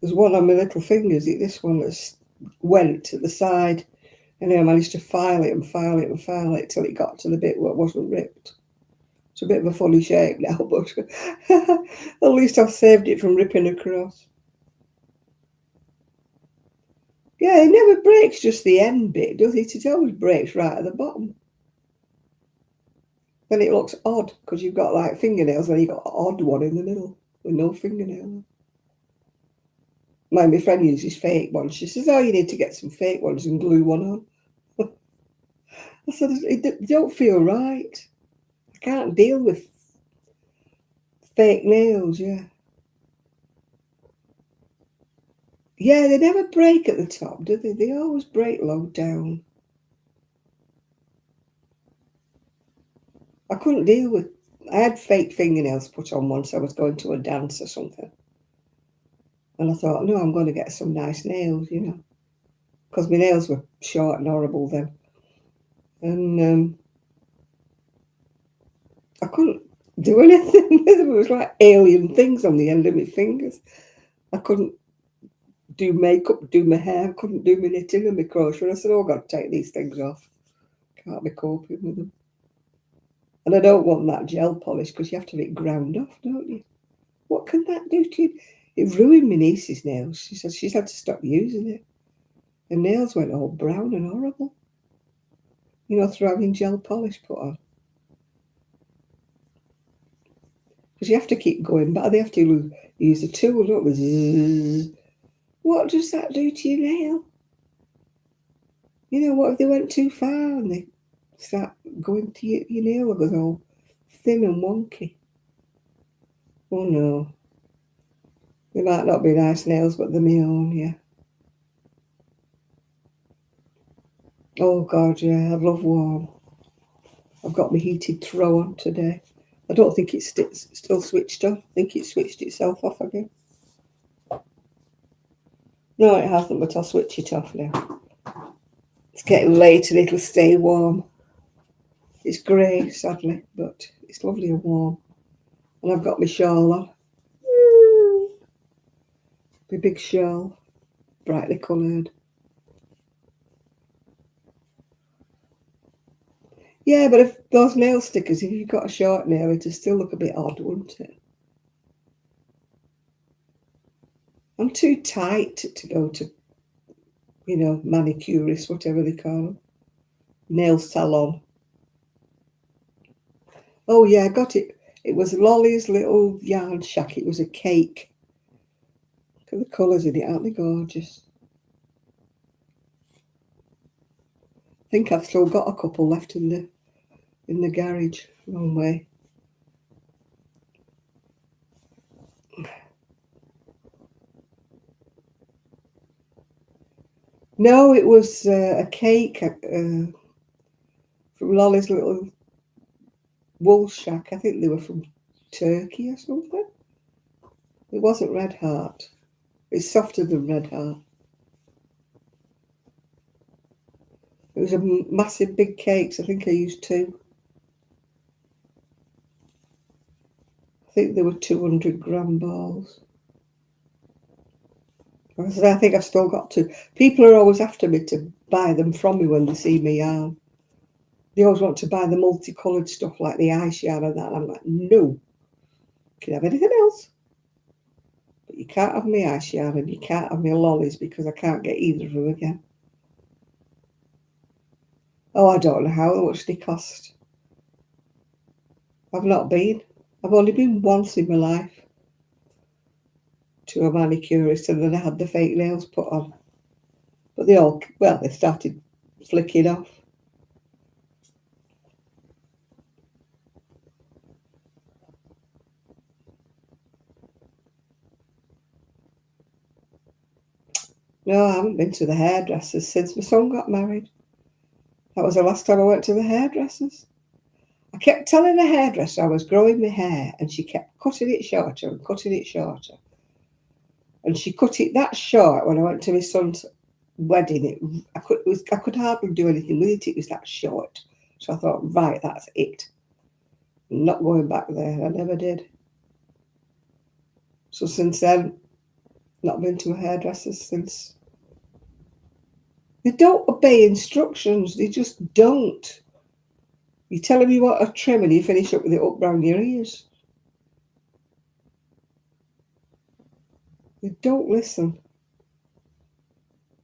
There's one on my little fingers. This one that's went to the side, and I managed to file it and file it and file it till it got to the bit where it wasn't ripped. It's a bit of a funny shape now, but at least I've saved it from ripping across. Yeah, it never breaks just the end bit, does it? It always breaks right at the bottom. Then it looks odd because you've got fingernails and you've got an odd one in the middle with no fingernail. My friend uses fake ones. She says, you need to get some fake ones and glue one on. I said, they don't feel right. I can't deal with fake nails, yeah. Yeah, they never break at the top, do they? They always break low down. I couldn't deal with... I had fake fingernails put on once. I was going to a dance or something. And I thought, no, I'm going to get some nice nails, because my nails were short and horrible then. And I couldn't do anything with them. It was like alien things on the end of my fingers. I couldn't do makeup, do my hair, couldn't do my knitting and my crochet. And I said, I've got to take these things off. Can't be coping with them. And I don't want that gel polish because you have to have it ground off, don't you? What can that do to you? It ruined my niece's nails. She said she's had to stop using it. Her nails went all brown and horrible. Through having gel polish put on. Because you have to keep going back. They have to use a tool, don't they? Zzz. What does that do to your nail? What if they went too far and they start going to your nail goes all thin and wonky? Oh no. They might not be nice nails, but they're my own, yeah. Oh God, yeah, I love warm. I've got my heated throw on today. I don't think it's still switched on. I think it switched itself off again. No, it hasn't, but I'll switch it off now. It's getting late and it'll stay warm. It's grey, sadly, but it's lovely and warm. And I've got my shawl on. My big shawl, brightly coloured. Yeah, but if those nail stickers, if you've got a short nail, it'd still look a bit odd, wouldn't it? I'm too tight to go to, manicurist, whatever they call them. Nail salon. Oh, yeah, I got it. It was Lolly's little yarn shack. It was a cake. Look at the colours in it, aren't they gorgeous? I think I've still got a couple left in the garage. Wrong way. No, it was a cake from Lolly's little wool shack. I think they were from Turkey or something. It wasn't Red Heart. It's softer than Red Heart. It was a massive big cakes. I think I used 2. I think they were 200-gram balls. I think I've still got 2. People are always after me to buy them from me when they see me yarn. They always want to buy the multicoloured stuff like the ice yarn and that. And I'm like, no, you can have anything else. But you can't have my ice yarn and you can't have my lollies because I can't get either of them again. Oh, I don't know how much they cost. I've not been. I've only been once in my life to a manicurist, and then I had the fake nails put on. But they started flicking off. No, I haven't been to the hairdressers since my son got married. That was the last time I went to the hairdressers. I kept telling the hairdresser I was growing my hair, and she kept cutting it shorter and cutting it shorter. And she cut it that short when I went to my son's wedding. I could hardly do anything with it. It was that short. So I thought, right, that's it. I'm not going back there. I never did. So since then, not been to a hairdresser since. They don't obey instructions. They just don't. You tell them you want a trim and you finish up with it up round your ears. They don't listen.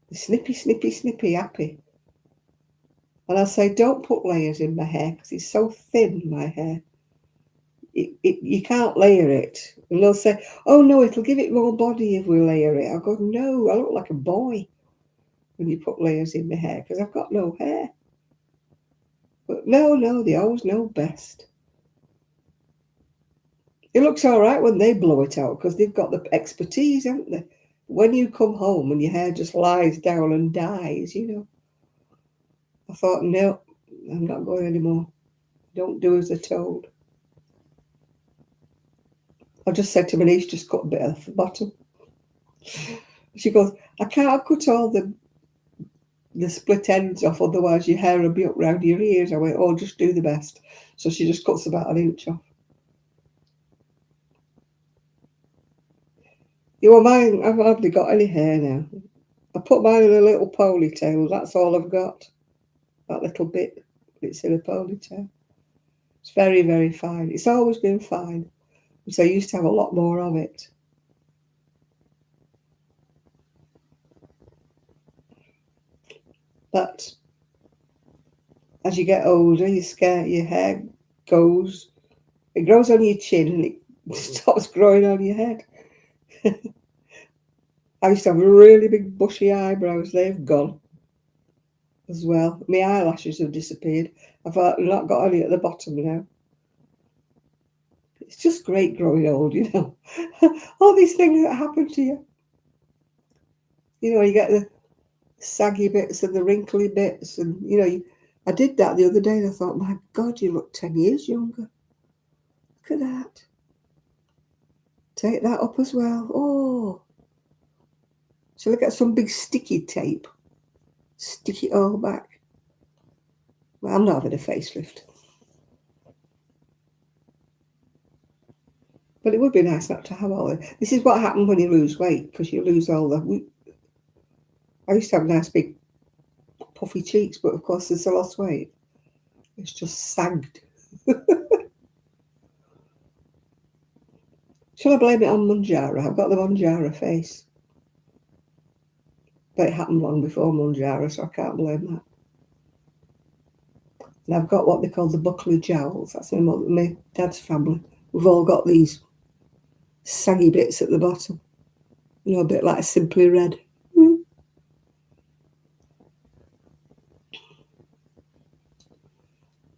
They're snippy, snippy, snippy, happy. And I say, don't put layers in my hair because it's so thin, my hair. You can't layer it. And they'll say, oh no, it'll give it more body if we layer it. I go, no, I look like a boy when you put layers in my hair because I've got no hair. But no, they always know best. It looks all right when they blow it out because they've got the expertise, haven't they? When you come home and your hair just lies down and dies, I thought, no, I'm not going anymore. Don't do as they're told. I just said to my niece, just cut a bit off the bottom. She goes, I can't cut all the split ends off, otherwise your hair will be up round your ears. I went, oh, just do the best. So she just cuts about an inch off. Mine, I've hardly got any hair now. I put mine in a little ponytail. That's all I've got. That little bit. It's in a ponytail. It's very, very fine. It's always been fine. So I used to have a lot more of it. But as you get older, your hair goes. It grows on your chin and it stops growing on your head. I used to have really big bushy eyebrows. They've gone as well. My eyelashes have disappeared. I've not got any at the bottom now. It's just great growing old, All these things that happen to you. You get the saggy bits and the wrinkly bits. And, I did that the other day and I thought, my God, you look 10 years younger. Look at that. Take that up as well. Oh. Shall I get some big sticky tape? Stick it all back. Well, I'm not having a facelift. But it would be nice not to have all it. This is what happens when you lose weight, because you lose all the... I used to have nice big puffy cheeks, but of course as I lost weight, it's just sagged. Shall I blame it on Manjaro? I've got the Manjaro face. But it happened long before Manjaro, so I can't blame that. And I've got what they call the buckler jowls. That's my dad's family. We've all got these saggy bits at the bottom. You know, a bit like Simply Red.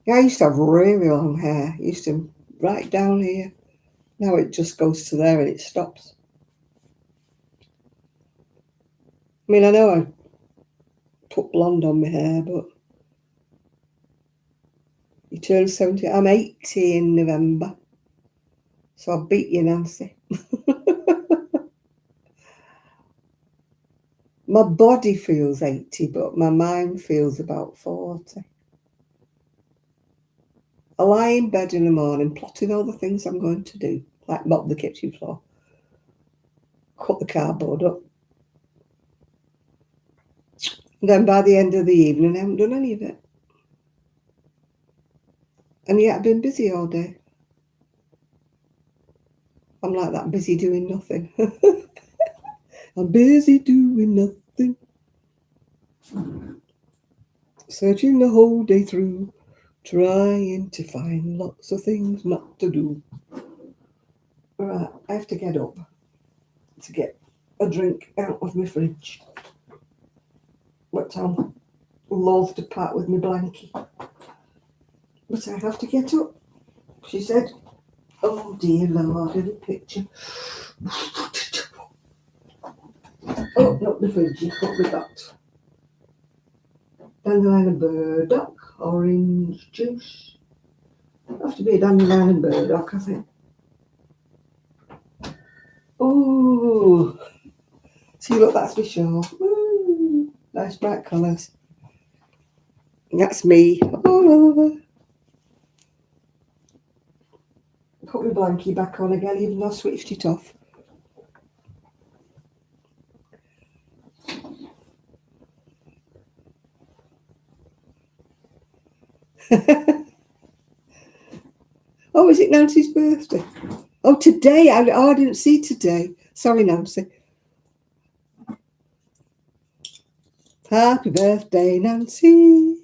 Yeah, I used to have really long hair. I used to right down here. Now it just goes to there and it stops. I mean, I know I put blonde on my hair, but you turn 70. I'm 80 in November. So I'll beat you, Nancy. My body feels 80, but my mind feels about 40. I lie in bed in the morning plotting all the things I'm going to do, like mop the kitchen floor, cut the cardboard up. And then by the end of the evening, I haven't done any of it. And yet I've been busy all day. I'm like that, busy doing nothing. I'm busy doing nothing. Searching the whole day through, trying to find lots of things not to do. Right, I have to get up to get a drink out of my fridge. But I'm loath to part with my blankie. But I have to get up. She said, oh dear Lord, in the picture. Oh, not the fridge, what we got? Dandelion and burdock, orange juice. Have to be a dandelion and burdock, I think. Oh, see, look, that's my shawl. Ooh, nice bright colours. And that's me all over. Put my blankie back on again, even though I switched it off. Oh, is it Nancy's birthday? Oh, today. I didn't see today. Sorry, Nancy. Happy birthday, Nancy.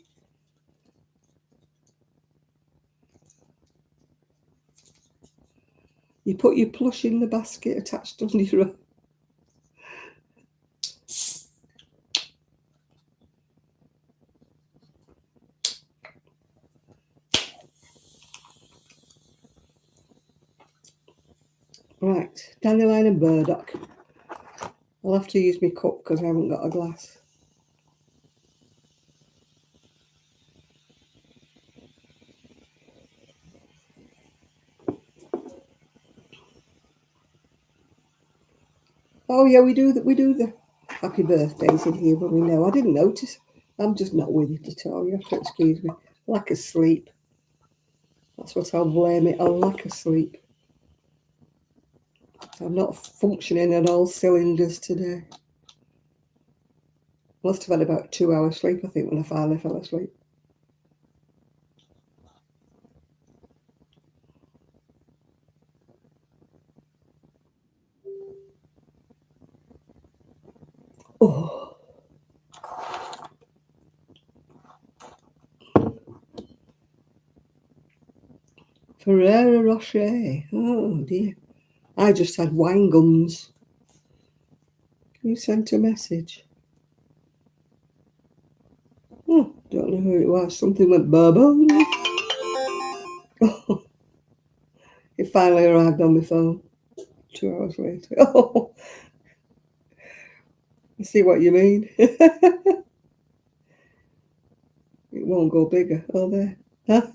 You put your plush in the basket attached under your own. Right, dandelion and burdock. I'll have to use my cup because I haven't got a glass. Oh yeah, we do the happy birthdays in here, but we know. I didn't notice. I'm just not with it at all. You have to excuse me. Lack of sleep. That's what I'll blame it on, lack of sleep. I'm not functioning on all cylinders today. Must have had about 2 hours sleep, I think, when I finally fell asleep. Oh. Ferrero Rocher. Oh dear. I just had wine gums. You sent a message. Oh, don't know who it was. Something went bubble. Oh, it finally arrived on my phone 2 hours later. Oh, I see what you mean. It won't go bigger. Oh, there. Huh?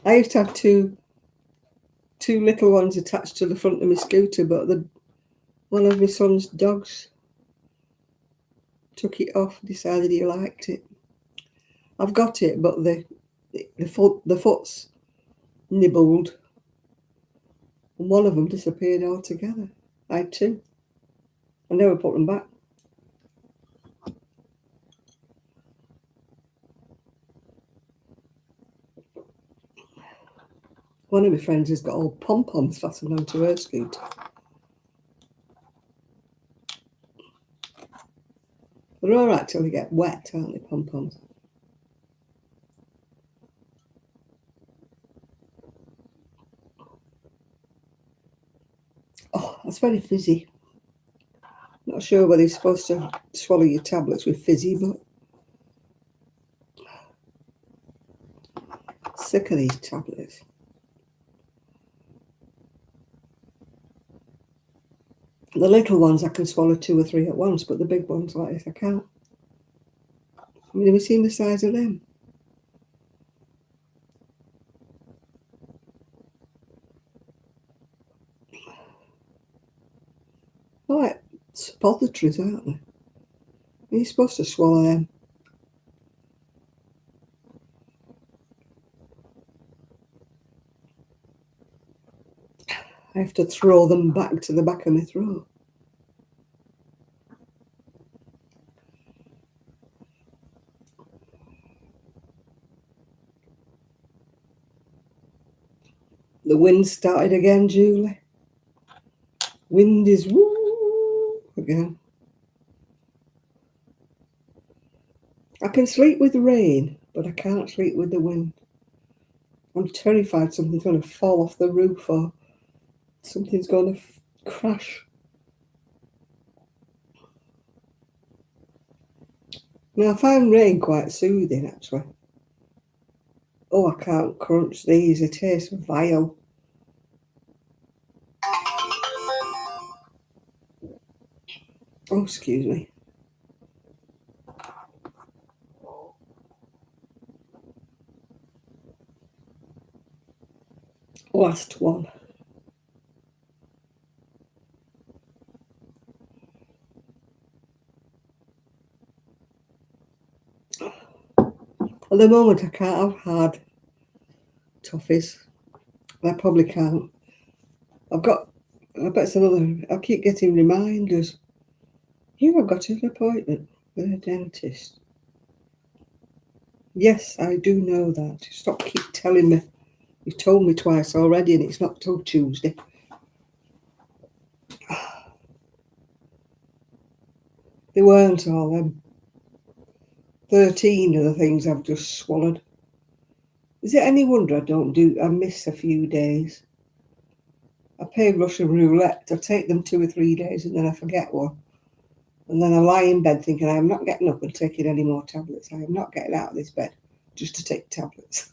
I used to have two little ones attached to the front of my scooter, but one of my son's dogs took it off, decided he liked it. I've got it, but the The foot's nibbled, and one of them disappeared altogether. I had two. I never put them back. One of my friends has got old pom-poms fastened onto her scooter. They're all right till they get wet, aren't they, pom-poms? Oh, that's very fizzy. Not sure whether you're supposed to swallow your tablets with fizzy, but sick of these tablets. The little ones I can swallow 2 or 3 at once, but the big ones like this I can't. I mean, have you seen the size of them? They're like suppositories, aren't they? You're supposed to swallow them. I have to throw them back to the back of my throat. The wind started again, Julie. Wind is woo again. I can sleep with the rain, but I can't sleep with the wind. I'm terrified something's going to fall off the roof or something's going to crash. Now, I find rain quite soothing, actually. Oh, I can't crunch these. They taste vile. Oh, excuse me. Last one. At the moment, I can't have hard toffees. I probably can't. I bet it's another. I keep getting reminders. You have got an appointment with a dentist. Yes, I do know that. Keep telling me. You've told me twice already, and it's not till Tuesday. They weren't all them. 13 of the things I've just swallowed. Is it any wonder I miss a few days? I play Russian roulette. I take them 2 or 3 days and then I forget one. And then I lie in bed thinking I am not getting up and taking any more tablets. I am not getting out of this bed just to take tablets.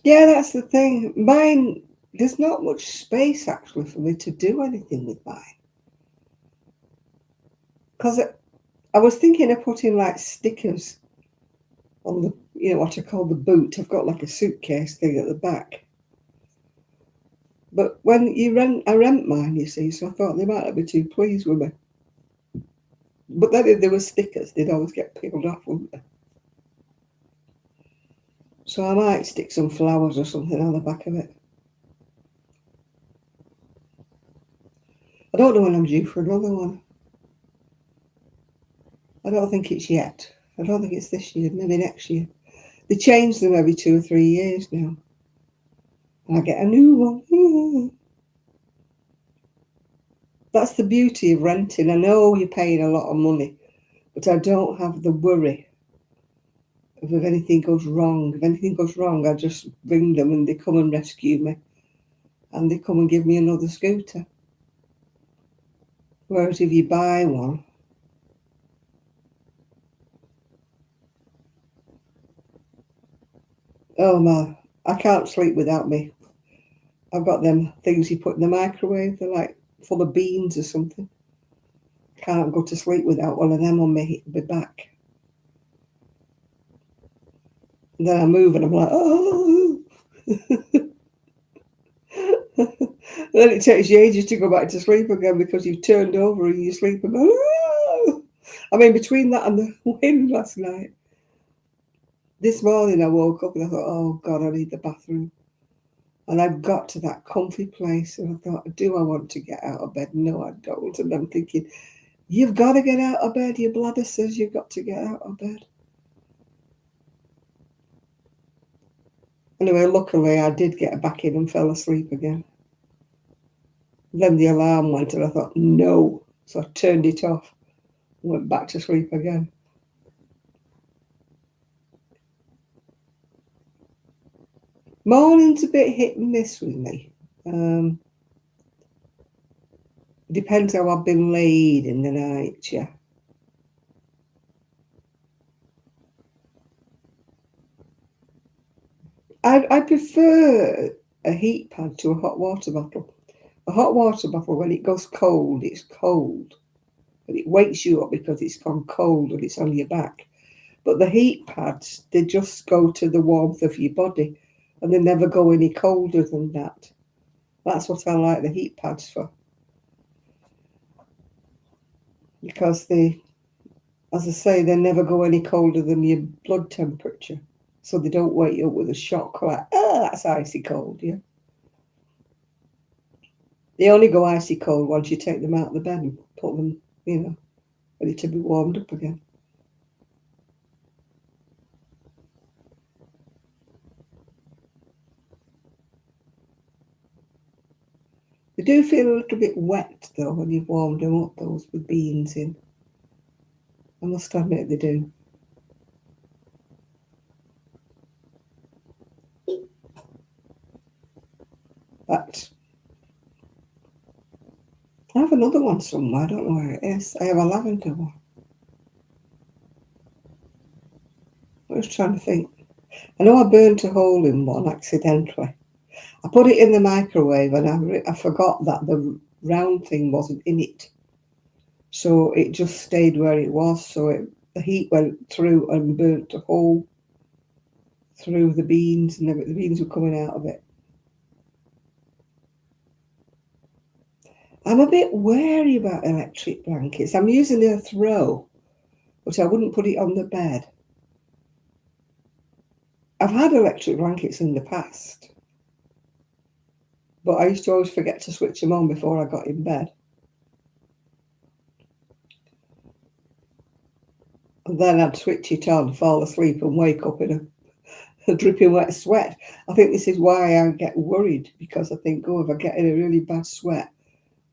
Yeah, that's the thing. Mine, there's not much space actually for me to do anything with mine. Because I was thinking of putting like stickers on the, what I call the boot. I've got like a suitcase thing at the back. But when I rent mine, you see, so I thought they might not be too pleased with me. But then if there were stickers, they'd always get peeled off, wouldn't they? So I might stick some flowers or something on the back of it. I don't know when I'm due for another one. I don't think it's yet. I don't think it's this year, maybe next year. They change them every 2 or 3 years now. And I get a new one. That's the beauty of renting. I know you're paying a lot of money, but I don't have the worry of if anything goes wrong. If anything goes wrong, I just ring them and they come and rescue me. And they come and give me another scooter. Whereas if you buy one, oh my, I can't sleep without me. I've got them things you put in the microwave. They're like full of beans or something. Can't go to sleep without one of them on my back. And then I move and I'm like, oh. then it takes you ages to go back to sleep again because you've turned over in your sleep and gone, "Ah!" I mean, between that and the wind last night, this morning I woke up and I thought, oh God, I need the bathroom. And I got to that comfy place and I thought, do I want to get out of bed? No, I don't. And I'm thinking, you've got to get out of bed. Your bladder says you've got to get out of bed. Anyway, luckily I did get back in and fell asleep again. Then the alarm went and I thought, no. So I turned it off and went back to sleep again. Morning's a bit hit and miss with me. Depends how I've been laid in the night, yeah. I prefer a heat pad to a hot water bottle. A hot water bottle, when it goes cold, it's cold. And it wakes you up because it's gone cold and it's on your back. But the heat pads, they just go to the warmth of your body and they never go any colder than that. That's what I like the heat pads for. Because they, as I say, they never go any colder than your blood temperature. So they don't wake you up with a shock like, oh, that's icy cold, yeah. They only go icy cold once you take them out of the bed and put them, ready to be warmed up again. They do feel a little bit wet though when you've warmed them up, those with beans in. I must admit they do. But I have another one somewhere, I don't know where it is. I have a lavender one. I was trying to think. I know I burnt a hole in one accidentally. I put it in the microwave and I forgot that the round thing wasn't in it. So it just stayed where it was. So the heat went through and burnt a hole through the beans and the beans were coming out of it. I'm a bit wary about electric blankets. I'm using a throw, but I wouldn't put it on the bed. I've had electric blankets in the past, but I used to always forget to switch them on before I got in bed. And then I'd switch it on, fall asleep and wake up in a dripping wet sweat. I think this is why I get worried, because I think, oh, if I get in a really bad sweat,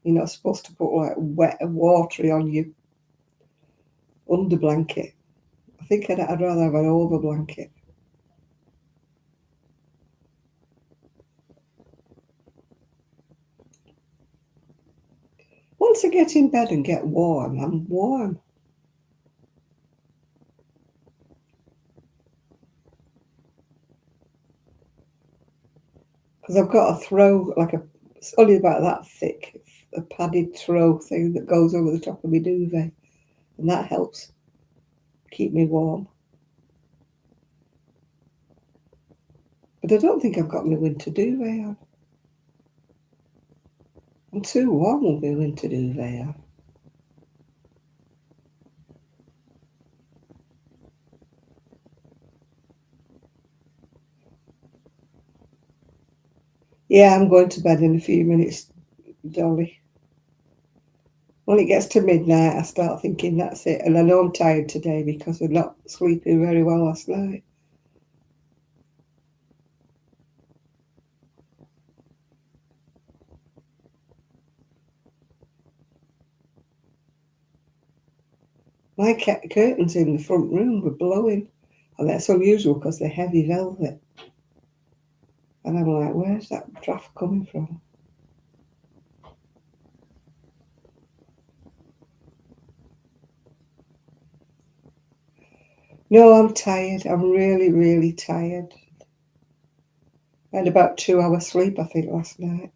you're not supposed to put like wet and watery on your under blanket. I think I'd rather have an over blanket. Once I get in bed and get warm, I'm warm. Because I've got a throw, it's only about that thick, a padded throw thing that goes over the top of my duvet. And that helps keep me warm. But I don't think I've got my winter duvet on. I'm too warm with my winter duvet on. Yeah, I'm going to bed in a few minutes, Dolly. When it gets to midnight, I start thinking that's it. And I know I'm tired today because I'm not sleeping very well last night. My curtains in the front room were blowing. And that's unusual because they're heavy velvet. And I'm like, where's that draft coming from? No, I'm tired. I'm really, really tired. I had about 2 hours sleep, I think, last night.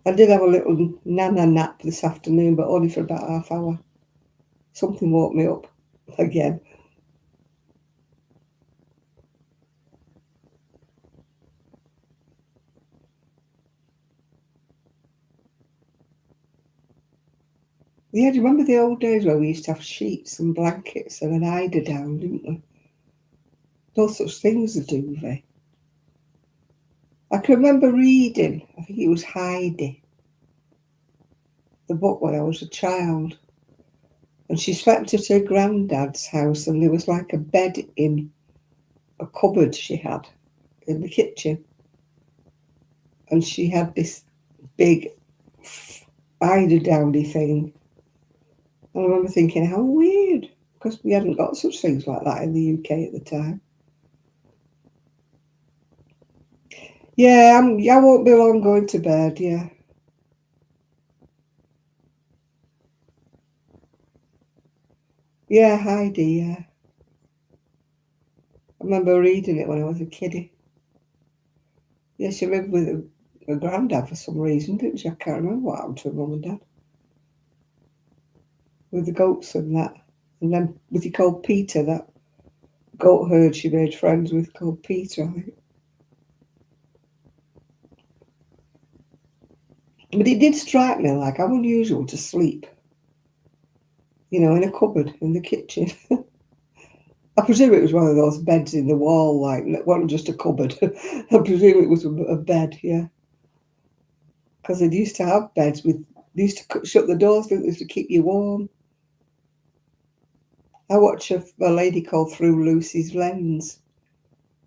I did have a little nana nap this afternoon, but only for about half hour. Something woke me up again. Yeah, do you remember the old days where we used to have sheets and blankets and an eider down, didn't we? No such thing as a duvet. I can remember reading, I think it was Heidi, the book when I was a child. And she slept at her granddad's house, and there was like a bed in a cupboard she had in the kitchen. And she had this big eider-downy thing. And I remember thinking, how weird, because we hadn't got such things like that in the UK at the time. Yeah, I won't be long going to bed, yeah. Yeah, Heidi, yeah. I remember reading it when I was a kiddie. Yeah, she lived with her granddad for some reason, didn't she? I can't remember what happened to her mum and dad. With the goats and that. And then, was he called Peter, that goat herd she made friends with called Peter, I think. But it did strike me like how unusual to sleep, in a cupboard in the kitchen. I presume it was one of those beds in the wall, like, it wasn't just a cupboard. I presume it was a bed, yeah. Because they used to have beds they used to shut the doors, didn't they, to keep you warm. I watched a lady called Through Lucy's Lens,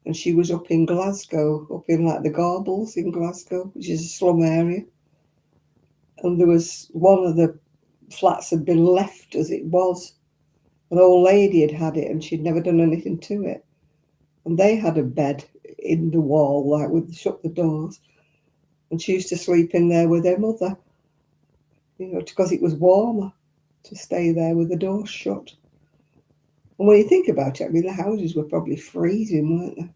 and she was up in Glasgow, up in like the Gorbals in Glasgow, which is a slum area. And there was one of the flats had been left as it was. An old lady had had it, and she'd never done anything to it. And they had a bed in the wall, like with shut the doors. And she used to sleep in there with her mother, because it was warmer to stay there with the doors shut. And when you think about it, I mean, the houses were probably freezing, weren't they?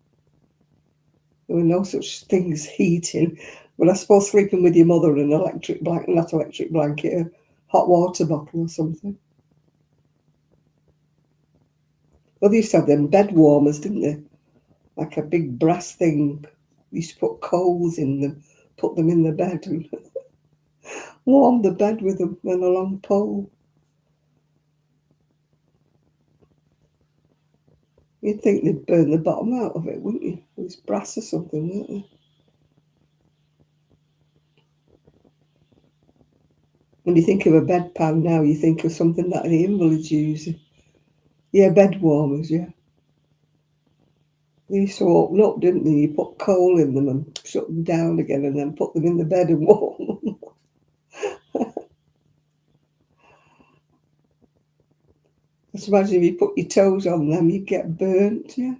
There were no such things heating. But I suppose sleeping with your mother in an electric blanket, not electric blanket, a hot water bottle or something. Well, they used to have them bed warmers, didn't they? Like a big brass thing. They used to put coals in them, put them in the bed and warm the bed with them and a long pole. You'd think they'd burn the bottom out of it, wouldn't you? It was brass or something, weren't they? When you think of a bedpan now, you think of something that the invalids use. Yeah, bed warmers, yeah. They used to open up, didn't they? You put coal in them and shut them down again and then put them in the bed and warm them. Just imagine if you put your toes on them, you'd get burnt, yeah.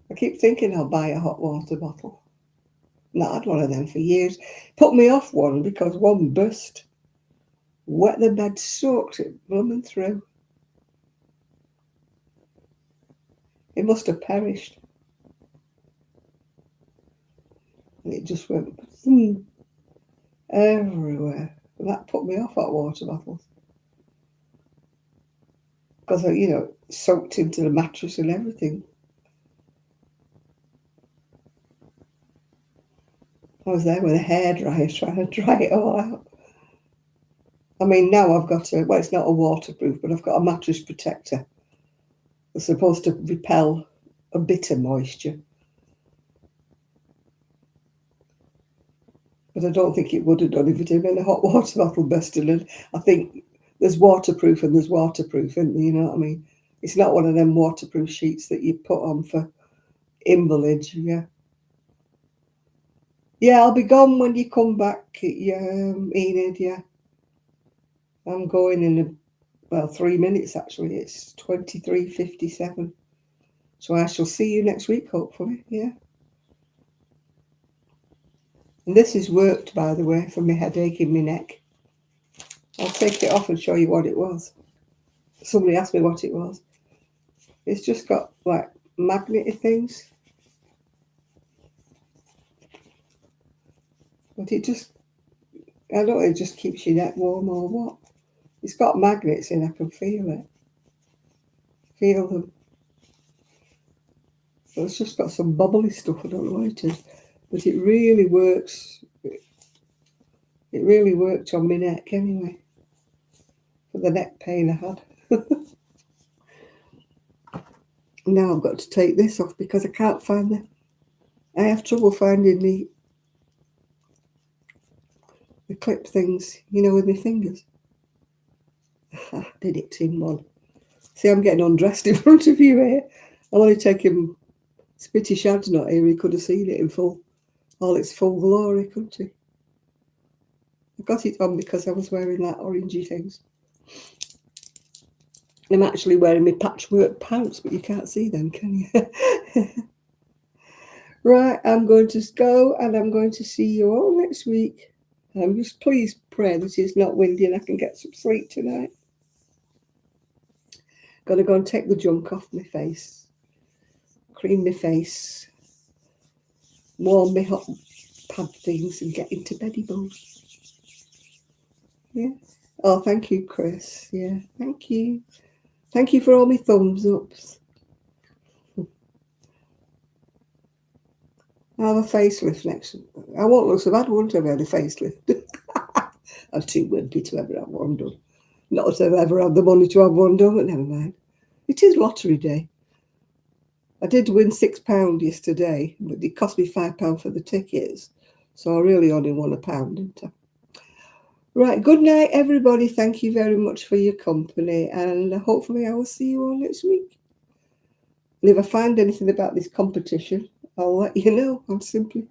I keep thinking I'll buy a hot water bottle. Not had one of them for years. Put me off one because one burst. Wet the bed, soaked it, blooming through. It must have perished. And it just went everywhere. And that put me off hot water bottles. Because, soaked into the mattress and everything. I was there with a hairdryer trying to dry it all out. I mean, now I've got it's not a waterproof, but I've got a mattress protector. It's supposed to repel a bit of moisture. But I don't think it would have done if it had been a hot water bottle busted. And I think there's waterproof and there's waterproof, isn't there? You know what I mean? It's not one of them waterproof sheets that you put on for invalids, yeah. Yeah, I'll be gone when you come back, Enid, yeah. I'm going in, 3 minutes actually. It's 23:57. So I shall see you next week, hopefully, yeah. And this has worked, by the way, for my headache in my neck. I'll take it off and show you what it was. Somebody asked me what it was. It's just got, like, magnet things. But I don't know, it just keeps your neck warm or what. It's got magnets in, I can feel it. Feel them. So it's just got some bubbly stuff. I don't know what it is, but it really works. It really worked on my neck anyway, for the neck pain I had. Now I've got to take this off because I can't find I have trouble finding the clip things, with my fingers. I did it in one. See, I'm getting undressed in front of you here. I'm only taking Spitty Shad's not here. He could have seen it in all its full glory, couldn't he? I got it on because I was wearing that orangey things. I'm actually wearing my patchwork pants, but you can't see them, can you? Right, I'm going to go, and I'm going to see you all next week. Just please pray that it's not windy and I can get some sleep tonight. Got to go and take the junk off my face, cream my face, warm my hot pad things, and get into beddy mode. Yeah. Oh, thank you, Chris. Yeah, thank you. Thank you for all my thumbs ups. I'll have a facelift next. I won't look so bad, won't I, if I had a facelift? I'm too wimpy to ever have one done. Not that I've ever had the money to have one done, but never mind. It is lottery day. I did win £6 yesterday, but it cost me £5 for the tickets. So I really only won £1, didn't I? Right, good night, everybody. Thank you very much for your company, and hopefully I will see you all next week. And if I find anything about this competition, I'll let you know on Simply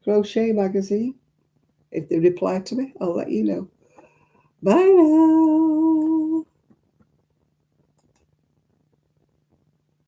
Crochet Magazine. If they reply to me, I'll let you know. Bye now.